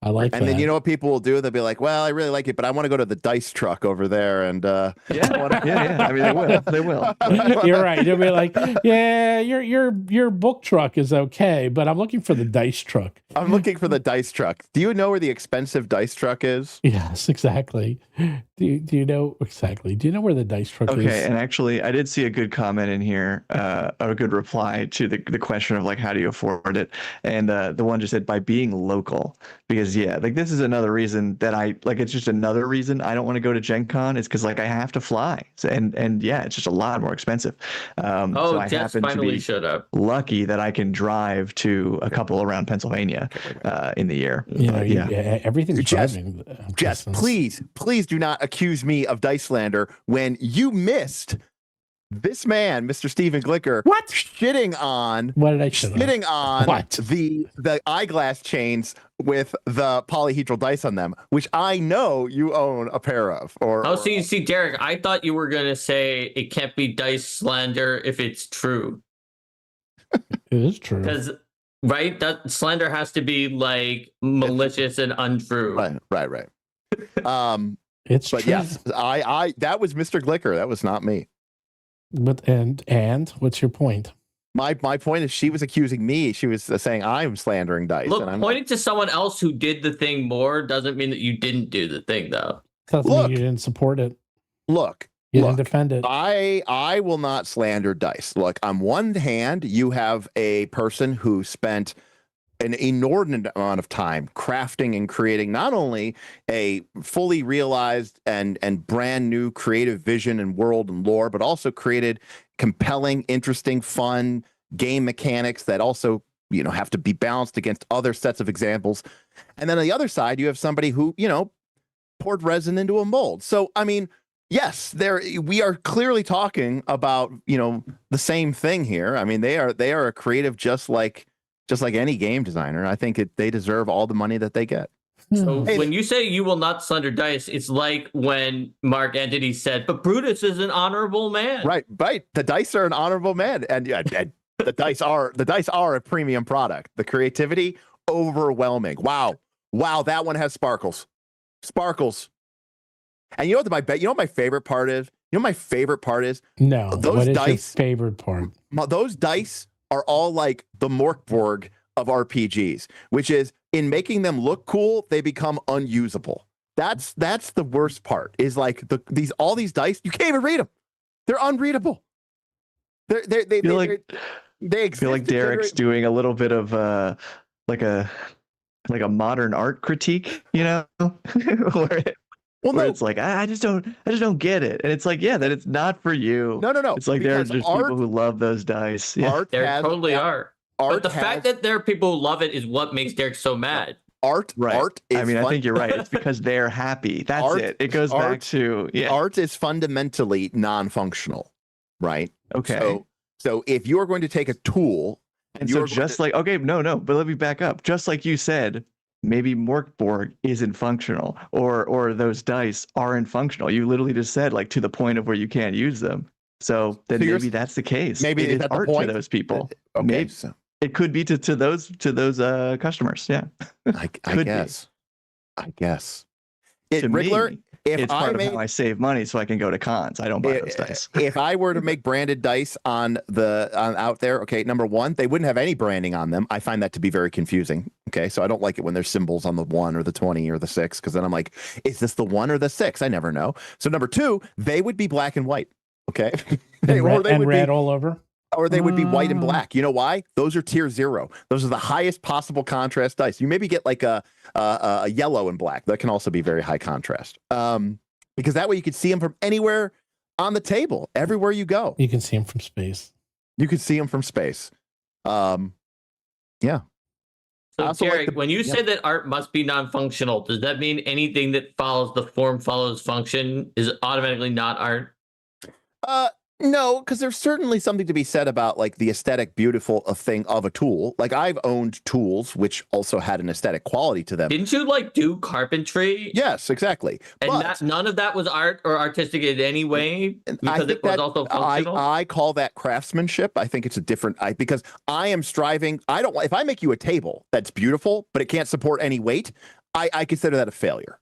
[SPEAKER 3] I like that.
[SPEAKER 4] And then you know what people will do? They'll be like, "Well, I really like it, but I want to go to the dice truck over there." And
[SPEAKER 5] Yeah. I mean, they will. They will.
[SPEAKER 3] You're right. They'll be like, "Yeah, your book truck is okay, but I'm looking for the dice truck."
[SPEAKER 4] I'm looking for the dice truck. Do you know where the expensive dice truck is?
[SPEAKER 3] Yes, exactly. Do you know exactly? Do you know where the dice truck is?
[SPEAKER 5] Okay, and actually, I did see a good comment in here, a good reply to the question of like, how do you afford it? And the one just said by being local, because like this is another reason that it's just another reason I don't want to go to Gen Con is because like I have to fly, and yeah, it's just a lot more expensive. So I
[SPEAKER 6] Jess
[SPEAKER 5] happen to
[SPEAKER 6] finally
[SPEAKER 5] be
[SPEAKER 6] showed up.
[SPEAKER 5] lucky that I can drive to a couple around Pennsylvania in the year.
[SPEAKER 3] Everything's
[SPEAKER 4] Jess,
[SPEAKER 3] driving.
[SPEAKER 4] Jess,
[SPEAKER 3] distance.
[SPEAKER 4] please do not accuse me of dice slander when you missed this man, Mr. Stephen Glicker,
[SPEAKER 3] What?
[SPEAKER 4] shitting on
[SPEAKER 3] What did I shit on?
[SPEAKER 4] shitting on
[SPEAKER 3] What?
[SPEAKER 4] the eyeglass chains with the polyhedral dice on them, which I know you own a pair of.
[SPEAKER 6] See, Derek, I thought you were gonna say it can't be dice slander if it's true.
[SPEAKER 3] It is true.
[SPEAKER 6] Because that slander has to be like malicious and untrue.
[SPEAKER 4] Right.
[SPEAKER 3] It's
[SPEAKER 4] but
[SPEAKER 3] true.
[SPEAKER 4] yes, I that was Mr. Glicker. That was not me.
[SPEAKER 3] But and what's your point?
[SPEAKER 4] My point is she was accusing me. She was saying I'm slandering dice.
[SPEAKER 6] Look,
[SPEAKER 4] and I'm
[SPEAKER 6] pointing to someone else who did the thing more doesn't mean that you didn't do the thing, though.
[SPEAKER 3] Doesn't mean you didn't support it.
[SPEAKER 4] Look,
[SPEAKER 3] You didn't defend it.
[SPEAKER 4] I will not slander dice. Look, on one hand, you have a person who spent an inordinate amount of time crafting and creating not only a fully realized and brand new creative vision and world and lore, but also created compelling, interesting, fun game mechanics that also, have to be balanced against other sets of examples. And then on the other side, you have somebody who, poured resin into a mold. So, I mean, yes, we are clearly talking about, the same thing here. I mean, they are a creative just like any game designer. I think they deserve all the money that they get.
[SPEAKER 6] So when you say you will not slander dice, it's like when Mark Antony said, but Brutus is an honorable man.
[SPEAKER 4] Right. The dice are an honorable man. And the dice are a premium product. The creativity, overwhelming. Wow. That one has sparkles. And you know what my favorite part is?
[SPEAKER 3] No.
[SPEAKER 4] Those
[SPEAKER 3] what is
[SPEAKER 4] dice,
[SPEAKER 3] your favorite part?
[SPEAKER 4] Those dice are all like the Morkborg of RPGs, which is in making them look cool, they become unusable. That's the worst part. Is like all these dice, you can't even read them. They're unreadable. They
[SPEAKER 5] feel like Derek's doing a little bit of like a like a modern art critique, you know, where it's like I just don't get it, and it's like that it's not for you.
[SPEAKER 4] No.
[SPEAKER 5] It's like there are just people who love those dice. Yeah.
[SPEAKER 6] There totally are. But the fact that there are people who love it is what makes Derik so mad.
[SPEAKER 4] Art is
[SPEAKER 5] I think you're right. It's because they're happy. That's it. It goes back to
[SPEAKER 4] art is fundamentally non-functional, right?
[SPEAKER 5] Okay.
[SPEAKER 4] So if you are going to take a tool,
[SPEAKER 5] and so just like but let me back up. Just like you said, maybe Morkborg isn't functional, or those dice aren't functional. You literally just said like to the point of where you can't use them. So then maybe that's the case.
[SPEAKER 4] Maybe
[SPEAKER 5] it's art to those people.
[SPEAKER 4] Okay.
[SPEAKER 5] Maybe. It could be to those customers. Yeah,
[SPEAKER 4] I guess. Riggler,
[SPEAKER 5] it's part of how I save money so I can go to cons. I don't buy those dice.
[SPEAKER 4] If I were to make branded dice on out there, okay, number one, they wouldn't have any branding on them. I find that to be very confusing. Okay, so I don't like it when there's symbols on the 1 or the 20 or the 6, because then I'm like, is this the 1 or the 6? I never know. So number two, they would be black and white. Okay,
[SPEAKER 3] and red all over.
[SPEAKER 4] Or they would be white and black. You know why? Those are tier 0. Those are the highest possible contrast dice. You maybe get like a yellow and black. That can also be very high contrast. Because that way you can see them from anywhere on the table, everywhere you go.
[SPEAKER 3] You can see them from space.
[SPEAKER 4] Yeah.
[SPEAKER 6] So Derik, when you say that art must be non-functional, does that mean anything that follows the form follows function is automatically not art?
[SPEAKER 4] No, because there's certainly something to be said about like the aesthetic beautiful thing of a tool. Like I've owned tools which also had an aesthetic quality to them.
[SPEAKER 6] Didn't you like do carpentry?
[SPEAKER 4] Yes, exactly.
[SPEAKER 6] And none of that was art or artistic in any way because it was also functional?
[SPEAKER 4] I call that craftsmanship. I think it's a different because I am striving. If I make you a table that's beautiful but it can't support any weight, I consider that a failure.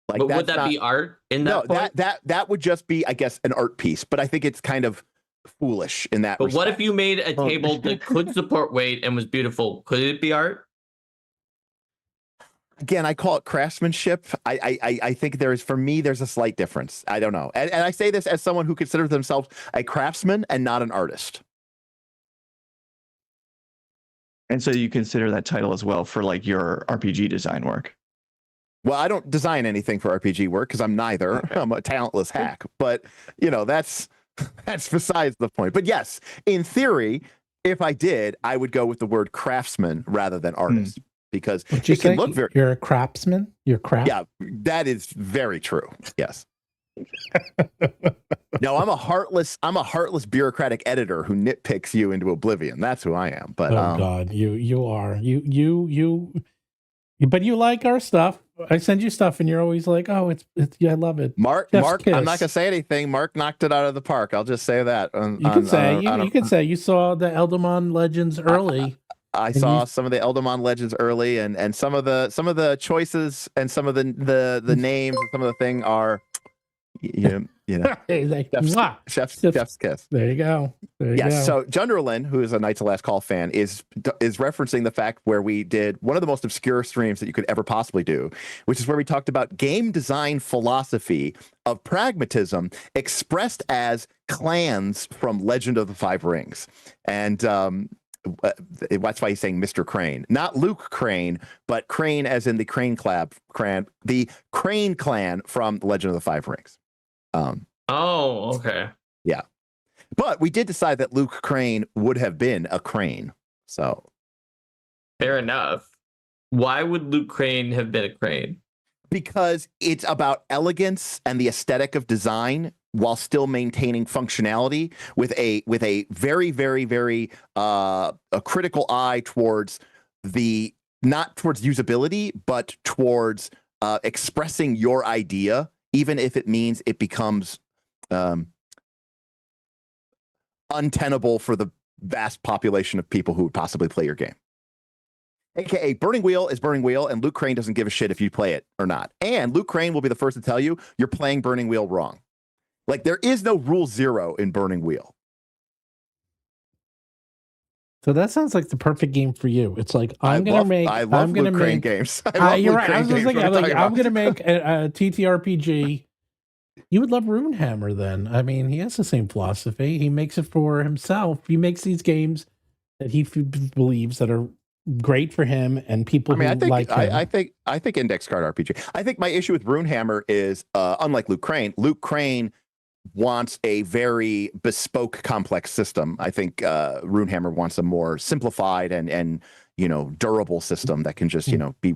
[SPEAKER 4] Like,
[SPEAKER 6] but would that be art in that point?
[SPEAKER 4] that would just be, I guess, an art piece. But I think it's kind of foolish in that respect.
[SPEAKER 6] What if you made a table that could support weight and was beautiful? Could it be art?
[SPEAKER 4] Again, I call it craftsmanship. I think there's a slight difference. I don't know. And I say this as someone who considers themselves a craftsman and not an artist.
[SPEAKER 5] And so you consider that title as well for like your RPG design work?
[SPEAKER 4] Well, I don't design anything for RPG work because I'm neither. Okay. I'm a talentless hack. But, that's besides the point. But yes, in theory, if I did, I would go with the word craftsman rather than artist. Because it can look very...
[SPEAKER 3] You're a craftsman? You're craft?
[SPEAKER 4] Yeah, that is very true. Yes. No, I'm a heartless bureaucratic editor who nitpicks you into oblivion. That's who I am. But
[SPEAKER 3] God, you are. You but you like our stuff. I send you stuff and you're always like, oh, it's I love it.
[SPEAKER 4] Mark, I'm not gonna say anything. Mark knocked it out of the park. I'll just say that.
[SPEAKER 3] You can say you saw the Eldamon Legends early.
[SPEAKER 4] I saw some of the Eldamon Legends early, and some of the choices and some of the names and some of the thing are chef's kiss.
[SPEAKER 3] There you go.
[SPEAKER 4] Yes. So Junderlin, who is a Knights of Last Call fan, is referencing the fact where we did one of the most obscure streams that you could ever possibly do, which is where we talked about game design philosophy of pragmatism expressed as clans from Legend of the Five Rings. And that's why he's saying Mr. Crane, not Luke Crane, but Crane as in the Crane clan from the Legend of the Five Rings.
[SPEAKER 6] Okay.
[SPEAKER 4] Yeah. But we did decide that Luke Crane would have been a crane. So
[SPEAKER 6] fair enough. Why would Luke Crane have been a crane?
[SPEAKER 4] Because it's about elegance and the aesthetic of design while still maintaining functionality with a very, very, very a critical eye towards not towards usability, but towards expressing your idea, even if it means it becomes untenable for the vast population of people who would possibly play your game. AKA Burning Wheel is Burning Wheel, and Luke Crane doesn't give a shit if you play it or not. And Luke Crane will be the first to tell you you're playing Burning Wheel wrong. Like, there is no rule 0 in Burning Wheel.
[SPEAKER 3] So that sounds like the perfect game for you. It's like
[SPEAKER 4] I love Luke Crane games.
[SPEAKER 3] You're right. I was just thinking, I'm going to make a TTRPG. You would love Runehammer then. I mean, he has the same philosophy. He makes it for himself. He makes these games that he believes that are great for him and people who like him.
[SPEAKER 4] I think index card RPG. I think my issue with Runehammer is unlike Luke Crane wants a very bespoke, complex system. I think Runehammer wants a more simplified and durable system that can just be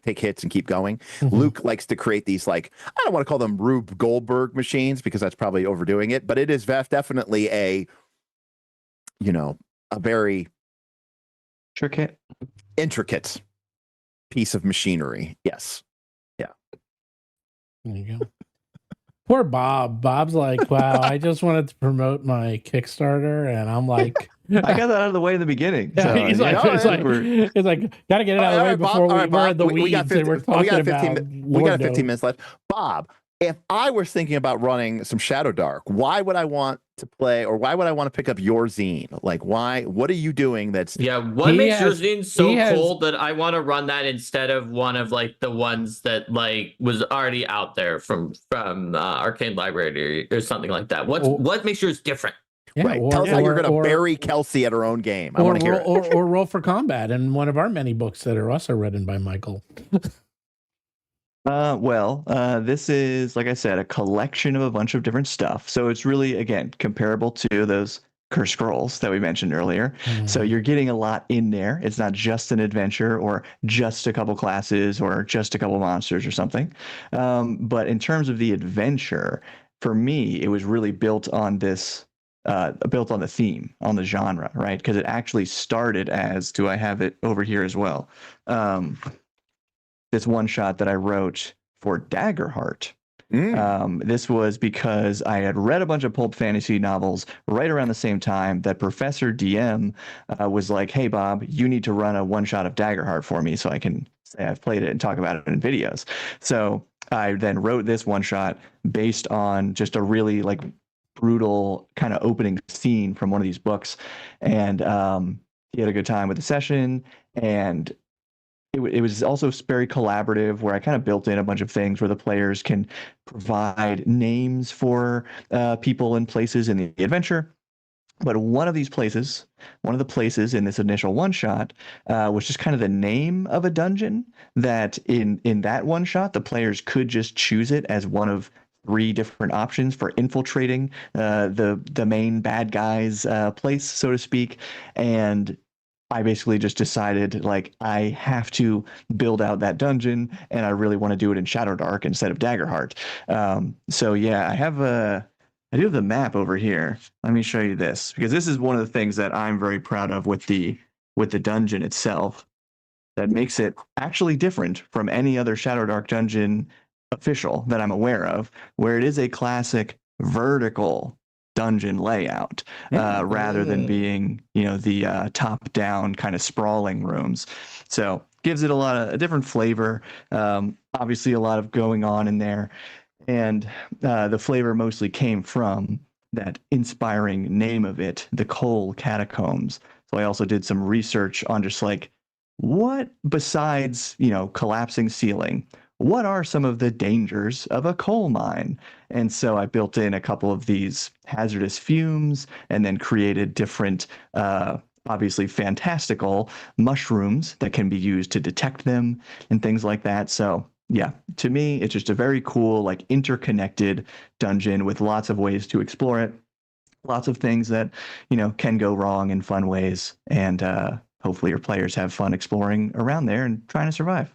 [SPEAKER 4] take hits and keep going. Luke likes to create these, like, I don't want to call them Rube Goldberg machines because that's probably overdoing it, but it is definitely a very intricate piece of machinery. Yes. Yeah.
[SPEAKER 3] There you go. Poor Bob. Bob's like, wow, I just wanted to promote my Kickstarter, and I'm like,
[SPEAKER 5] I got that out of the way in the beginning. So,
[SPEAKER 3] he's like, gotta get it out of the way before we're in the weeds.
[SPEAKER 4] We got 15 minutes left. Bob, if I was thinking about running some Shadowdark, why would I want to play, or why would I want to pick up your zine? Like, why? What are you doing?
[SPEAKER 6] What makes your zine so cool that I want to run that instead of one of like the ones that like was already out there from Arcane Library or something like that? What makes yours different?
[SPEAKER 3] Yeah,
[SPEAKER 4] right. Tell us how you're going to bury Kelsey at her own game. I want to hear it.
[SPEAKER 3] Or Roll for Combat, and one of our many books that are also written by Michael.
[SPEAKER 5] This is, like I said, a collection of a bunch of different stuff. So it's really, again, comparable to those Curse Scrolls that we mentioned earlier. So you're getting a lot in there. It's not just an adventure or just a couple classes or just a couple monsters or something. But in terms of the adventure, for me, it was really built on this, built on the theme, on the genre, right? Because it actually started as, do I have it over here as well? This one shot that I wrote for Daggerheart. This was because I had read a bunch of pulp fantasy novels right around the same time that Professor DM was like, hey, Bob, you need to run a one shot of Daggerheart for me so I can say I've played it and talk about it in videos. So I then wrote this one shot based on just a really like brutal kind of opening scene from one of these books. And he had a good time with the session, and it was also very collaborative, where I kind of built in a bunch of things where the players can provide names for people and places in the adventure. But one of the places in this initial one shot was just kind of the name of a dungeon that in that one shot, the players could just choose it as one of 3 different options for infiltrating the main bad guy's place, so to speak. And I basically just decided, like, I have to build out that dungeon, and I really want to do it in Shadowdark instead of Daggerheart. So yeah, I do have the map over here. Let me show you this, because this is one of the things that I'm very proud of with the dungeon itself, that makes it actually different from any other Shadowdark dungeon official that I'm aware of, where it is a classic vertical dungeon layout rather than being the top down kind of sprawling rooms. So gives it a different flavor. Obviously a lot of going on in there, and the flavor mostly came from that inspiring name of it, the Coal Catacombs. So I also did some research on just like, what besides collapsing ceiling, what are some of the dangers of a coal mine? And so I built in a couple of these hazardous fumes, and then created different, obviously fantastical mushrooms that can be used to detect them and things like that. So yeah, to me, it's just a very cool, like, interconnected dungeon with lots of ways to explore it. Lots of things that, can go wrong in fun ways. And hopefully your players have fun exploring around there and trying to survive.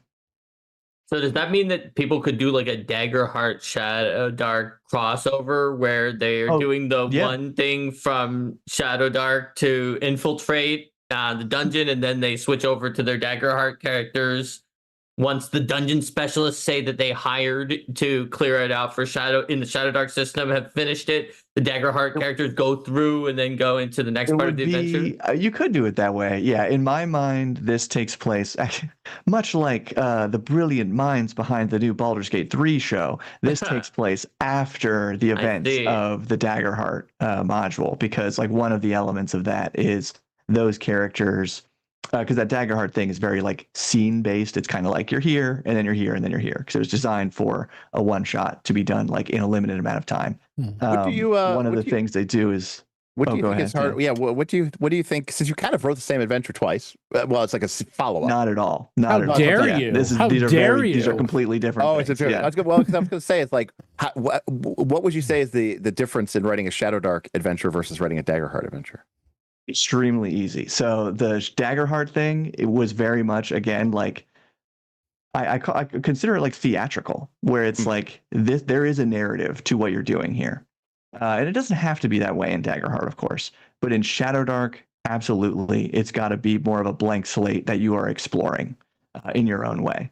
[SPEAKER 6] So does that mean that people could do like a Daggerheart Shadowdark crossover where they're doing the one thing from Shadowdark to infiltrate the dungeon, and then they switch over to their Daggerheart characters once the dungeon specialists say that they hired to clear it out for in the Shadowdark system have finished it, the Daggerheart characters go through and then go into the next part of the adventure?
[SPEAKER 5] You could do it that way. Yeah, in my mind, this takes place much like the brilliant minds behind the new Baldur's Gate 3 show. This takes place after the events of the Daggerheart module, because like one of the elements of that is those characters, because that Daggerheart thing is very like scene based. It's kind of like you're here and then you're here and then you're here, because it was designed for a one shot to be done like in a limited amount of time. One of the things they do is
[SPEAKER 4] What do you think is hard? Yeah. What do you think? Since you kind of wrote the same adventure twice. Well, it's like a follow-up.
[SPEAKER 5] Not at all. Not
[SPEAKER 3] How
[SPEAKER 5] at all.
[SPEAKER 3] dare
[SPEAKER 5] Yeah,
[SPEAKER 3] you?
[SPEAKER 5] These are completely different.
[SPEAKER 4] Oh,
[SPEAKER 5] things.
[SPEAKER 4] it's a
[SPEAKER 5] Yeah.
[SPEAKER 4] I was going to say, it's like, what would you say is the difference in writing a Shadowdark adventure versus writing a Daggerheart adventure?
[SPEAKER 5] Extremely easy. So the Daggerheart thing, it was very much, again, like I consider it like theatrical, where it's like this. There is a narrative to what you're doing here, and it doesn't have to be that way in Daggerheart, of course. But in Shadowdark, absolutely, it's got to be more of a blank slate that you are exploring in your own way.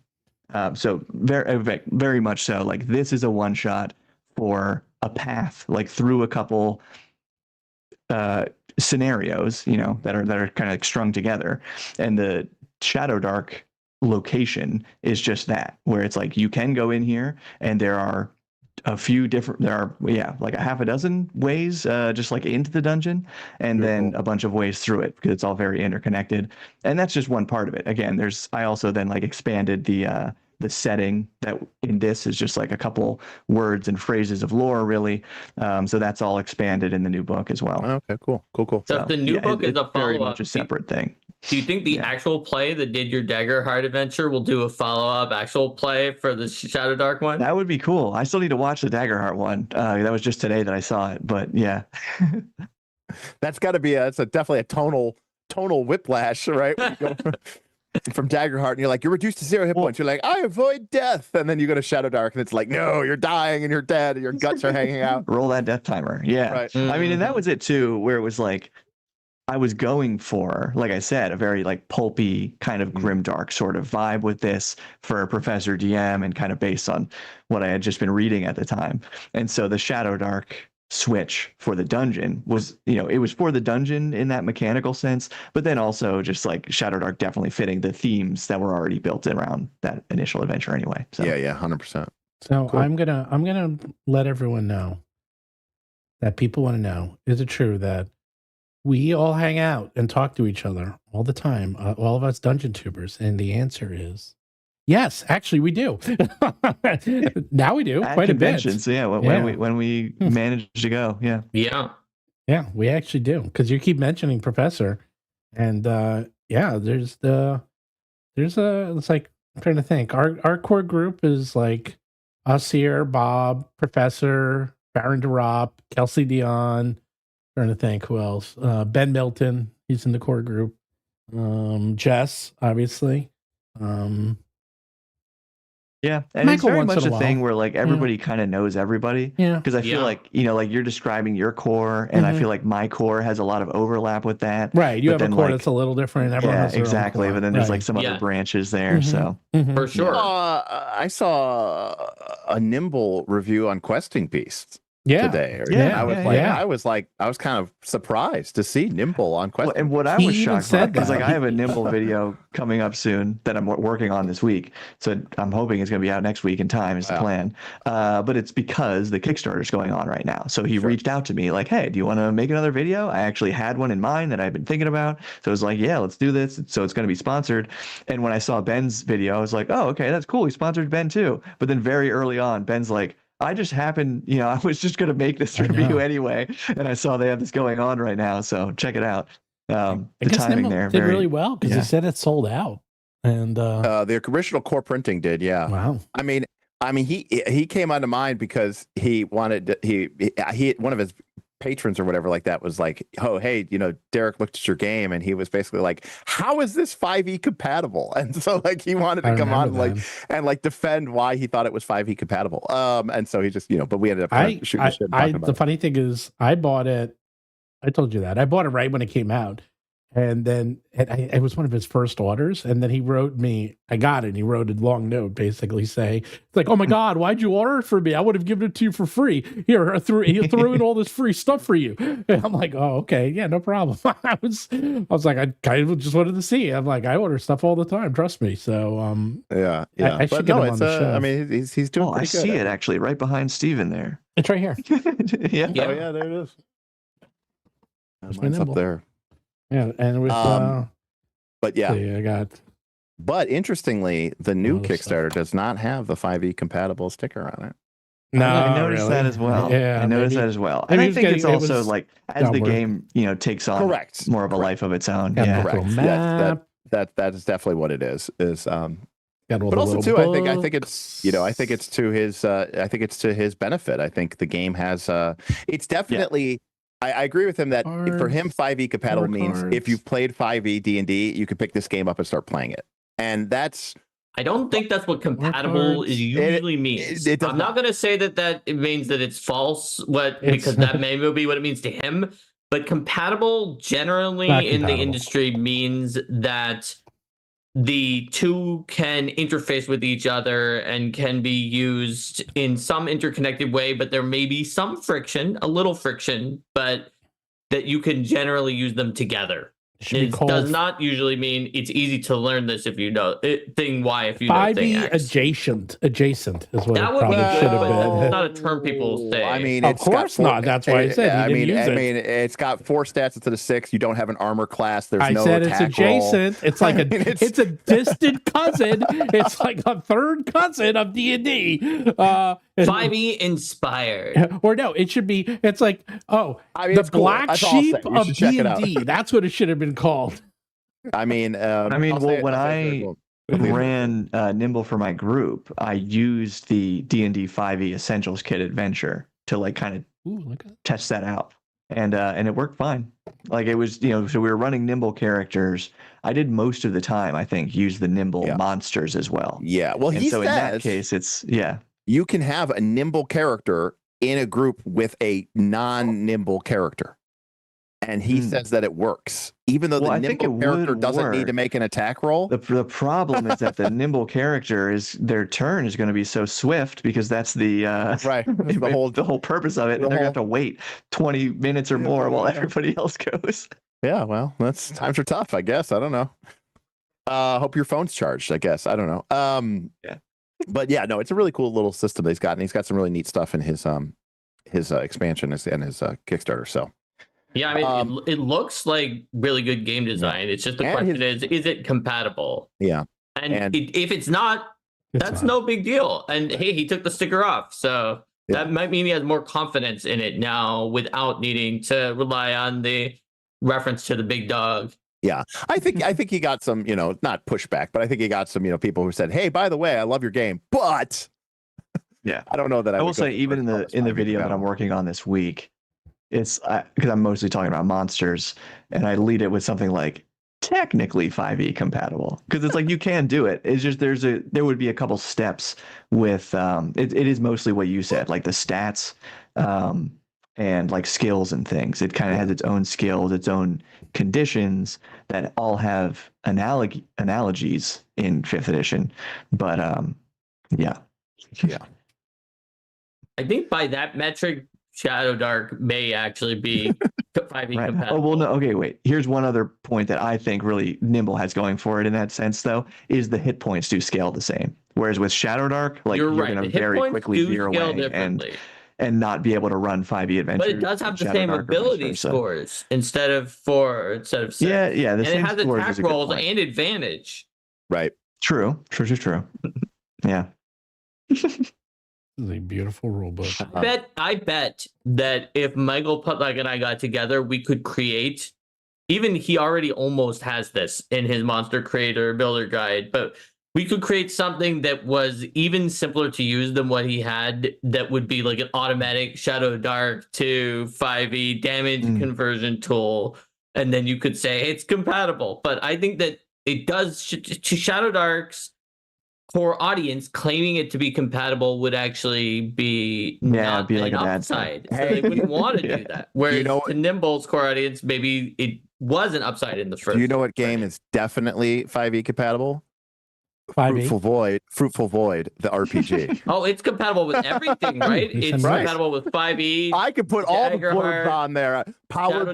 [SPEAKER 5] So very much so. Like this is a one shot for a path, like through a couple scenarios, you know, that are kind of like strung together, and the Shadowdark location is just that, where it's like you can go in here and there are like a half a dozen ways just like into the dungeon, and then a bunch of ways through it, because it's all very interconnected. And that's just one part of it. Again, I also then like expanded the setting that in this is just like a couple words and phrases of lore, really. So that's all expanded in the new book as well.
[SPEAKER 4] Okay, cool.
[SPEAKER 6] So if the new book is a follow-up,
[SPEAKER 5] very much a separate thing.
[SPEAKER 6] Do you think the actual play that did your Daggerheart adventure will do a follow-up actual play for the Shadowdark one?
[SPEAKER 5] That would be cool. I still need to watch the Daggerheart one. That was just today that I saw it, but yeah.
[SPEAKER 4] That's got to be definitely a tonal whiplash, right? When you go from Daggerheart and you're like, you're reduced to 0 hit points. You're like, I avoid death. And then you go to Shadowdark and it's like, no, you're dying and you're dead and your guts are hanging out.
[SPEAKER 5] Roll that death timer. Yeah.
[SPEAKER 4] Right.
[SPEAKER 5] I mean, and that was it too, where it was like, I was going for, like I said, a very like pulpy kind of grimdark sort of vibe with this for Professor DM, and kind of based on what I had just been reading at the time. And so the Shadowdark switch for the dungeon was, you know, it was for the dungeon in that mechanical sense, but then also just like Shadowdark definitely fitting the themes that were already built around that initial adventure anyway. So
[SPEAKER 4] Yeah, 100%.
[SPEAKER 3] So cool. I'm gonna let everyone know that people want to know, is it true that we all hang out and talk to each other all the time, all of us dungeon tubers? And the answer is yes, actually we do. Now we do
[SPEAKER 5] at
[SPEAKER 3] quite
[SPEAKER 5] conventions,
[SPEAKER 3] a bit.
[SPEAKER 5] Yeah, when we manage to go,
[SPEAKER 3] yeah, we actually do, because you keep mentioning Professor, and it's like, I'm trying to think. Our core group is like us here, Bob, Professor, Baron DeRop, Kelsey Dion. Trying to think who else. Ben Milton, he's in the core group. Jess, obviously.
[SPEAKER 5] Yeah, and
[SPEAKER 3] Michael,
[SPEAKER 5] it's very much a thing
[SPEAKER 3] while.
[SPEAKER 5] where like everybody kind of knows everybody.
[SPEAKER 3] Yeah,
[SPEAKER 5] because I feel like, you know, like you're describing your core, and I feel like my core has a lot of overlap with that.
[SPEAKER 3] Right, you have a core that's a little different. Everyone has their
[SPEAKER 5] exactly.
[SPEAKER 3] own core.
[SPEAKER 5] But then there's like some other branches there. So
[SPEAKER 6] for sure.
[SPEAKER 4] I saw a Nimble review on Questing Piece today. I was kind of surprised to see Nimble on Questing.
[SPEAKER 5] And what I was shocked about, because like I have a Nimble video coming up soon that I'm working on this week, so I'm hoping it's going to be out next week in time is the plan. But it's because the Kickstarter is going on right now. So he reached out to me like, hey, do you want to make another video? I actually had one in mind that I've been thinking about. So I was like, yeah, let's do this. So it's going to be sponsored. And when I saw Ben's video, I was like, oh, okay, that's cool. He sponsored Ben too. But then very early on, Ben's like, I just happened, you know, I was just going to make this review anyway, and I saw they have this going on right now, so check it out. The timing there
[SPEAKER 3] did really well, because he said it sold out, and
[SPEAKER 4] the original core printing did, yeah.
[SPEAKER 3] Wow.
[SPEAKER 4] I mean, he came onto mind because he wanted he one of his patrons or whatever like that was like, oh, hey, you know, Derik looked at your game and he was basically like, how is this 5e compatible? And so like he wanted to come on and defend why he thought it was 5e compatible. And so he just, you know, but we ended up shooting shit.
[SPEAKER 3] The funny thing is, I bought it. I told you that I bought it right when it came out. And then it was one of his first orders. And then he wrote me, I got it. And he wrote a long note basically saying, it's like, oh my God, why'd you order it for me? I would have given it to you for free. Here, he threw in all this free stuff for you. And I'm like, oh, okay. Yeah, no problem. I was like, I kind of just wanted to see. I'm like, I order stuff all the time. Trust me. So,
[SPEAKER 4] yeah.
[SPEAKER 3] I should get him on the show.
[SPEAKER 4] I mean, he's doing pretty good.
[SPEAKER 5] I see it actually right behind Steven there.
[SPEAKER 3] It's right here.
[SPEAKER 5] Yeah.
[SPEAKER 4] Oh, yeah, there it is.
[SPEAKER 3] Mine's
[SPEAKER 4] up there.
[SPEAKER 3] Yeah, and with
[SPEAKER 4] but yeah,
[SPEAKER 3] I got.
[SPEAKER 4] But interestingly, the new Kickstarter does not have the 5e compatible sticker on it.
[SPEAKER 3] No,
[SPEAKER 5] I noticed
[SPEAKER 3] really.
[SPEAKER 5] that as well.
[SPEAKER 3] Yeah,
[SPEAKER 5] I noticed
[SPEAKER 3] maybe-
[SPEAKER 5] that as well.
[SPEAKER 3] maybe
[SPEAKER 5] And I
[SPEAKER 3] it's
[SPEAKER 5] think it's
[SPEAKER 3] getting- it
[SPEAKER 5] also
[SPEAKER 3] was
[SPEAKER 5] like as the
[SPEAKER 3] dumber.
[SPEAKER 5] game, takes on
[SPEAKER 4] Correct.
[SPEAKER 5] more of a life of its own.
[SPEAKER 3] Got
[SPEAKER 5] Yeah.
[SPEAKER 3] a little
[SPEAKER 4] Correct. Yes,
[SPEAKER 3] map.
[SPEAKER 4] that is definitely what it is.
[SPEAKER 3] Got all
[SPEAKER 4] But
[SPEAKER 3] the
[SPEAKER 4] also
[SPEAKER 3] little
[SPEAKER 4] too, I think
[SPEAKER 3] books.
[SPEAKER 4] it's I think it's to his benefit. I think the game has it's definitely I agree with him that for him 5e compatible means if you've played 5e D&D, you can pick this game up and start playing it. And that's
[SPEAKER 6] I don't think that's what compatible usually means. I'm not going to say that it means that it's false, because that may be what it means to him. But compatible generally in the industry means that the two can interface with each other and can be used in some interconnected way, but there may be some friction, a little friction, but that you can generally use them together. It does not usually mean it's easy to learn this if you know thing Y, if you know thing
[SPEAKER 3] 5e
[SPEAKER 6] X.
[SPEAKER 3] adjacent is what
[SPEAKER 6] That
[SPEAKER 3] it
[SPEAKER 6] would be
[SPEAKER 3] probably
[SPEAKER 6] good,
[SPEAKER 3] should have
[SPEAKER 6] but
[SPEAKER 3] been.
[SPEAKER 6] that's not a term people say.
[SPEAKER 4] I mean,
[SPEAKER 3] Of course not. That's why I said he didn't use it.
[SPEAKER 4] I mean, it's got 4 stats instead of 6. You don't have an armor class. There's
[SPEAKER 3] I
[SPEAKER 4] no
[SPEAKER 3] said it's
[SPEAKER 4] attack
[SPEAKER 3] adjacent.
[SPEAKER 4] roll.
[SPEAKER 3] It's like
[SPEAKER 4] it's
[SPEAKER 3] a distant cousin. It's like a third cousin of D&D.
[SPEAKER 6] 5e inspired.
[SPEAKER 3] Or no, it should be. It's like the black
[SPEAKER 4] That's all I'll
[SPEAKER 3] sheep
[SPEAKER 4] say. You
[SPEAKER 3] of
[SPEAKER 4] should check it out.
[SPEAKER 3] D&D. That's what it should have been called.
[SPEAKER 4] I mean,
[SPEAKER 5] when I ran Nimble for my group, I used the D&D 5e Essentials Kit Adventure to like kind of test that out, and it worked fine. Like it was, so we were running Nimble characters. I did most of the time, I think, use the Nimble monsters as well.
[SPEAKER 4] Yeah, well,
[SPEAKER 5] and
[SPEAKER 4] he
[SPEAKER 5] so
[SPEAKER 4] says
[SPEAKER 5] in that case, it's
[SPEAKER 4] you can have a Nimble character in a group with a non-Nimble character. And he says that it works, even though the Nimble character doesn't need to make an attack roll.
[SPEAKER 5] The problem is that the Nimble character their turn is going to be so swift because that's the the whole purpose of it. And they're going to have to wait 20 minutes or more while everybody else goes.
[SPEAKER 4] Yeah, well, times are tough, I guess. I don't know. Hope your phone's charged, I guess. I don't know.
[SPEAKER 5] Yeah.
[SPEAKER 4] But yeah, no, it's a really cool little system that he's got, and he's got some really neat stuff in his expansion and his Kickstarter. So.
[SPEAKER 6] Yeah, I mean, it looks like really good game design. It's just the question is it compatible?
[SPEAKER 4] Yeah.
[SPEAKER 6] And if it's not, that's no big deal. And hey, he took the sticker off. So that might mean he has more confidence in it now without needing to rely on the reference to the big dog.
[SPEAKER 4] Yeah, I think he got some, not pushback, but I think he got some, people who said, "Hey, by the way, I love your game, but I don't know that
[SPEAKER 5] I will say even in the video that I'm working on this week, it's because I'm mostly talking about monsters, and I lead it with something like technically 5e compatible because it's like you can do it. It's just there would be a couple steps with it is mostly what you said, like the stats and like skills and things. It kind of has its own skills, its own conditions that all have analogies in 5th edition. But yeah.
[SPEAKER 6] I think by that metric, Shadowdark may actually be 5e compatible.
[SPEAKER 5] Oh, well, no. Okay, wait. Here's one other point that I think really Nimble has going for it in that sense, though, is the hit points do scale the same. Whereas with Shadowdark, like you're going to very quickly veer away and not be able to run 5e adventures.
[SPEAKER 6] But it does have the same ability scores instead of 6.
[SPEAKER 5] Yeah.
[SPEAKER 6] And it has attack rolls and advantage.
[SPEAKER 4] Right.
[SPEAKER 5] True. Yeah.
[SPEAKER 3] This is a beautiful rule book.
[SPEAKER 6] I bet that if Michael Putlock and I got together, we could create, even he already almost has this in his monster creator builder guide, but we could create something that was even simpler to use than what he had, that would be like an automatic Shadowdark to 5e damage conversion tool. And then you could say it's compatible. But I think that it does to Shadowdark's core audience, claiming it to be compatible would actually be not
[SPEAKER 5] be like
[SPEAKER 6] an
[SPEAKER 5] a bad
[SPEAKER 6] upside. So they wouldn't want to do that. Whereas to Nimble's core audience, maybe it was an upside in the first.
[SPEAKER 4] Do you know what game is definitely 5e compatible?
[SPEAKER 3] 5e?
[SPEAKER 4] Fruitful Void, the RPG.
[SPEAKER 6] Oh, it's compatible with everything, right? It's compatible with 5e.
[SPEAKER 4] I could put all the blurbs on there. Powered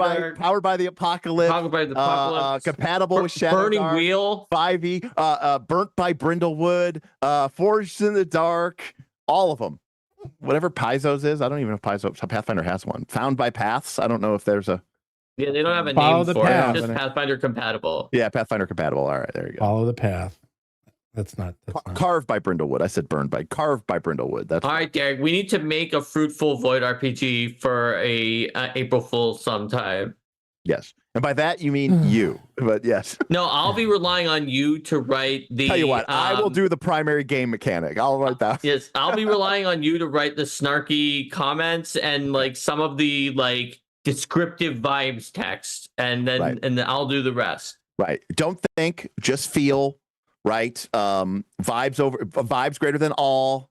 [SPEAKER 4] by the Apocalypse. Compatible with Shadowdark.
[SPEAKER 6] Burning Wheel.
[SPEAKER 4] 5e. Burnt by Brindlewood. Forged in the Dark. All of them. Whatever Paizo's is. I don't even know if Pathfinder has one. Found by Paths. I don't know if there's a...
[SPEAKER 6] Yeah, they don't have a name for it. It's just Pathfinder compatible.
[SPEAKER 4] Yeah, Pathfinder compatible. All right, there you go.
[SPEAKER 3] Follow the path. That's not.
[SPEAKER 4] Carved by Brindlewood. I said burned by. Carved by Brindlewood. That's
[SPEAKER 6] all right, Derek. We need to make a fruitful Void RPG for a April Fool sometime.
[SPEAKER 4] Yes, and by that you mean you. But yes.
[SPEAKER 6] No, I'll be relying on you to write the.
[SPEAKER 4] Tell you what, I will do the primary game mechanic. I'll write that.
[SPEAKER 6] Yes, I'll be relying on you to write the snarky comments and like some of the like descriptive vibes text, and then and then I'll do the rest.
[SPEAKER 4] Right. Don't think, just feel. Right. Vibes greater than all.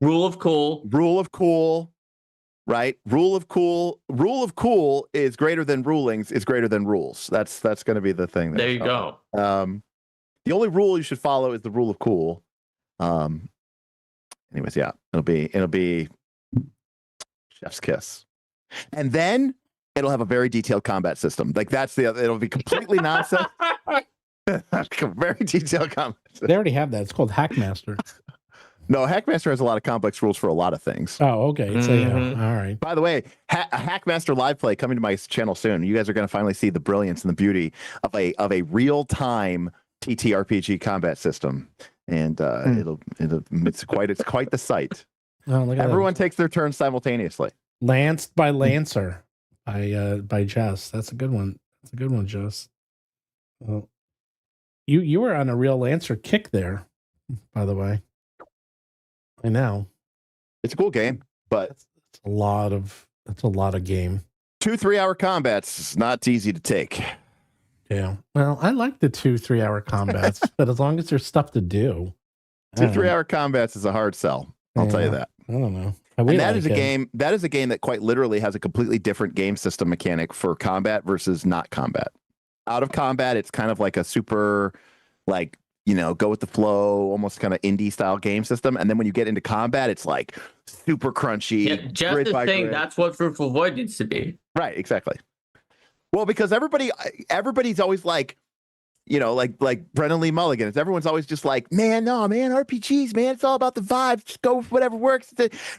[SPEAKER 6] Rule of cool.
[SPEAKER 4] Right. Rule of cool is greater than rulings is greater than rules. That's going to be the thing.
[SPEAKER 6] There you go.
[SPEAKER 4] The only rule you should follow is the rule of cool. Anyways, yeah, it'll be chef's kiss. And then it'll have a very detailed combat system. Like it'll be completely nonsense. Very detailed combat system.
[SPEAKER 3] They already have that. It's called Hackmaster.
[SPEAKER 4] No, Hackmaster has a lot of complex rules for a lot of things.
[SPEAKER 3] Oh, okay. So, all right.
[SPEAKER 4] By the way, Hackmaster live play coming to my channel soon. You guys are going to finally see the brilliance and the beauty of a real-time TTRPG combat system, and it's quite the sight.
[SPEAKER 3] Oh, look at
[SPEAKER 4] Everyone takes their turn simultaneously.
[SPEAKER 3] Lanced by Lancer by Jess. That's a good one. That's a good one, Jess. Well, you were on a real Lancer kick there, by the way. I know.
[SPEAKER 4] It's a cool game, but
[SPEAKER 3] that's a lot of game.
[SPEAKER 4] 2-3 hour combats is not easy to take.
[SPEAKER 3] Yeah. Well, I like the 2-3 hour combats, but as long as there's stuff to do.
[SPEAKER 4] 2-3 hour combats is a hard sell. I'll tell you that.
[SPEAKER 3] I don't know.
[SPEAKER 4] And that is a game that quite literally has a completely different game system mechanic for combat versus not combat. Out of combat, it's kind of like a super go with the flow, almost kind of indie style game system. And then when you get into combat, it's like super crunchy.
[SPEAKER 6] Yeah, just the thing, that's what Fruitful Void needs to be.
[SPEAKER 4] Right, exactly. Well, because everybody's always like, like Brennan Lee Mulligan. Everyone's always just like, man, RPGs, man, it's all about the vibes. Just go with whatever works.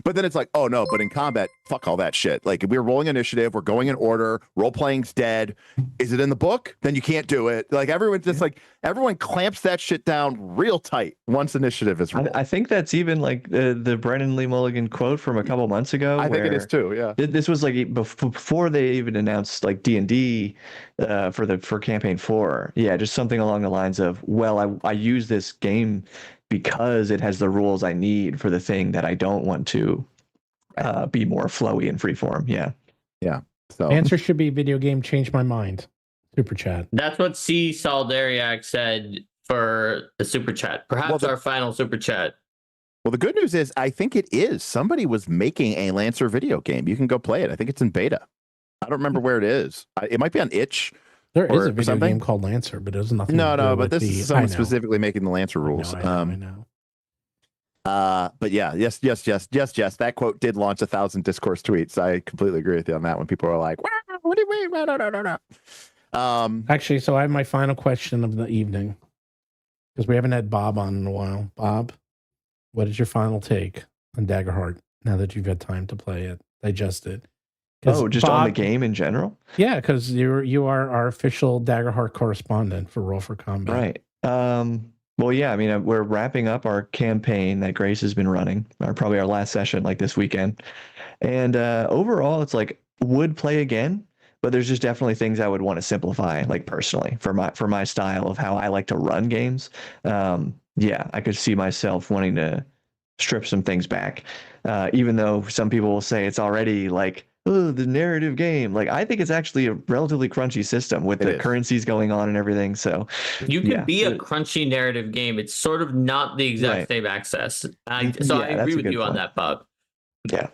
[SPEAKER 4] But then it's like, oh no, but in combat, fuck all that shit. Like if we're rolling initiative, we're going in order, role playing's dead. Is it in the book? Then you can't do it. Like everyone's just like, everyone clamps that shit down real tight once initiative is rolled.
[SPEAKER 5] I think that's even like the Brennan Lee Mulligan quote from a couple months ago.
[SPEAKER 4] I think it is too. Yeah.
[SPEAKER 5] This was like before they even announced like D&D for campaign 4. Yeah, just something along the lines of, well, I use this game because it has the rules I need for the thing that I don't want to be more flowy and freeform. Yeah.
[SPEAKER 4] Yeah. So
[SPEAKER 3] answer should be video game changed my mind. Super chat.
[SPEAKER 6] That's what C. Saldariak said for the super chat. Perhaps our final super chat.
[SPEAKER 4] Well, the good news is I think it is. Somebody was making a Lancer video game. You can go play it. I think it's in beta. I don't remember where it is. It might be on itch.
[SPEAKER 3] There is a video game called Lancer, but it has nothing.
[SPEAKER 4] No, but this is someone specifically making the Lancer rules.
[SPEAKER 3] I know.
[SPEAKER 4] But yeah, yes. That quote did launch 1,000 discourse tweets. I completely agree with you on that. When people are like, wow, "What do you mean?" No.
[SPEAKER 3] Actually, so I have my final question of the evening because we haven't had Bob on in a while. Bob, what is your final take on Daggerheart now that you've had time to play it, digest it?
[SPEAKER 5] Just Bob, on the game in general?
[SPEAKER 3] Yeah, because you are our official Daggerheart correspondent for Roll for Combat.
[SPEAKER 5] Right. Well, yeah, I mean, we're wrapping up our campaign that Grace has been running, probably our last session, like this weekend. And overall, it's like, would play again, but there's just definitely things I would want to simplify, like personally, for my style of how I like to run games. Yeah, I could see myself wanting to strip some things back, even though some people will say it's already like, oh, the narrative game. Like, I think it's actually a relatively crunchy system with the currencies going on and everything. So
[SPEAKER 6] you can be a crunchy narrative game. It's sort of not the exact same access. I agree with you on that, Bob.
[SPEAKER 5] Yeah.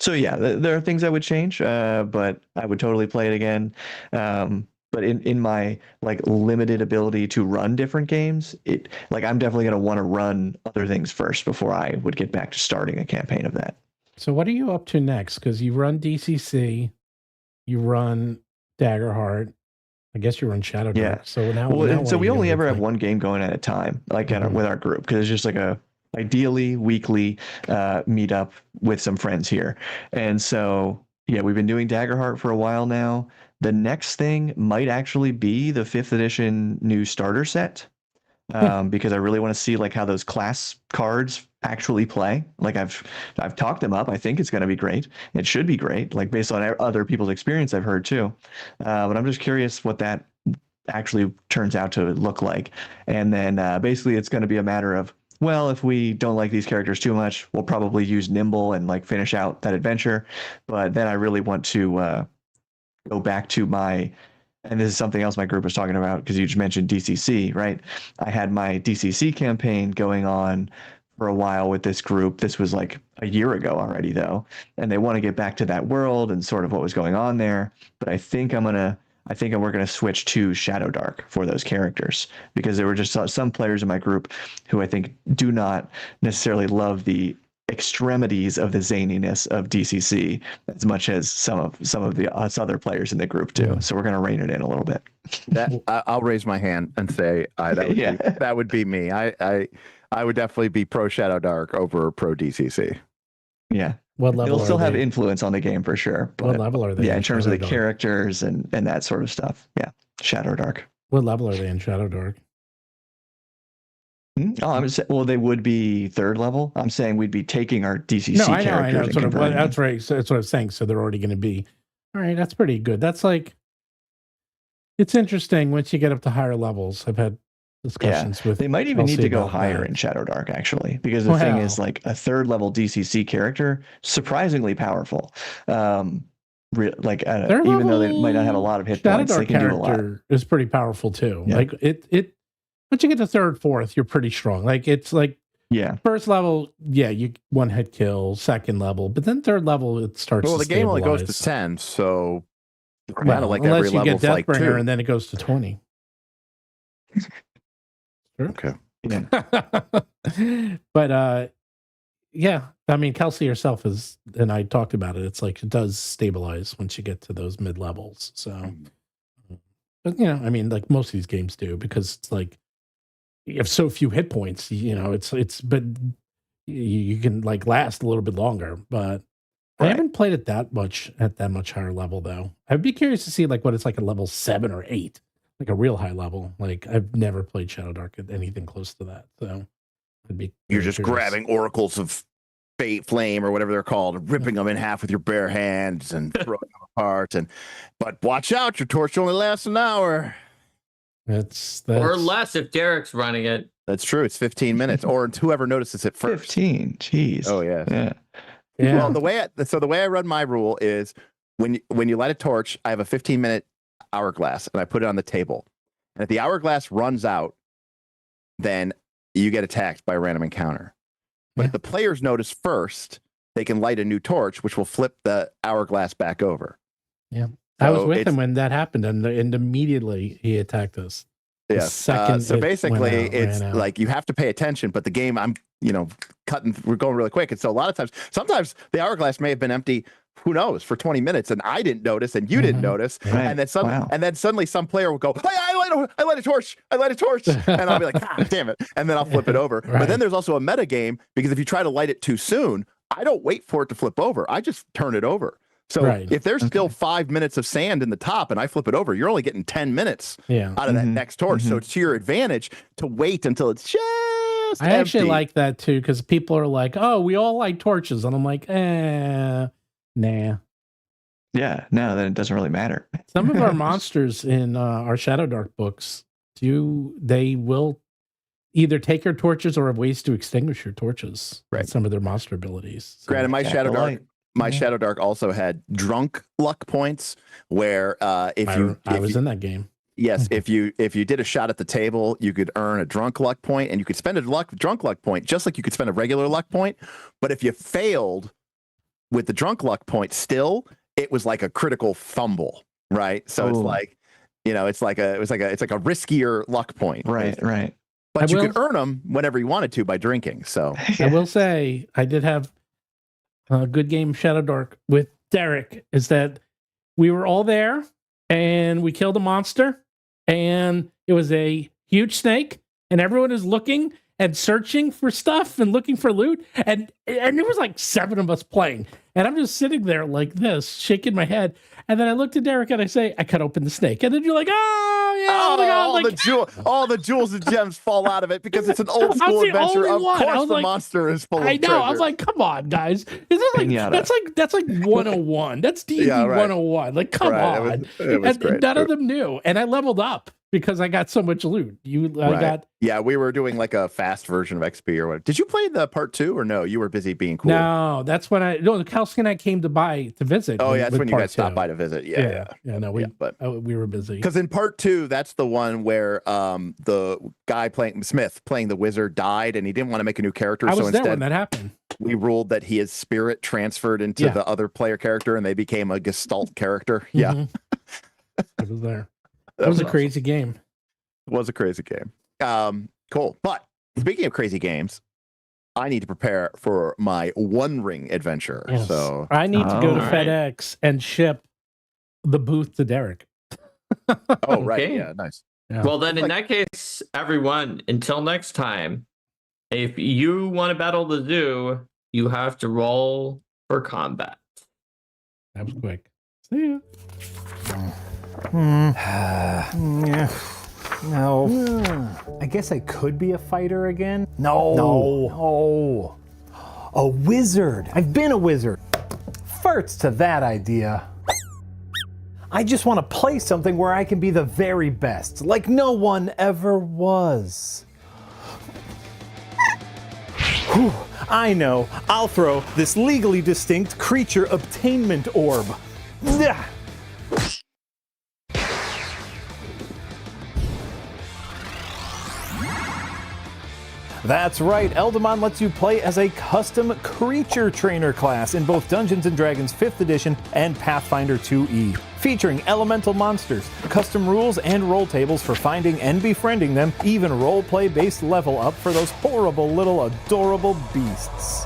[SPEAKER 5] So yeah, there are things I would change, but I would totally play it again. But in my like limited ability to run different games, I'm definitely going to want to run other things first before I would get back to starting a campaign of that.
[SPEAKER 3] So what are you up to next? Because you run DCC, you run Daggerheart, I guess you run Shadowdark.
[SPEAKER 5] Yeah.
[SPEAKER 3] So now,
[SPEAKER 5] we only ever have one game going at a time, like with our group, because it's just like a ideally weekly meet up with some friends here. And so yeah, we've been doing Daggerheart for a while now. The next thing might actually be the 5th edition new starter set. because I really want to see like how those class cards actually play. Like I've talked them up. I think it's going to be great. It should be great, like based on other people's experience I've heard too. But I'm just curious what that actually turns out to look like. And then basically it's going to be a matter of, well, if we don't like these characters too much, we'll probably use Nimble and like finish out that adventure. But then I really want to go back to my, and this is something else my group was talking about because you just mentioned DCC, right? I had my DCC campaign going on for a while with this group. This was like a year ago already though. And they want to get back to that world and sort of what was going on there. But I think we're going to switch to Shadowdark for those characters because there were just some players in my group who I think do not necessarily love the extremities of the zaniness of DCC as much as some of the us other players in the group do. So we're going to rein it in a little bit.
[SPEAKER 4] I'll raise my hand and say that would be me. I would definitely be pro Shadowdark over pro DCC.
[SPEAKER 5] Yeah.
[SPEAKER 3] What level
[SPEAKER 5] It'll still have
[SPEAKER 3] they?
[SPEAKER 5] influence on the game for sure. But
[SPEAKER 3] What level are they?
[SPEAKER 5] Yeah, in terms of the characters and that sort of stuff. Yeah, Shadowdark.
[SPEAKER 3] What level are they in Shadowdark?
[SPEAKER 5] Well, they would be 3rd level. I'm saying we'd be taking our DCC characters.
[SPEAKER 3] I know.
[SPEAKER 5] And
[SPEAKER 3] That's right. So that's what I was saying. So they're already going to be. All right, that's pretty good. That's like. It's interesting once you get up to higher levels. I've had discussions with.
[SPEAKER 5] They might even need to go higher
[SPEAKER 3] that.
[SPEAKER 5] in Shadowdark actually, because the thing is, like a 3rd level DCC character, surprisonce powerful. Even though they might not have a lot of hit points, they can do a lot.
[SPEAKER 3] Character is pretty powerful too.
[SPEAKER 5] Yeah.
[SPEAKER 3] Like it. Once you get to 3rd, 4th, you're pretty strong. Like it's like 1st level, you 1-hit kill. 2nd level, but then 3rd level it starts.
[SPEAKER 4] Well,
[SPEAKER 3] to
[SPEAKER 4] the game only goes to
[SPEAKER 3] stabilize.
[SPEAKER 4] 10, so
[SPEAKER 3] Well,
[SPEAKER 4] like
[SPEAKER 3] unless
[SPEAKER 4] every
[SPEAKER 3] you get
[SPEAKER 4] level's like 2.
[SPEAKER 3] Deathbringer and then it goes to 20.
[SPEAKER 4] Okay.
[SPEAKER 5] Yeah.
[SPEAKER 3] But I mean, Kelsey herself and I talked about it. It's like it does stabilize once you get to those mid levels. So, but I mean, like most of these games do, because it's like you have so few hit points. But you can like last a little bit longer. But I haven't played it that much at that much higher level though. I'd be curious to see like what it's like at level 7 or 8. Like a real high level. Like I've never played Shadowdark at anything close to that. So
[SPEAKER 4] you're just grabbing oracles of fate flame or whatever they're called, and ripping them in half with your bare hands and throwing them apart. But watch out, your torch only lasts an hour.
[SPEAKER 3] That's
[SPEAKER 6] or less if Derek's running it.
[SPEAKER 4] That's true. It's 15 minutes, or whoever notices it first.
[SPEAKER 5] 15. Jeez.
[SPEAKER 4] Oh yeah.
[SPEAKER 5] Yeah.
[SPEAKER 4] Well, the way I run my rule is when you light a torch, I have a 15-minute hourglass and I put it on the table. And if the hourglass runs out, then you get attacked by a random encounter. But if the players notice first, they can light a new torch, which will flip the hourglass back over.
[SPEAKER 3] Yeah. So I was with him when that happened, and immediately he attacked us.
[SPEAKER 4] Yeah. So basically, it's like you have to pay attention, but the game, we're going really quick. And so a lot of sometimes the hourglass may have been empty, who knows, for 20 minutes, and I didn't notice, and you didn't notice. Right. And then suddenly some player will go, hey, I light a torch. And I'll be like, ah, damn it. And then I'll flip it over. Right. But then there's also a meta game, because if you try to light it too soon, I don't wait for it to flip over. I just turn it over. So if there's still 5 minutes of sand in the top and I flip it over, you're only getting 10 minutes out of that next torch. So it's to your advantage to wait until it's just
[SPEAKER 3] I actually like that too, because people are like, oh, we all light torches. And I'm like, nah.
[SPEAKER 5] Yeah, no, then it doesn't really matter.
[SPEAKER 3] Some of our monsters in our Shadowdark books, they will either take your torches or have ways to extinguish your torches. Right. Some of their monster abilities. So,
[SPEAKER 4] granted, my Shadowdark also had drunk luck points, where I
[SPEAKER 3] was in that game.
[SPEAKER 4] Yes, if you did a shot at the table, you could earn a drunk luck point, and you could spend a drunk luck point just like you could spend a regular luck point. But if you failed with the drunk luck point, still it was like a critical fumble, right? So it's like, it's like a riskier luck point,
[SPEAKER 5] right.
[SPEAKER 4] But you could earn them whenever you wanted to by drinking. So
[SPEAKER 3] I will say I did have a good game of Shadowdark with Derik. Is that we were all there and we killed a monster, and it was a huge snake, and everyone is looking, and searching for stuff and looking for loot. And there was like 7 of us playing. And I'm just sitting there like this, shaking my head. And then I looked at Derek and I say, I cut open the snake. And then you're like, oh, yeah, oh my God.
[SPEAKER 4] All the jewels and gems fall out of it because it's an old school adventure. Of course the monster is full of treasure.
[SPEAKER 3] I was like, come on, guys. Is this like, that's like 101. That's D&D 101. Like, come on.
[SPEAKER 4] It was great.
[SPEAKER 3] None of them knew. And I leveled up because I got so much loot.
[SPEAKER 4] Yeah, we were doing like a fast version of XP or whatever. Did you play the part 2 or no? You were busy being cool.
[SPEAKER 3] No, that's when Kelsey and I came to visit.
[SPEAKER 4] Oh, yeah, that's when you guys stopped by to visit. Yeah.
[SPEAKER 3] No, we were busy.
[SPEAKER 4] Because in part 2, that's the one where the guy playing Smith, playing the wizard, died, and he didn't want to make a new character.
[SPEAKER 3] I was
[SPEAKER 4] so
[SPEAKER 3] there
[SPEAKER 4] instead,
[SPEAKER 3] when that happened.
[SPEAKER 4] We ruled that his spirit transferred into the other player character, and they became a Gestalt character. Yeah,
[SPEAKER 3] it was there. That was a crazy game.
[SPEAKER 4] It was a crazy game. Cool. But speaking of crazy games, I need to prepare for my One Ring adventure.
[SPEAKER 3] Yes.
[SPEAKER 4] So
[SPEAKER 3] I need to go to FedEx and ship the booth to Derek.
[SPEAKER 4] Oh, right.
[SPEAKER 6] Okay.
[SPEAKER 4] Yeah, nice.
[SPEAKER 6] Yeah. Well, then in that case, everyone, until next time, if you want to battle the zoo, you have to roll for combat.
[SPEAKER 3] That was quick. See ya.
[SPEAKER 7] Yeah. No. I guess I could be a fighter again. No. A wizard. I've been a wizard. Farts to that idea. I just want to play something where I can be the very best, like no one ever was. Whew, I know. I'll throw this legally distinct creature obtainment orb. Ugh. That's right, Eldamon lets you play as a custom creature trainer class in both Dungeons & Dragons 5th edition and Pathfinder 2e. Featuring elemental monsters, custom rules and roll tables for finding and befriending them, even roleplay based level up for those horrible little adorable beasts.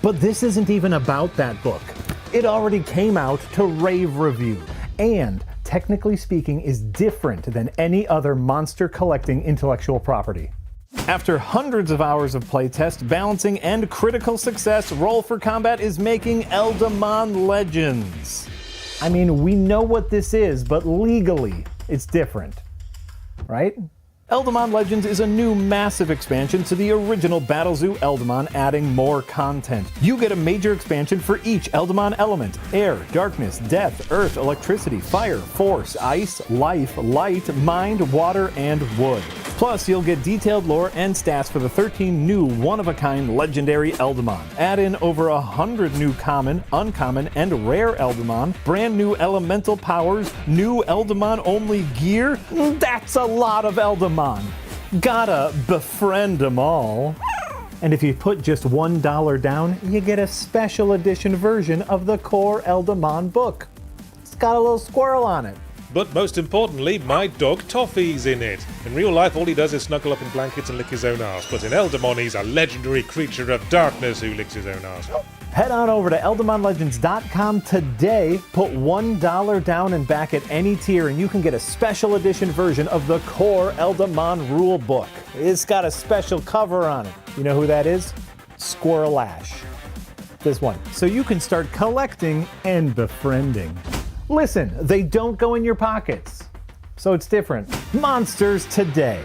[SPEAKER 7] But this isn't even about that book. It already came out to rave review, and technically speaking is different than any other monster collecting intellectual property. After hundreds of hours of playtest, balancing, and critical success, Roll for Combat is making Eldamon Legends. I mean, we know what this is, but legally, it's different, right? Eldamon Legends is a new massive expansion to the original Battlezoo Eldamon, adding more content. You get a major expansion for each Eldamon element: air, darkness, death, earth, electricity, fire, force, ice, life, light, mind, water, and wood. Plus, you'll get detailed lore and stats for the 13 new one-of-a-kind legendary Eldamon. Add in over 100 new common, uncommon, and rare Eldamon, brand new elemental powers, new Eldamon-only gear. That's a lot of Eldamon. Gotta befriend them all. And if you put just $1 down, you get a special edition version of the core Eldamon book. It's got a little squirrel on it.
[SPEAKER 8] But most importantly, my dog Toffee's in it. In real life, all he does is snuggle up in blankets and lick his own arse. But in Eldamon, he's a legendary creature of darkness who licks his own arse.
[SPEAKER 7] Head on over to eldamonlegends.com today, put $1 down and back at any tier, and you can get a special edition version of the core Eldamon rule book. It's got a special cover on it. You know who that is? Squirrel Ash. This one. So you can start collecting and befriending. Listen, they don't go in your pockets, so it's different. Monsters today.